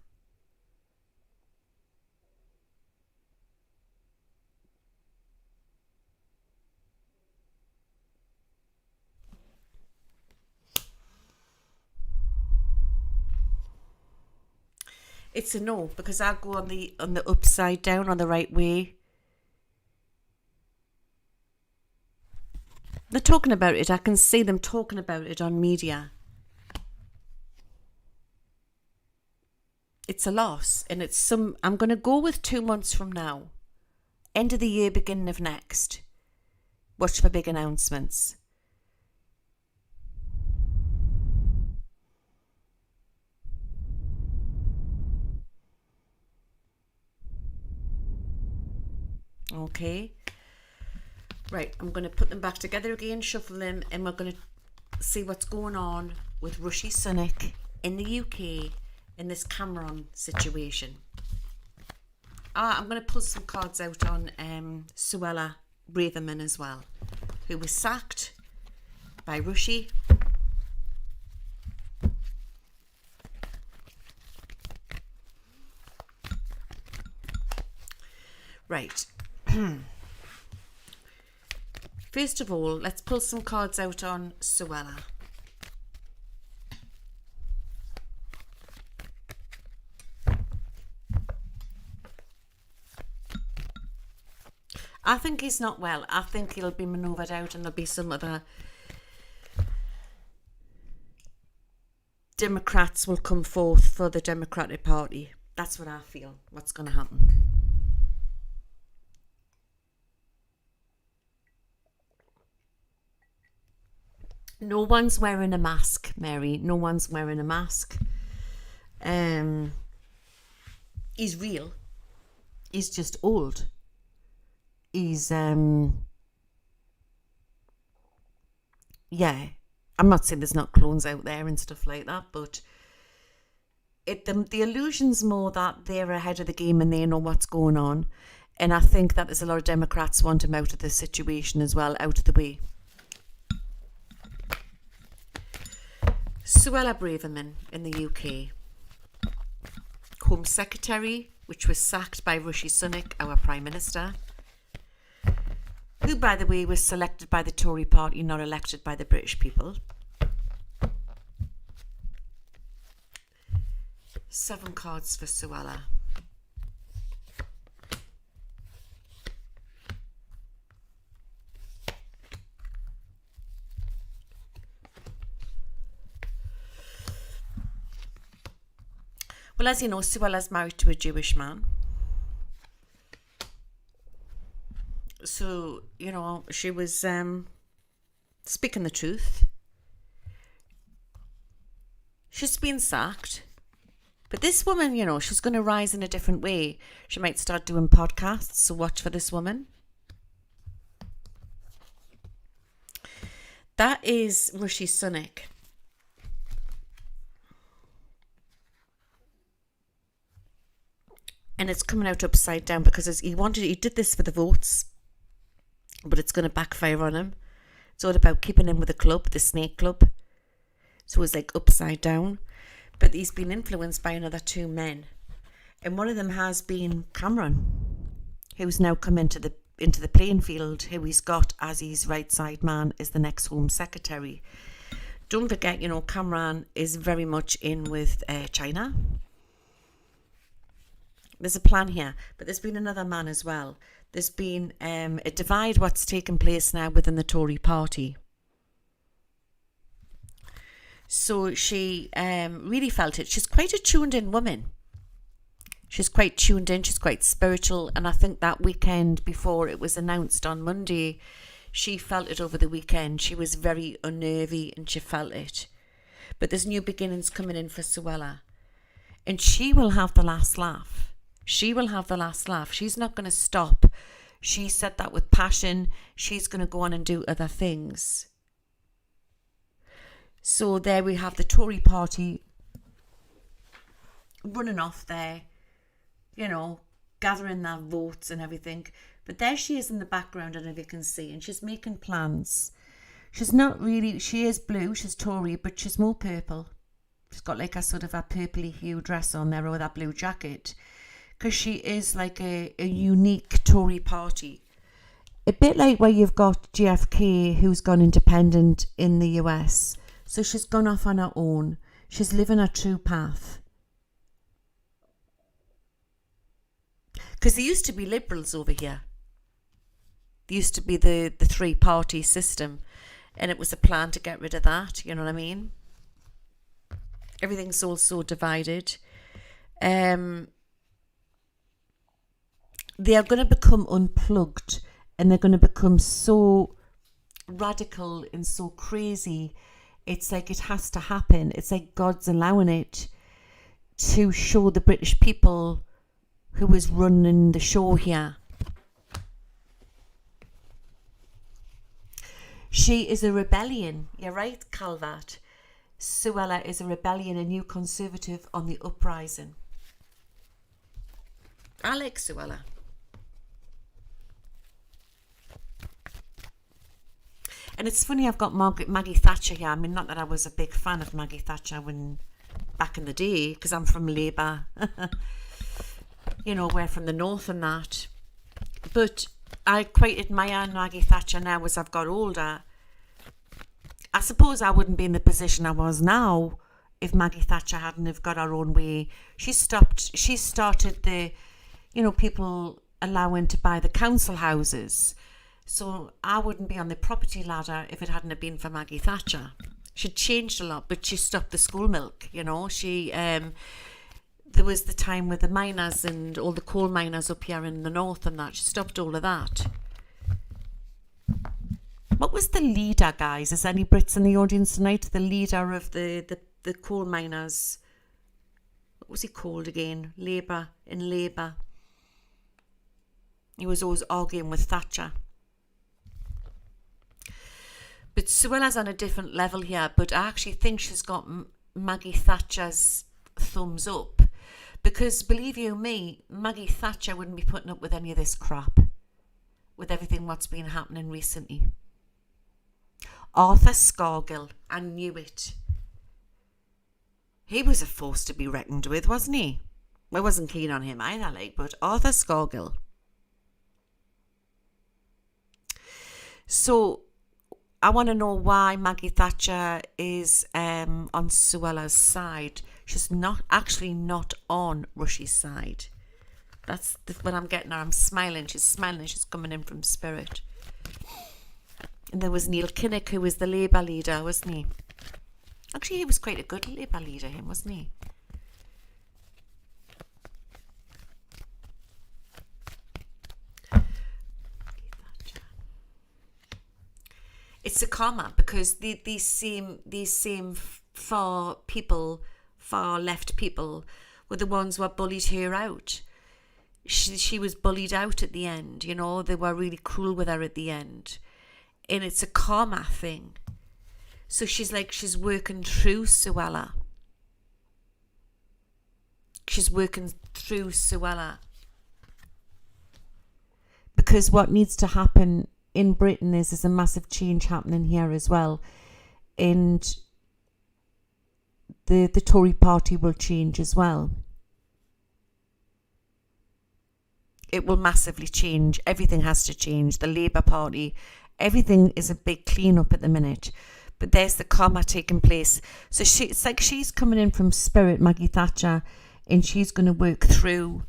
It's a no, because I go on the upside down, on the right way. They're talking about it. I can see them talking about it on media. It's a loss, and it's I'm going to go with 2 months from now. End of the year, beginning of next. Watch for big announcements. Okay. Right, I'm going to put them back together again, shuffle them, and we're going to see what's going on with Rishi Sunak in the UK in this Cameron situation. I'm going to pull some cards out on Suella Braverman as well, who was sacked by Rishi. Right. First of all, let's pull some cards out on Suella. I think he's not well. I think he'll be manoeuvred out, and there'll be some other Democrats will come forth for the Democratic Party. That's what I feel, what's going to happen. No one's wearing a mask, Mary. No one's wearing a mask. He's real. He's just old. He's, yeah. I'm not saying there's not clones out there and stuff like that, but the illusion's more that they're ahead of the game and they know what's going on. And I think that there's a lot of Democrats want him out of the situation as well, out of the way. Suella Braverman in the UK. Home Secretary, which was sacked by Rishi Sunak, our Prime Minister, who, by the way, was selected by the Tory party, not elected by the British people. 7 cards for Suella. Well, as you know, Suella's married to a Jewish man. So, you know, she was speaking the truth. She's been sacked. But this woman, you know, she's going to rise in a different way. She might start doing podcasts, so watch for this woman. That is Rishi Sunak. And it's coming out upside down because he did this for the votes, but it's going to backfire on him. It's all about keeping him with the club, the snake club. So it's like upside down. But he's been influenced by another 2 men. And one of them has been Cameron, who's now come into the playing field, who he's got as his right side man is the next Home Secretary. Don't forget, you know, Cameron is very much in with China. There's a plan here, but there's been another man as well. There's been a divide what's taken place now within the Tory party. So she really felt it. She's quite a tuned in woman. She's quite tuned in. She's quite spiritual. And I think that weekend before it was announced on Monday, she felt it over the weekend. She was very unnervy and she felt it. But there's new beginnings coming in for Suella. And she will have the last laugh. She will have the last laugh. She's not going to stop. She said that with passion. She's going to go on and do other things. So there we have the Tory party running off there, you know, gathering their votes and everything. But there she is in the background, and if you can see, and she's making plans. She's not really, she is blue, she's Tory, but she's more purple. She's got like a sort of a purpley hue dress on there with that blue jacket. Because she is like a unique Tory party. A bit like where you've got JFK, who's gone independent in the US. So she's gone off on her own. She's living her true path. Because there used to be liberals over here. There used to be the 3-party system. And it was a plan to get rid of that. You know what I mean? Everything's all so divided. They are going to become unplugged, and they're going to become so radical and so crazy. It's like it has to happen. It's like God's allowing it to show the British people who is running the show here. She is a rebellion. You're right, Calvert. Suella is a rebellion, a new conservative on the uprising. I like Suella. And it's funny, I've got Maggie Thatcher here. I mean, not that I was a big fan of Maggie Thatcher back in the day, because I'm from Labour. You know, we're from the north and that. But I quite admire Maggie Thatcher now as I've got older. I suppose I wouldn't be in the position I was now if Maggie Thatcher hadn't have got her own way. She started the, you know, people allowing to buy the council houses. So I wouldn't be on the property ladder if it hadn't have been for Maggie Thatcher. She'd changed a lot, but she stopped the school milk, you know. There was the time with the miners and all the coal miners up here in the north and that. She stopped all of that. What was the leader, guys? Is any Brits in the audience tonight? The leader of the coal miners. What was he called again? Labour. He was always arguing with Thatcher. But Suella's on a different level here, but I actually think she's got Maggie Thatcher's thumbs up. Because, believe you me, Maggie Thatcher wouldn't be putting up with any of this crap. With everything what's been happening recently. Arthur Scargill, I knew it. He was a force to be reckoned with, wasn't he? I wasn't keen on him either, but Arthur Scargill. So, I want to know why Maggie Thatcher is on Suella's side. She's not on Rushy's side. That's when I'm getting her. I'm smiling. She's smiling. She's coming in from spirit. And there was Neil Kinnock, who was the Labour leader, wasn't he? Actually, he was quite a good Labour leader, wasn't he? It's a karma, because these same far left people were the ones who bullied her out. She was bullied out at the end, you know. They were really cruel with her at the end. And it's a karma thing. So she's working through Suella. She's working through Suella. Because what needs to happen in Britain is there's a massive change happening here as well. And the Tory party will change as well. It will massively change. Everything has to change. The Labour Party, everything is a big clean-up at the minute. But there's the karma taking place. So it's like she's coming in from spirit, Maggie Thatcher, and she's going to work through.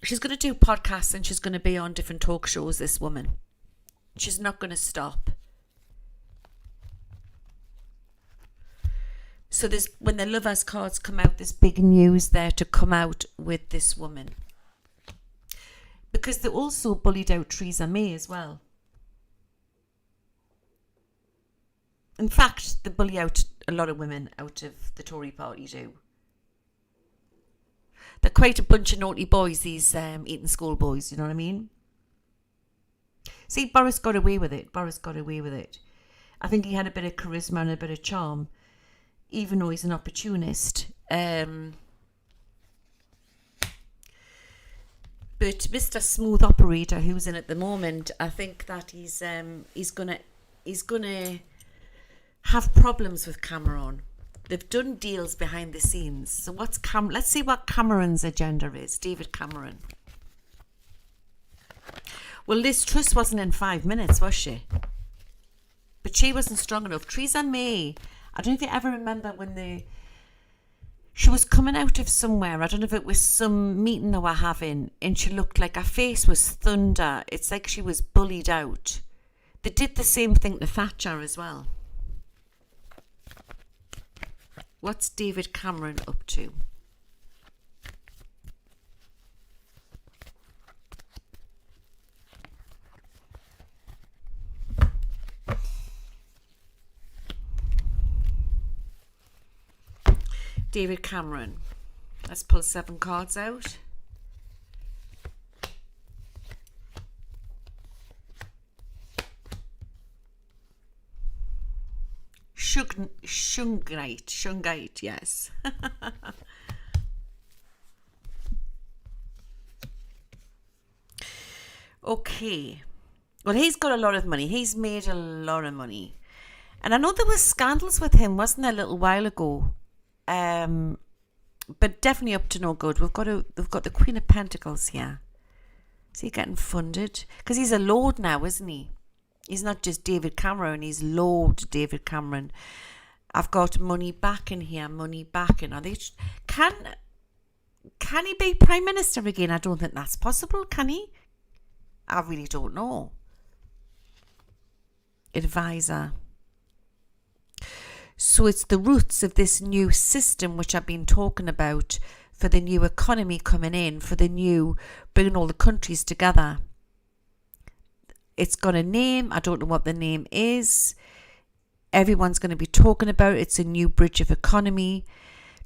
She's going to do podcasts and she's going to be on different talk shows, this woman. She's not going to stop. So when the lovers cards come out, there's big news there to come out with this woman. Because they also bullied out Theresa May as well. In fact, they bully out a lot of women out of the Tory party too. They're quite a bunch of naughty boys, these Eton school boys, you know what I mean? See, Boris got away with it. I think he had a bit of charisma and a bit of charm, even though he's an opportunist. But Mr. Smooth Operator, who's in at the moment, I think that he's gonna have problems with Cameron. They've done deals behind the scenes. So let's see what Cameron's agenda is. David Cameron. Well, Liz Truss wasn't in 5 minutes, was she? But she wasn't strong enough. Theresa May, I don't know if you ever remember when she was coming out of somewhere. I don't know if it was some meeting they were having, and she looked like her face was thunder. It's like she was bullied out. They did the same thing to Thatcher as well. What's David Cameron up to? David Cameron. Let's pull 7 cards out. Shungite, yes. Okay. Well, he's got a lot of money. He's made a lot of money. And I know there was scandals with him, wasn't there, a little while ago? But definitely up to no good. We've got the Queen of Pentacles here. Is he getting funded? Because he's a lord now, isn't he? He's not just David Cameron, he's Lord David Cameron. I've got money back in here, money back in. Can he be Prime Minister again? I don't think that's possible, can he? I really don't know. Advisor. So it's the roots of this new system which I've been talking about for the new economy coming in, for the new, bringing all the countries together. It's got a name. I don't know what the name is. Everyone's going to be talking about it. It's a new bridge of economy.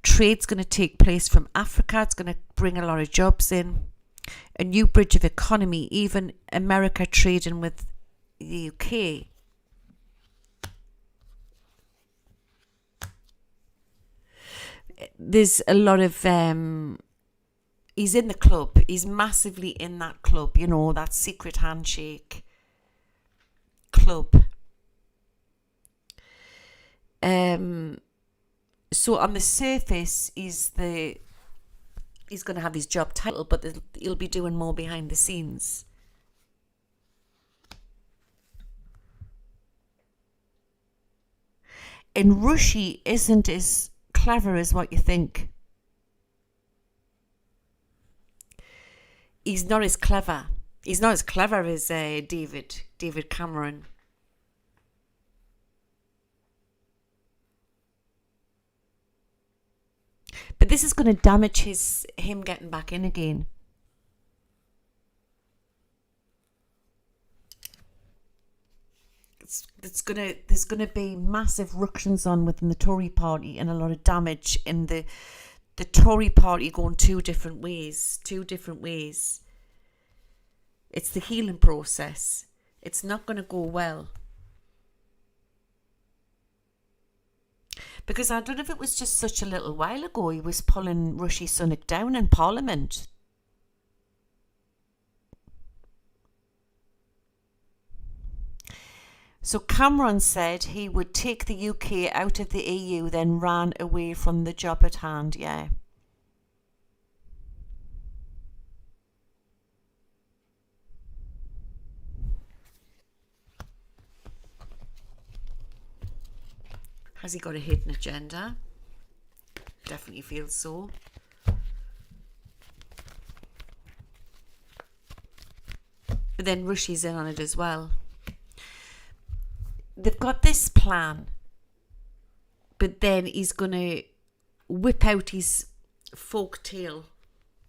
Trade's going to take place from Africa. It's going to bring a lot of jobs in. A new bridge of economy. Even America trading with the UK. There's a lot of... he's in the club. He's massively in that club. You know, that secret handshake club. So on the surface, he's going to have his job title, but he'll be doing more behind the scenes. And Rushy isn't as clever as what you think. He's not as clever. He's not as clever as David Cameron. But this is going to damage him getting back in again. There's going to be massive ructions on within the Tory party and a lot of damage in the Tory party going two different ways. It's the healing process. It's not going to go well. Because I don't know if it was just such a little while ago he was pulling Rishi Sunak down in Parliament. So Cameron said he would take the UK out of the EU, then ran away from the job at hand, yeah. Has he got a hidden agenda? Definitely feels so. But then Rishi's in on it as well. They've got this plan, but then he's going to whip out his folk tale.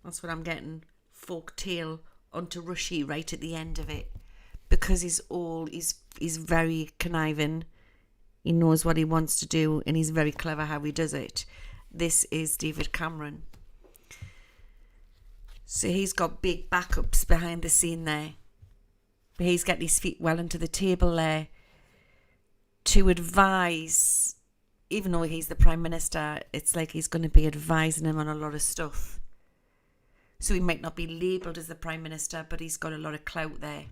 That's what I'm getting. Folk tale onto Rishi right at the end of it. Because he's very conniving. He knows what he wants to do and he's very clever how he does it. This is David Cameron. So he's got big backups behind the scene there. But he's getting his feet well into the table there to advise, even though he's the Prime Minister, it's like he's going to be advising him on a lot of stuff. So he might not be labelled as the Prime Minister, but he's got a lot of clout there.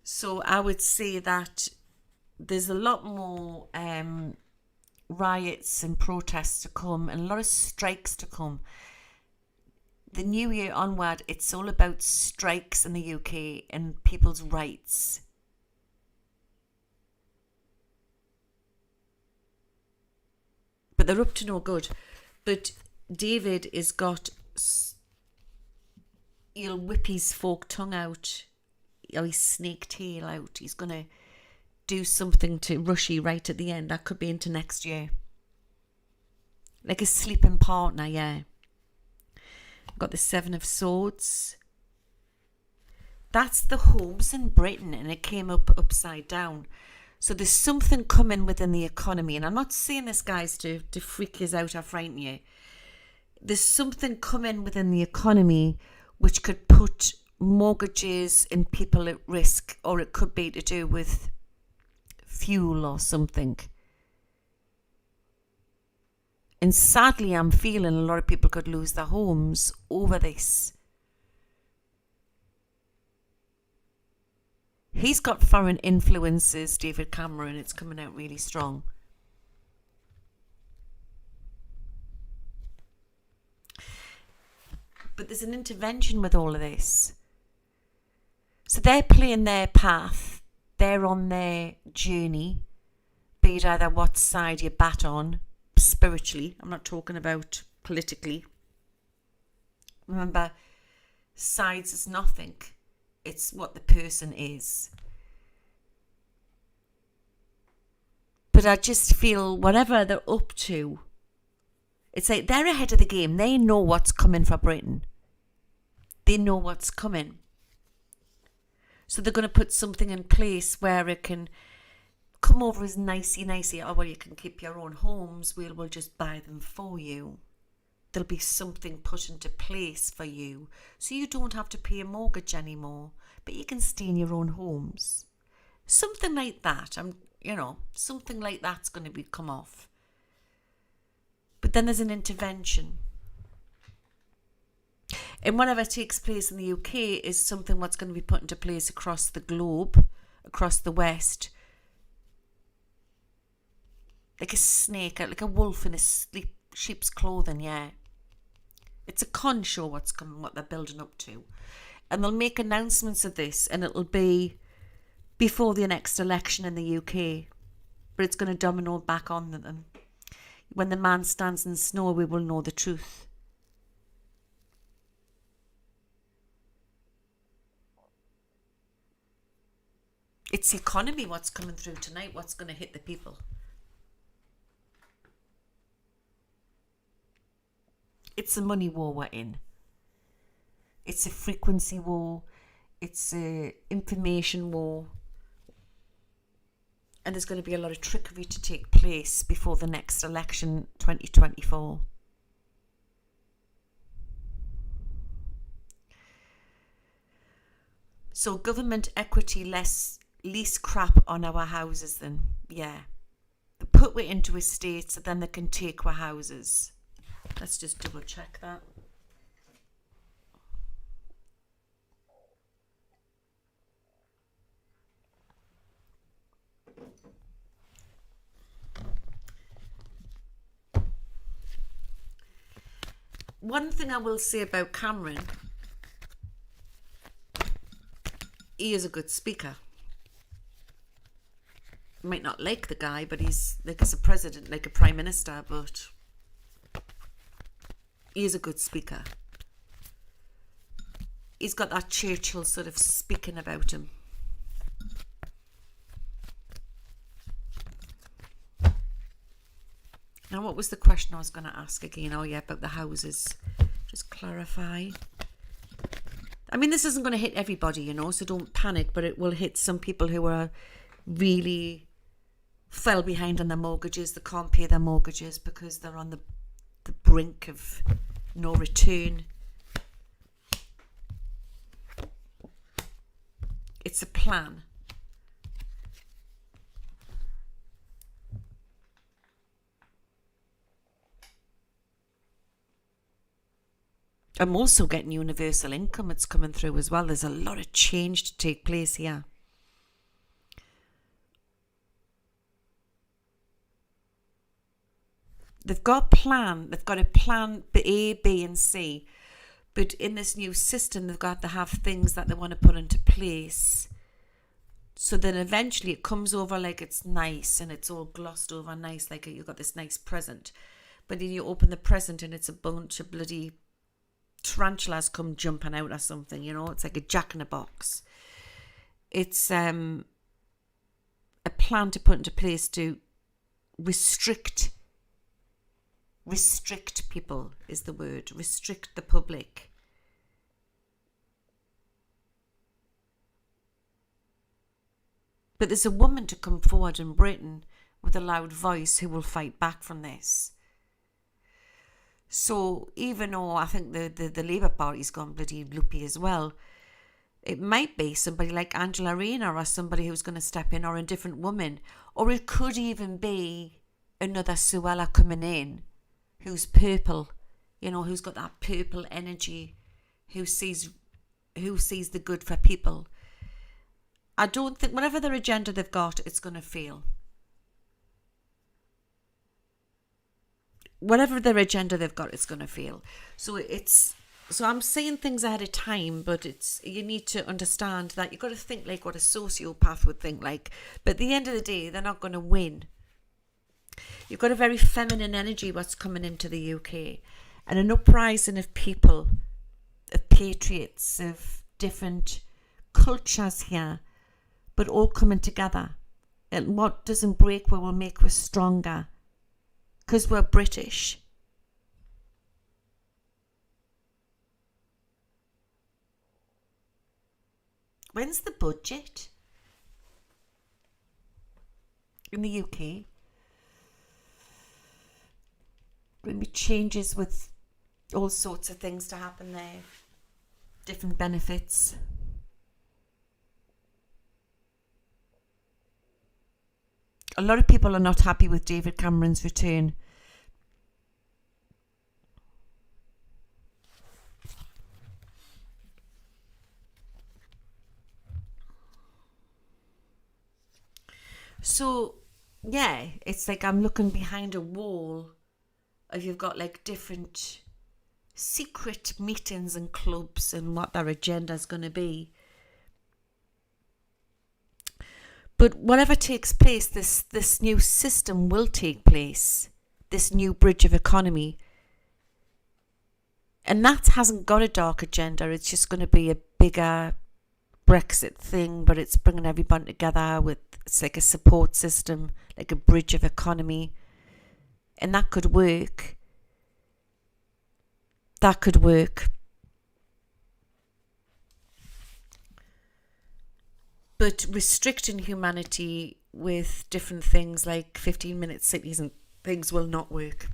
So I would say that there's a lot more riots and protests to come and a lot of strikes to come. The new year onward, it's all about strikes in the UK and people's rights. But they're up to no good. But David has got... He'll whip his forked tongue out. Or his snake tail out. He's going to do something to Rishi right at the end. That could be into next year. Like a sleeping partner, yeah. Got the Seven of Swords. That's the homes in Britain, and it came up upside down. So there's something coming within the economy, and I'm not saying this, guys, to freak you out or frighten you. There's something coming within the economy which could put mortgages and people at risk, or it could be to do with fuel or something. And sadly, I'm feeling a lot of people could lose their homes over this. He's got foreign influences, David Cameron. It's coming out really strong. But there's an intervention with all of this. So they're playing their path. They're on their journey. Be it either what side you bat on, spiritually. I'm not talking about politically. Remember, sides is nothing. It's what the person is. But I just feel whatever they're up to, it's like they're ahead of the game. They know what's coming for Britain. They know what's coming. So they're going to put something in place where it can come over as nicey. Oh, well, you can keep your own homes. We'll just buy them for you. There'll be something put into place for you. So you don't have to pay a mortgage anymore. But you can stay in your own homes. Something like that. Something like that's going to come off. But then there's an intervention. And whatever takes place in the UK is something what's going to be put into place across the globe, across the West. Like a snake, like a wolf in a sheep's clothing, yeah. It's a con show what's coming, what they're building up to. And they'll make announcements of this, and it'll be before the next election in the UK. But it's going to domino back on them. When the man stands in snow, we will know the truth. It's the economy what's coming through tonight, what's going to hit the people. It's a money war we're in. It's a frequency war. It's a information war. And there's going to be a lot of trickery to take place before the next election, 2024. So government equity lease crap on our houses then. Yeah. They put it into estates so then they can take our houses. Let's just double check that. One thing I will say about Cameron, he is a good speaker. You might not like the guy, but he's like as a president, like a prime minister, but he is a good speaker. He's got that Churchill sort of speaking about him. Now, what was the question I was going to ask again? Oh, yeah, about the houses. Just clarify. I mean, this isn't going to hit everybody, so don't panic, but it will hit some people who are really fell behind on their mortgages. They can't pay their mortgages because they're on the brink of no return. It's a plan. I'm also getting universal income. It's coming through as well. There's a lot of change to take place here. They've got a plan. They've got a plan A, B and C. But in this new system, they've got to have things that they want to put into place. So then eventually it comes over like it's nice and it's all glossed over nice, like you've got this nice present. But then you open the present and it's a bunch of bloody tarantulas come jumping out or something, It's like a jack-in-a-box. It's a plan to put into place to restrict people is the word. Restrict the public. But there's a woman to come forward in Britain with a loud voice who will fight back from this. So even though I think the Labour Party's gone bloody loopy as well, it might be somebody like Angela Rayner or somebody who's going to step in, or a different woman. Or it could even be another Suella coming in who's purple, who's got that purple energy, who sees the good for people. I don't think, whatever their agenda they've got, it's going to fail. Whatever their agenda they've got, it's going to fail. So I'm saying things ahead of time, but you need to understand that you've got to think like what a sociopath would think like. But at the end of the day, they're not going to win. You've got a very feminine energy what's coming into the UK, and an uprising of people, of patriots, of different cultures here, but all coming together And what doesn't break will make us stronger. Because we're British. When's the budget in the UK? Maybe changes with all sorts of things to happen there. Different benefits. A lot of people are not happy with David Cameron's return. So, yeah, it's like I'm looking behind a wall of you've got like different secret meetings and clubs and what their agenda is going to be. But whatever takes place, this new system will take place, this new bridge of economy. And that hasn't got a dark agenda. It's just going to be a bigger Brexit thing, but it's bringing everyone together with, it's like a support system, like a bridge of economy. And that could work. That could work. But restricting humanity with different things like 15-minute cities and things will not work.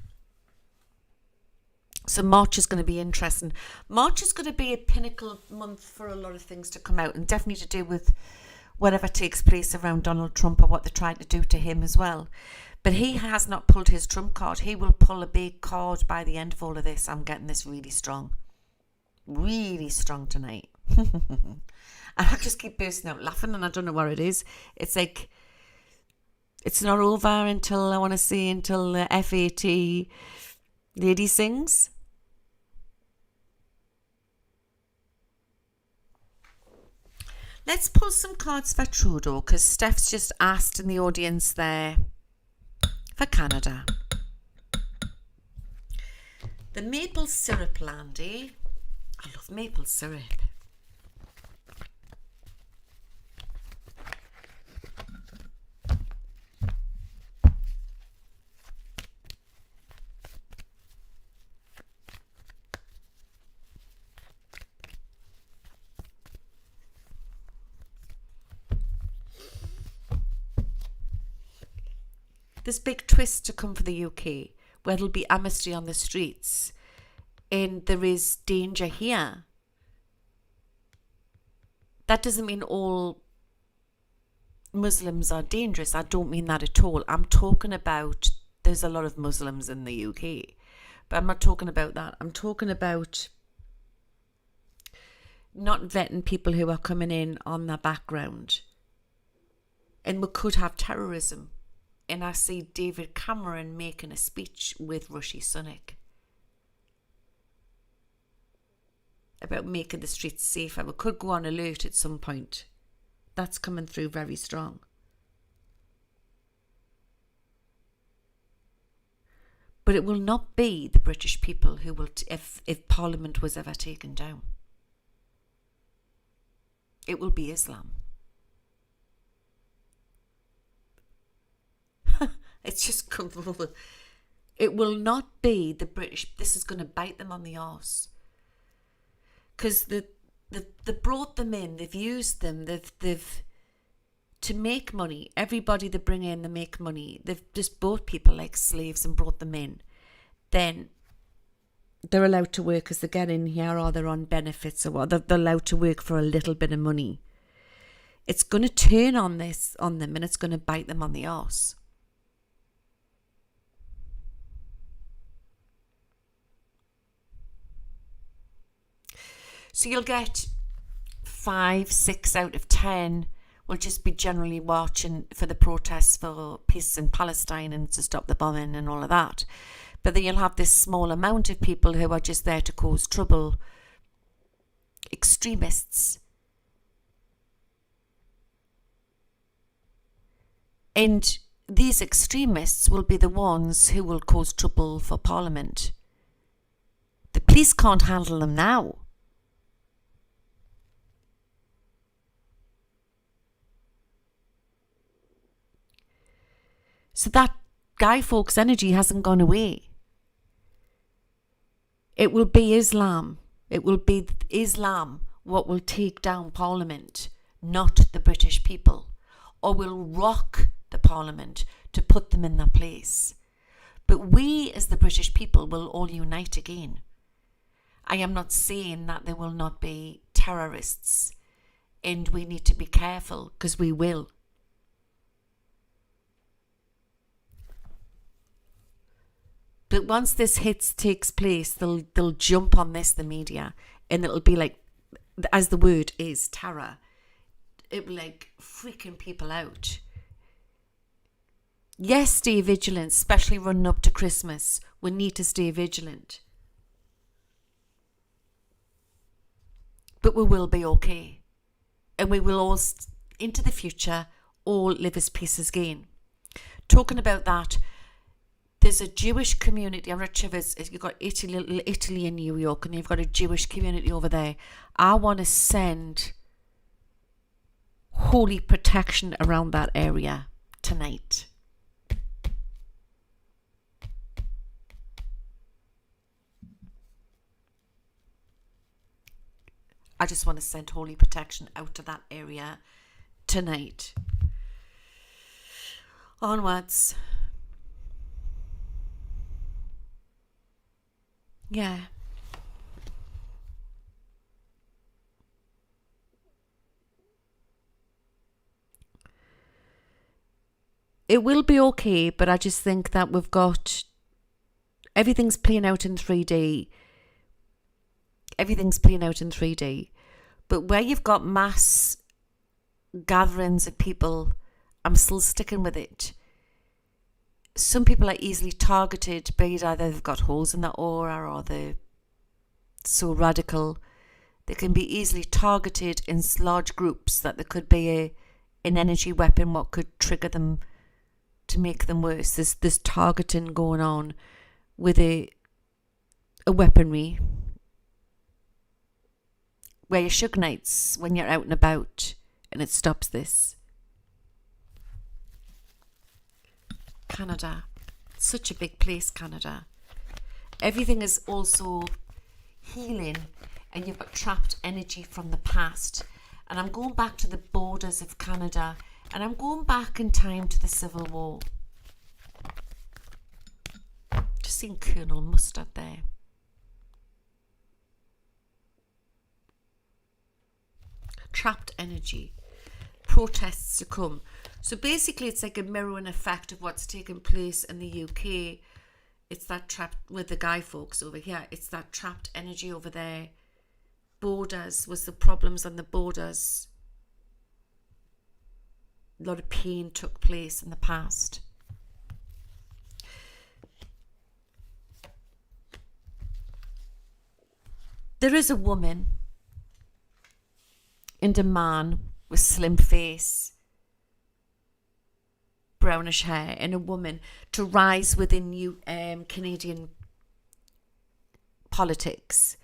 So March is going to be interesting. March is going to be a pinnacle month for a lot of things to come out, and definitely to do with whatever takes place around Donald Trump or what they're trying to do to him as well. But he has not pulled his trump card. He will pull a big card by the end of all of this. I'm getting this really strong. Really strong tonight. And I just keep bursting out laughing, and I don't know what it is. It's like, it's not over until, I want to say, until the FAT lady sings. Let's pull some cards for Trudeau, because Steph's just asked in the audience there for Canada. The maple syrup land, eh? I love maple syrup. This big twist to come for the UK, where there'll be amnesty on the streets, and there is danger here. That doesn't mean all Muslims are dangerous. I don't mean that at all. I'm talking about, there's a lot of Muslims in the UK, but I'm not talking about that. I'm talking about not vetting people who are coming in on their background. And we could have terrorism. And I see David Cameron making a speech with Rishi Sunak about making the streets safer. We could go on alert at some point. That's coming through very strong. But it will not be the British people who will, if Parliament was ever taken down. It will be Islam. It's just, it will not be the British. This is going to bite them on the arse. Because they brought them in, they've used them, they've to make money. Everybody they bring in, they make money. They've just bought people like slaves and brought them in. Then they're allowed to work as they get in here, or they're on benefits, or what. They're allowed to work for a little bit of money. It's going to turn on them, and it's going to bite them on the arse. So you'll get 5, 6 out of 10 will just be generally watching for the protests for peace in Palestine and to stop the bombing and all of that. But then you'll have this small amount of people who are just there to cause trouble. Extremists. And these extremists will be the ones who will cause trouble for Parliament. The police can't handle them now. So that Guy Fawkes energy hasn't gone away. It will be Islam. It will be Islam what will take down Parliament, not the British people, or will rock the Parliament to put them in their place. But we as the British people will all unite again. I am not saying that there will not be terrorists, and we need to be careful, because we will. But once this takes place, they'll jump on this, the media, and it'll be like, as the word is, terror. It will like freaking people out. Yes, stay vigilant, especially running up to Christmas. We need to stay vigilant. But we will be okay. And we will all, into the future, all live as peace as gain. Talking about that, there's a Jewish community. I'm not sure if you've got Italy in New York, and you've got a Jewish community over there. I want to send holy protection around that area tonight. I just want to send holy protection out to that area tonight. Onwards. Yeah. It will be okay, but I just think that we've got everything's playing out in 3D. Everything's playing out in 3D. But where you've got mass gatherings of people, I'm still sticking with it. Some people are easily targeted, be it either they've got holes in their aura or they're so radical. They can be easily targeted in large groups that there could be an energy weapon what could trigger them to make them worse. There's targeting going on with a weaponry. Wear your Suge Knights when you're out and about, and it stops this. Canada. Such a big place, Canada. Everything is also healing, and you've got trapped energy from the past. And I'm going back to the borders of Canada, and I'm going back in time to the Civil War. Just seen Colonel Mustard there. Trapped energy. Protests to come. So basically it's like a mirroring effect of what's taking place in the UK. It's that trapped with the Guy Fawkes over here. It's that trapped energy over there. Borders was the problems on the borders. A lot of pain took place in the past. There is a woman and a man with slim face, brownish hair, and a woman to rise within Canadian politics.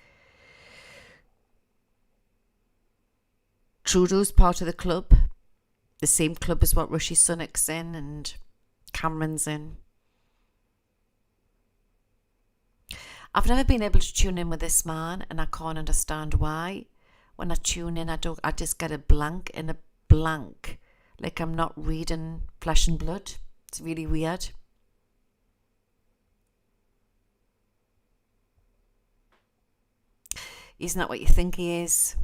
Trudeau's part of the club, the same club as what Rishi Sunak's in and Cameron's in. I've never been able to tune in with this man, and I can't understand why. When I tune in, I just get a blank in a blank, like I'm not reading flesh and blood. It's really weird. He's not what you think he is.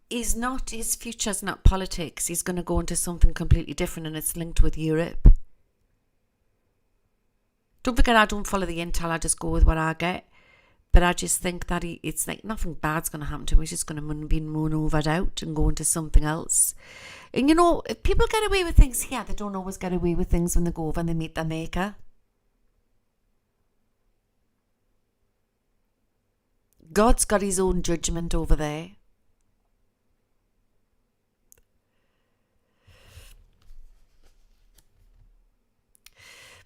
His future's not politics. He's going to go into something completely different, and it's linked with Europe. Don't forget, I don't follow the intel. I just go with what I get. But I just think that it's like nothing bad's going to happen to him. He's just going to be maneuvered out and go into something else. And you know, if people get away with things here, they don't always get away with things when they go over and they meet their maker. God's got his own judgment over there.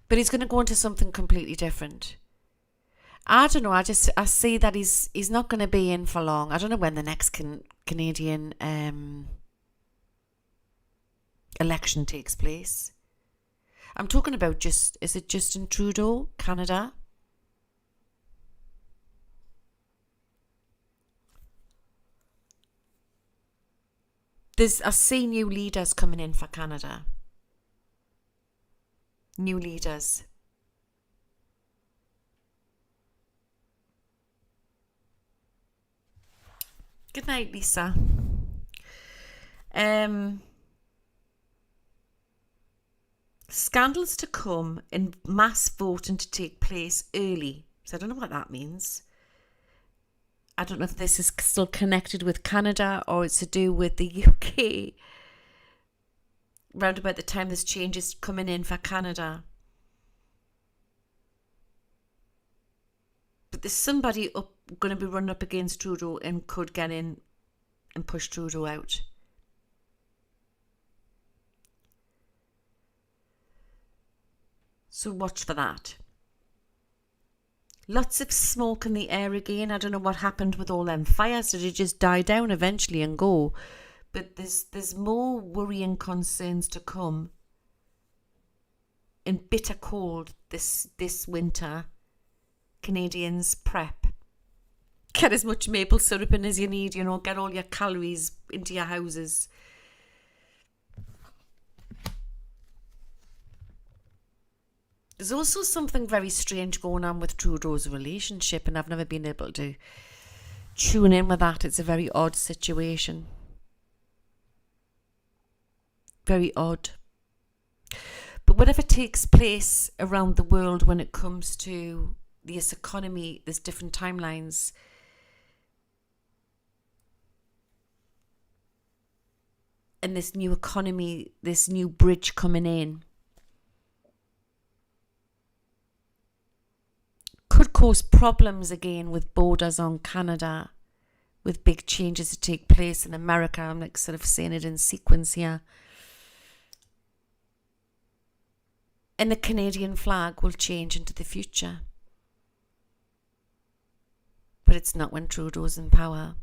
But he's going to go into something completely different. I don't know. I see that he's not going to be in for long. I don't know when the next Canadian election takes place. I'm talking about is it Justin Trudeau, Canada? I see new leaders coming in for Canada. New leaders. Good night, Lisa. Scandals to come and mass voting to take place early. So I don't know what that means. I don't know if this is still connected with Canada or it's to do with the UK. Round about the time this change is coming in for Canada. But there's somebody going to be running up against Trudeau and could get in and push Trudeau out. So watch for that. Lots of smoke in the air again. I don't know what happened with all them fires. Did it just die down eventually and go? But there's more worrying concerns to come. In bitter cold this winter, Canadians prep. Get as much maple syrup in as you need, get all your calories into your houses. There's also something very strange going on with Trudeau's relationship, and I've never been able to tune in with that. It's a very odd situation. Very odd. But whatever takes place around the world when it comes to this economy, there's different timelines. And this new economy, this new bridge coming in, could cause problems again with borders on Canada, with big changes to take place in America. I'm sort of saying it in sequence here. And the Canadian flag will change into the future. But it's not when Trudeau's in power.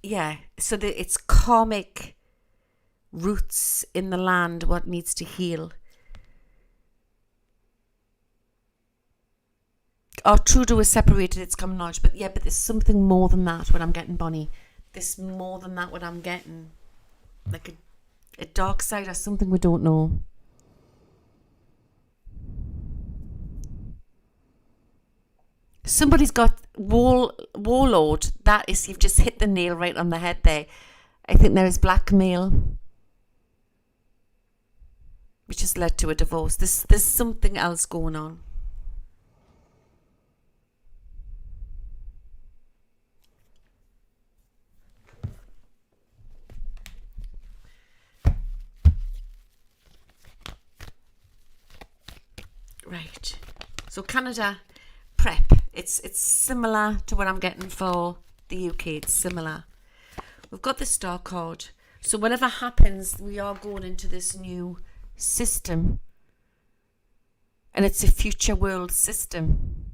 Yeah, so it's karmic roots in the land, what needs to heal. Oh, Trudeau is separated, it's common knowledge. But there's something more than that what I'm getting, Bonnie. There's more than that what I'm getting. Like a dark side or something we don't know. Somebody's got warlord. That is, you've just hit the nail right on the head there. I think there is blackmail, which has led to a divorce. There's something else going on. Right. So Canada, prep. It's similar to what I'm getting for the UK. It's similar. We've got the star card. So whatever happens, we are going into this new system. And it's a future world system.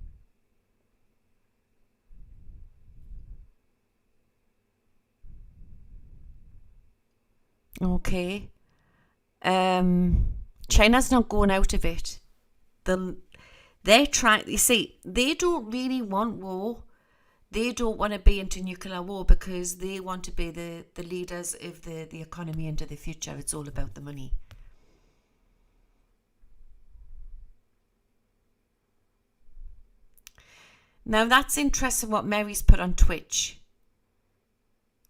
Okay. China's not going out of it. They're trying, you see, they don't really want war. They don't want to be into nuclear war because they want to be the leaders of the economy into the future. It's all about the money. Now that's interesting what Mary's put on Twitch.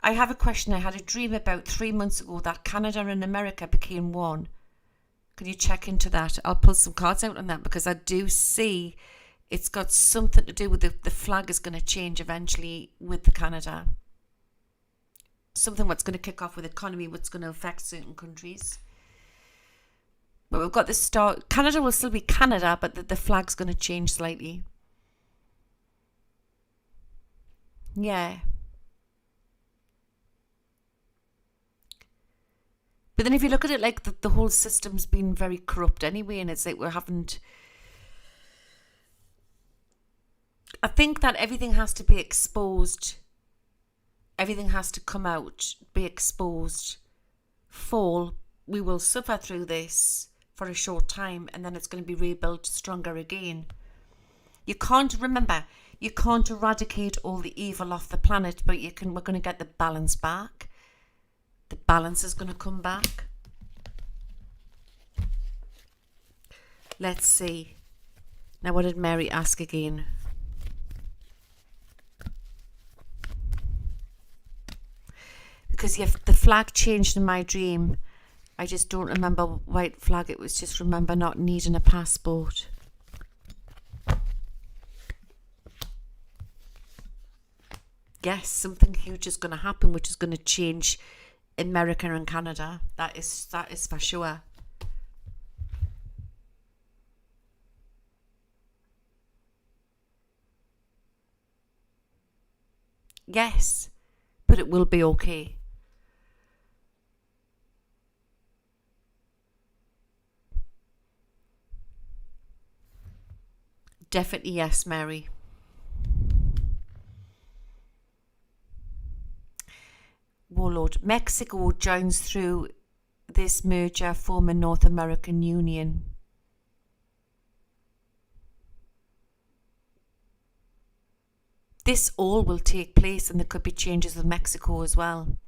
I have a question. I had a dream about 3 months ago that Canada and America became one. Can you check into that? I'll pull some cards out on that because I do see it's got something to do with the flag is going to change eventually with the Canada. Something what's going to kick off with economy, what's going to affect certain countries. But we've got the star. Canada will still be Canada, but the flag's going to change slightly. Yeah. But then if you look at it, like the whole system's been very corrupt anyway, and it's like we haven't. I think that everything has to be exposed. Everything has to come out, be exposed, fall. We will suffer through this for a short time, and then it's going to be rebuilt stronger again. You can't eradicate all the evil off the planet, but we're going to get the balance back. The balance is going to come back. Let's see. Now, what did Mary ask again? Because the flag changed in my dream. I just don't remember white flag. It was just remember not needing a passport. Yes, something huge is going to happen, which is going to change America and Canada. That is for sure. Yes, but it will be okay. Definitely yes, Mary. Warlord. Mexico joins through this merger, forming North American Union. This all will take place, and there could be changes with Mexico as well.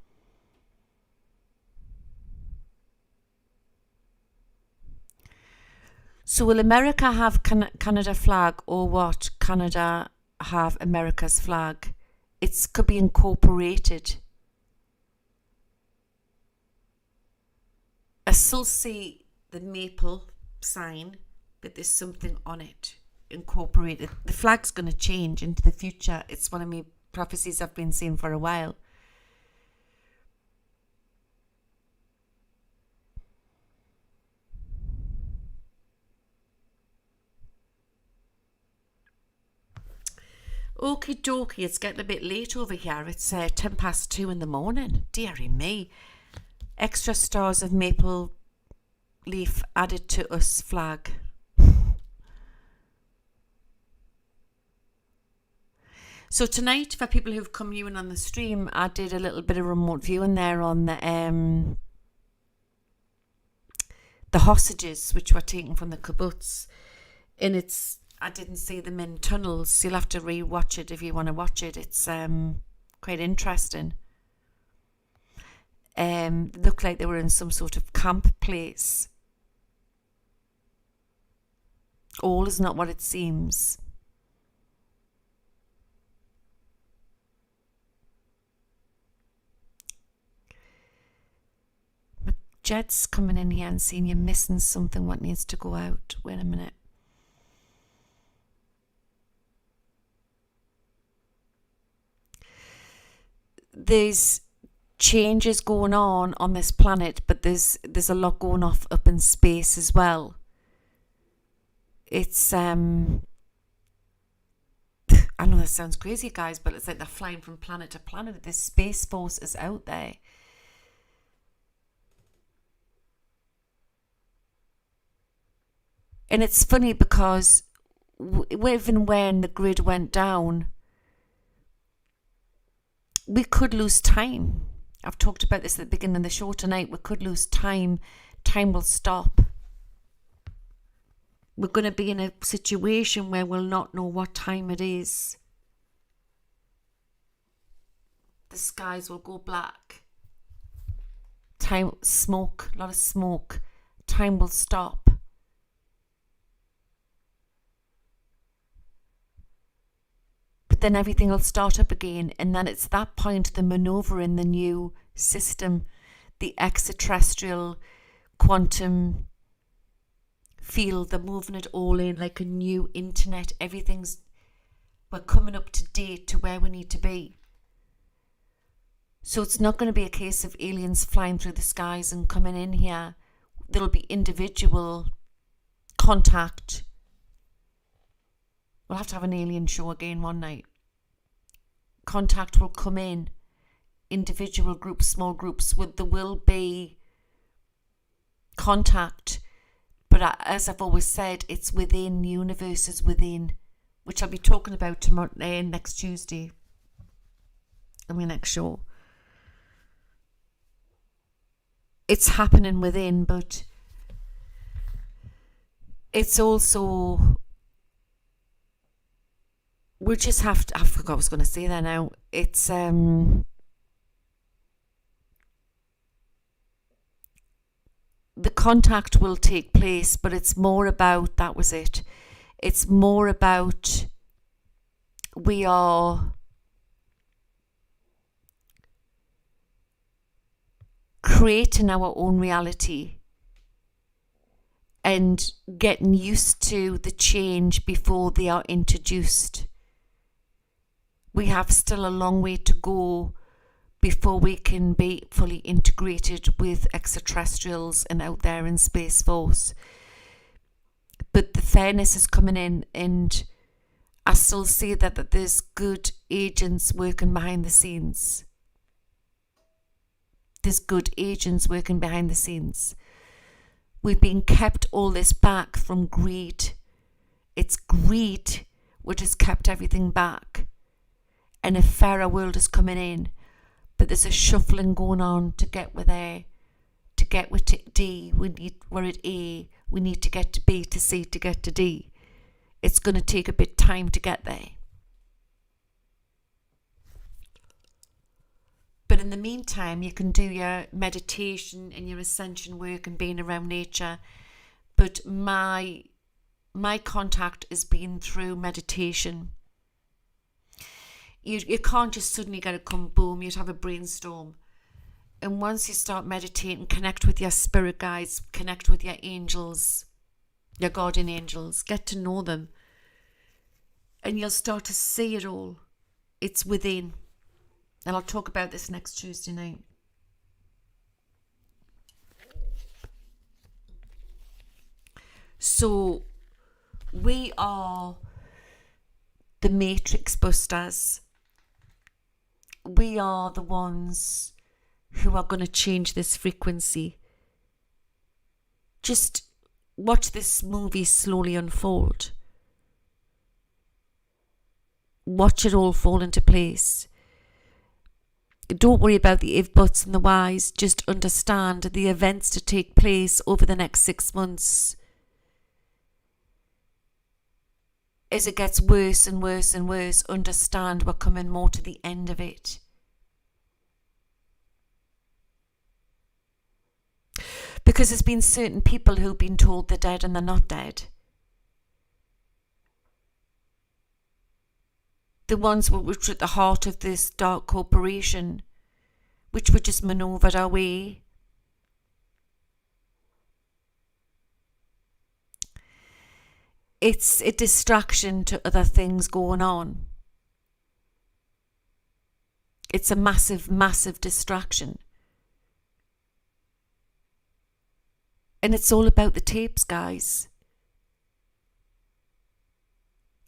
So will America have Canada flag, or what? Canada have America's flag? It could be incorporated. I still see the maple sign, but there's something on it incorporated. The flag's going to change into the future. It's one of my prophecies I've been seeing for a while. Okie dokie, it's getting a bit late over here. It's 2:10 in the morning. Dearie me. Extra stars of maple leaf added to us flag. So tonight, for people who've come new in on the stream, I did a little bit of remote viewing there on the hostages which were taken from the kibbutz. And I didn't see them in tunnels, so you'll have to re-watch it if you want to watch it. It's quite interesting. Looked like they were in some sort of camp place. All is not what it seems. Jed's coming in here and seeing you're missing something. What needs to go out? Wait a minute. There's changes going on this planet, but there's a lot going off up in space as well. It's I know that sounds crazy, guys, but it's like they're flying from planet to planet. This space force is out there. And it's funny because even when the grid went down, we could lose time. I've talked about this at the beginning of the show tonight. We could lose time. Time will stop. We're going to be in a situation where we'll not know what time it is. The skies will go black. Time, smoke, a lot of smoke. Time will stop. But then everything will start up again, and then it's that point the manoeuvre in the new system, the extraterrestrial quantum field, they're moving it all in like a new internet. We're coming up to date to where we need to be. So it's not going to be a case of aliens flying through the skies and coming in here. There'll be individual contact. We'll have to have an alien show again one night. contact will come in, individual groups, small groups, there will be contact. But as I've always said, it's within, the universe is within, which I'll be talking about tomorrow, next Tuesday, on my next show. It's happening within, but it's also, we just have to, I forgot what I was going to say there now. It's, the contact will take place, but it's more about, that was it. It's more about, we are creating our own reality and getting used to the change before they are introduced. We have still a long way to go before we can be fully integrated with extraterrestrials and out there in Space Force. But the fairness is coming in, and I still see that there's good agents working behind the scenes. There's good agents working behind the scenes. We've been kept all this back from greed. It's greed which has kept everything back. And a fairer world is coming in. But there's a shuffling going on to get we're there. To get we're to D, we're at A. We need to get to B, to C, to get to D. It's going to take a bit of time to get there. But in the meantime, you can do your meditation and your ascension work and being around nature. But my contact has been through meditation. You can't just suddenly get it come boom. You'd have a brainstorm. And once you start meditating, connect with your spirit guides, connect with your angels, your guardian angels, get to know them. And you'll start to see it all. It's within. And I'll talk about this next Tuesday night. So, we are the matrix busters. We are the ones who are going to change this frequency. Just watch this movie slowly unfold. Watch it all fall into place. Don't worry about the if, buts and the whys. Just understand the events to take place over the next 6 months. As it gets worse and worse and worse, understand we're coming more to the end of it. Because there's been certain people who've been told they're dead and they're not dead. The ones which were at the heart of this dark corporation, which were just manoeuvred our way. It's a distraction to other things going on. It's a massive, massive distraction. And it's all about the tapes, guys.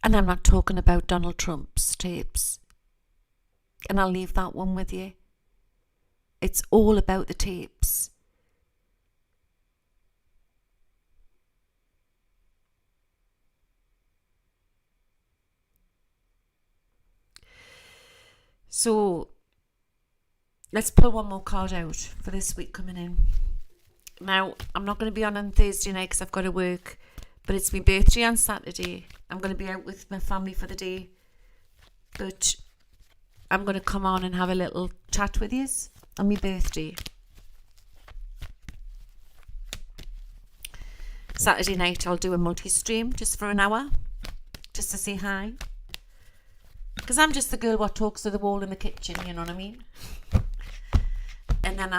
And I'm not talking about Donald Trump's tapes. And I'll leave that one with you. It's all about the tapes. So, let's pull one more card out for this week coming in. Now, I'm not going to be on Thursday night because I've got to work. But it's my birthday on Saturday. I'm going to be out with my family for the day. But I'm going to come on and have a little chat with you on my birthday. Saturday night I'll do a multi-stream just for an hour. Just to say hi. Because I'm just the girl what talks to the wall in the kitchen, you know what I mean? And then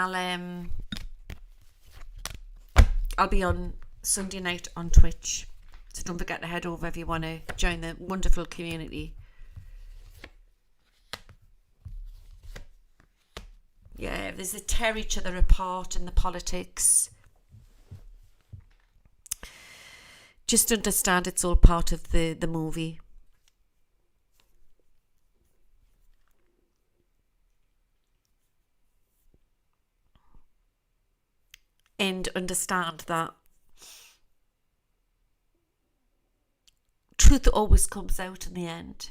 I'll be on Sunday night on Twitch. So don't forget to head over if you want to join the wonderful community. Yeah, there's a tear each other apart in the politics. Just understand it's all part of the movie. and understand that truth always comes out in the end.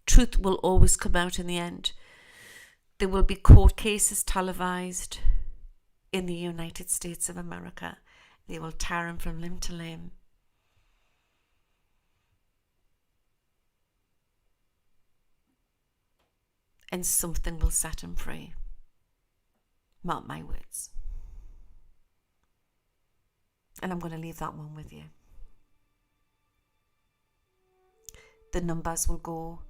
Truth will always come out in the end. There will be court cases televised in the United States of America. They will tear him from limb to limb. And something will set him free. Mark my words. And I'm going to leave that one with you. The numbers will go.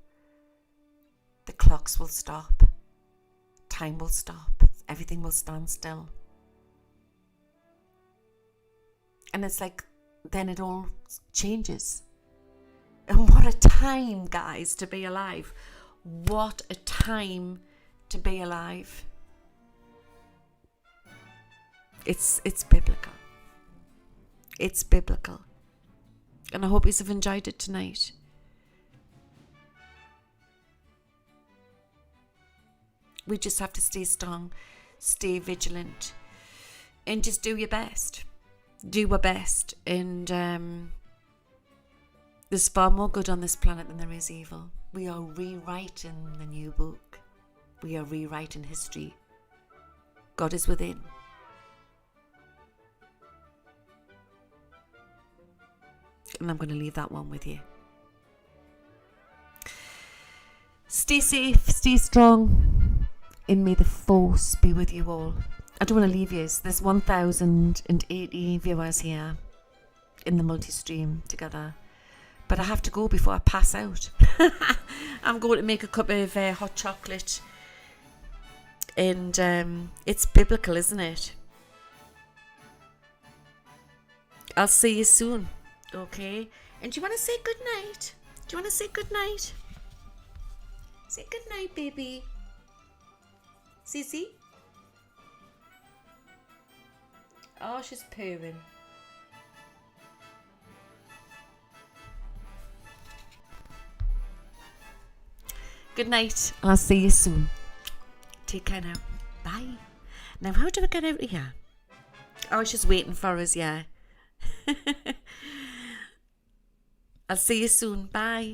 The clocks will stop. Time will stop. Everything will stand still. And it's like, then it all changes. And what a time, guys, to be alive. What a time to be alive. It's biblical. It's biblical. And I hope you have enjoyed it tonight. We just have to stay strong, stay vigilant, and just do your best. Do our best. And there's far more good on this planet than there is evil. We are rewriting the new book. We are rewriting history. God is within. And I'm going to leave that one with you. Stay safe, stay strong, and may the force be with you all. I don't want to leave you. There's 1,080 viewers here in the multi-stream together. But I have to go before I pass out. I'm going to make a cup of hot chocolate. And it's biblical, isn't it? I'll see you soon. Okay? And do you want to say good night? Do you want to say good night? Say good night, baby. Sissy? Oh, she's purring. Good night. I'll see you soon. Take care now. Bye. Now, how do we get out of here? Oh, she's waiting for us, yeah. I'll see you soon. Bye.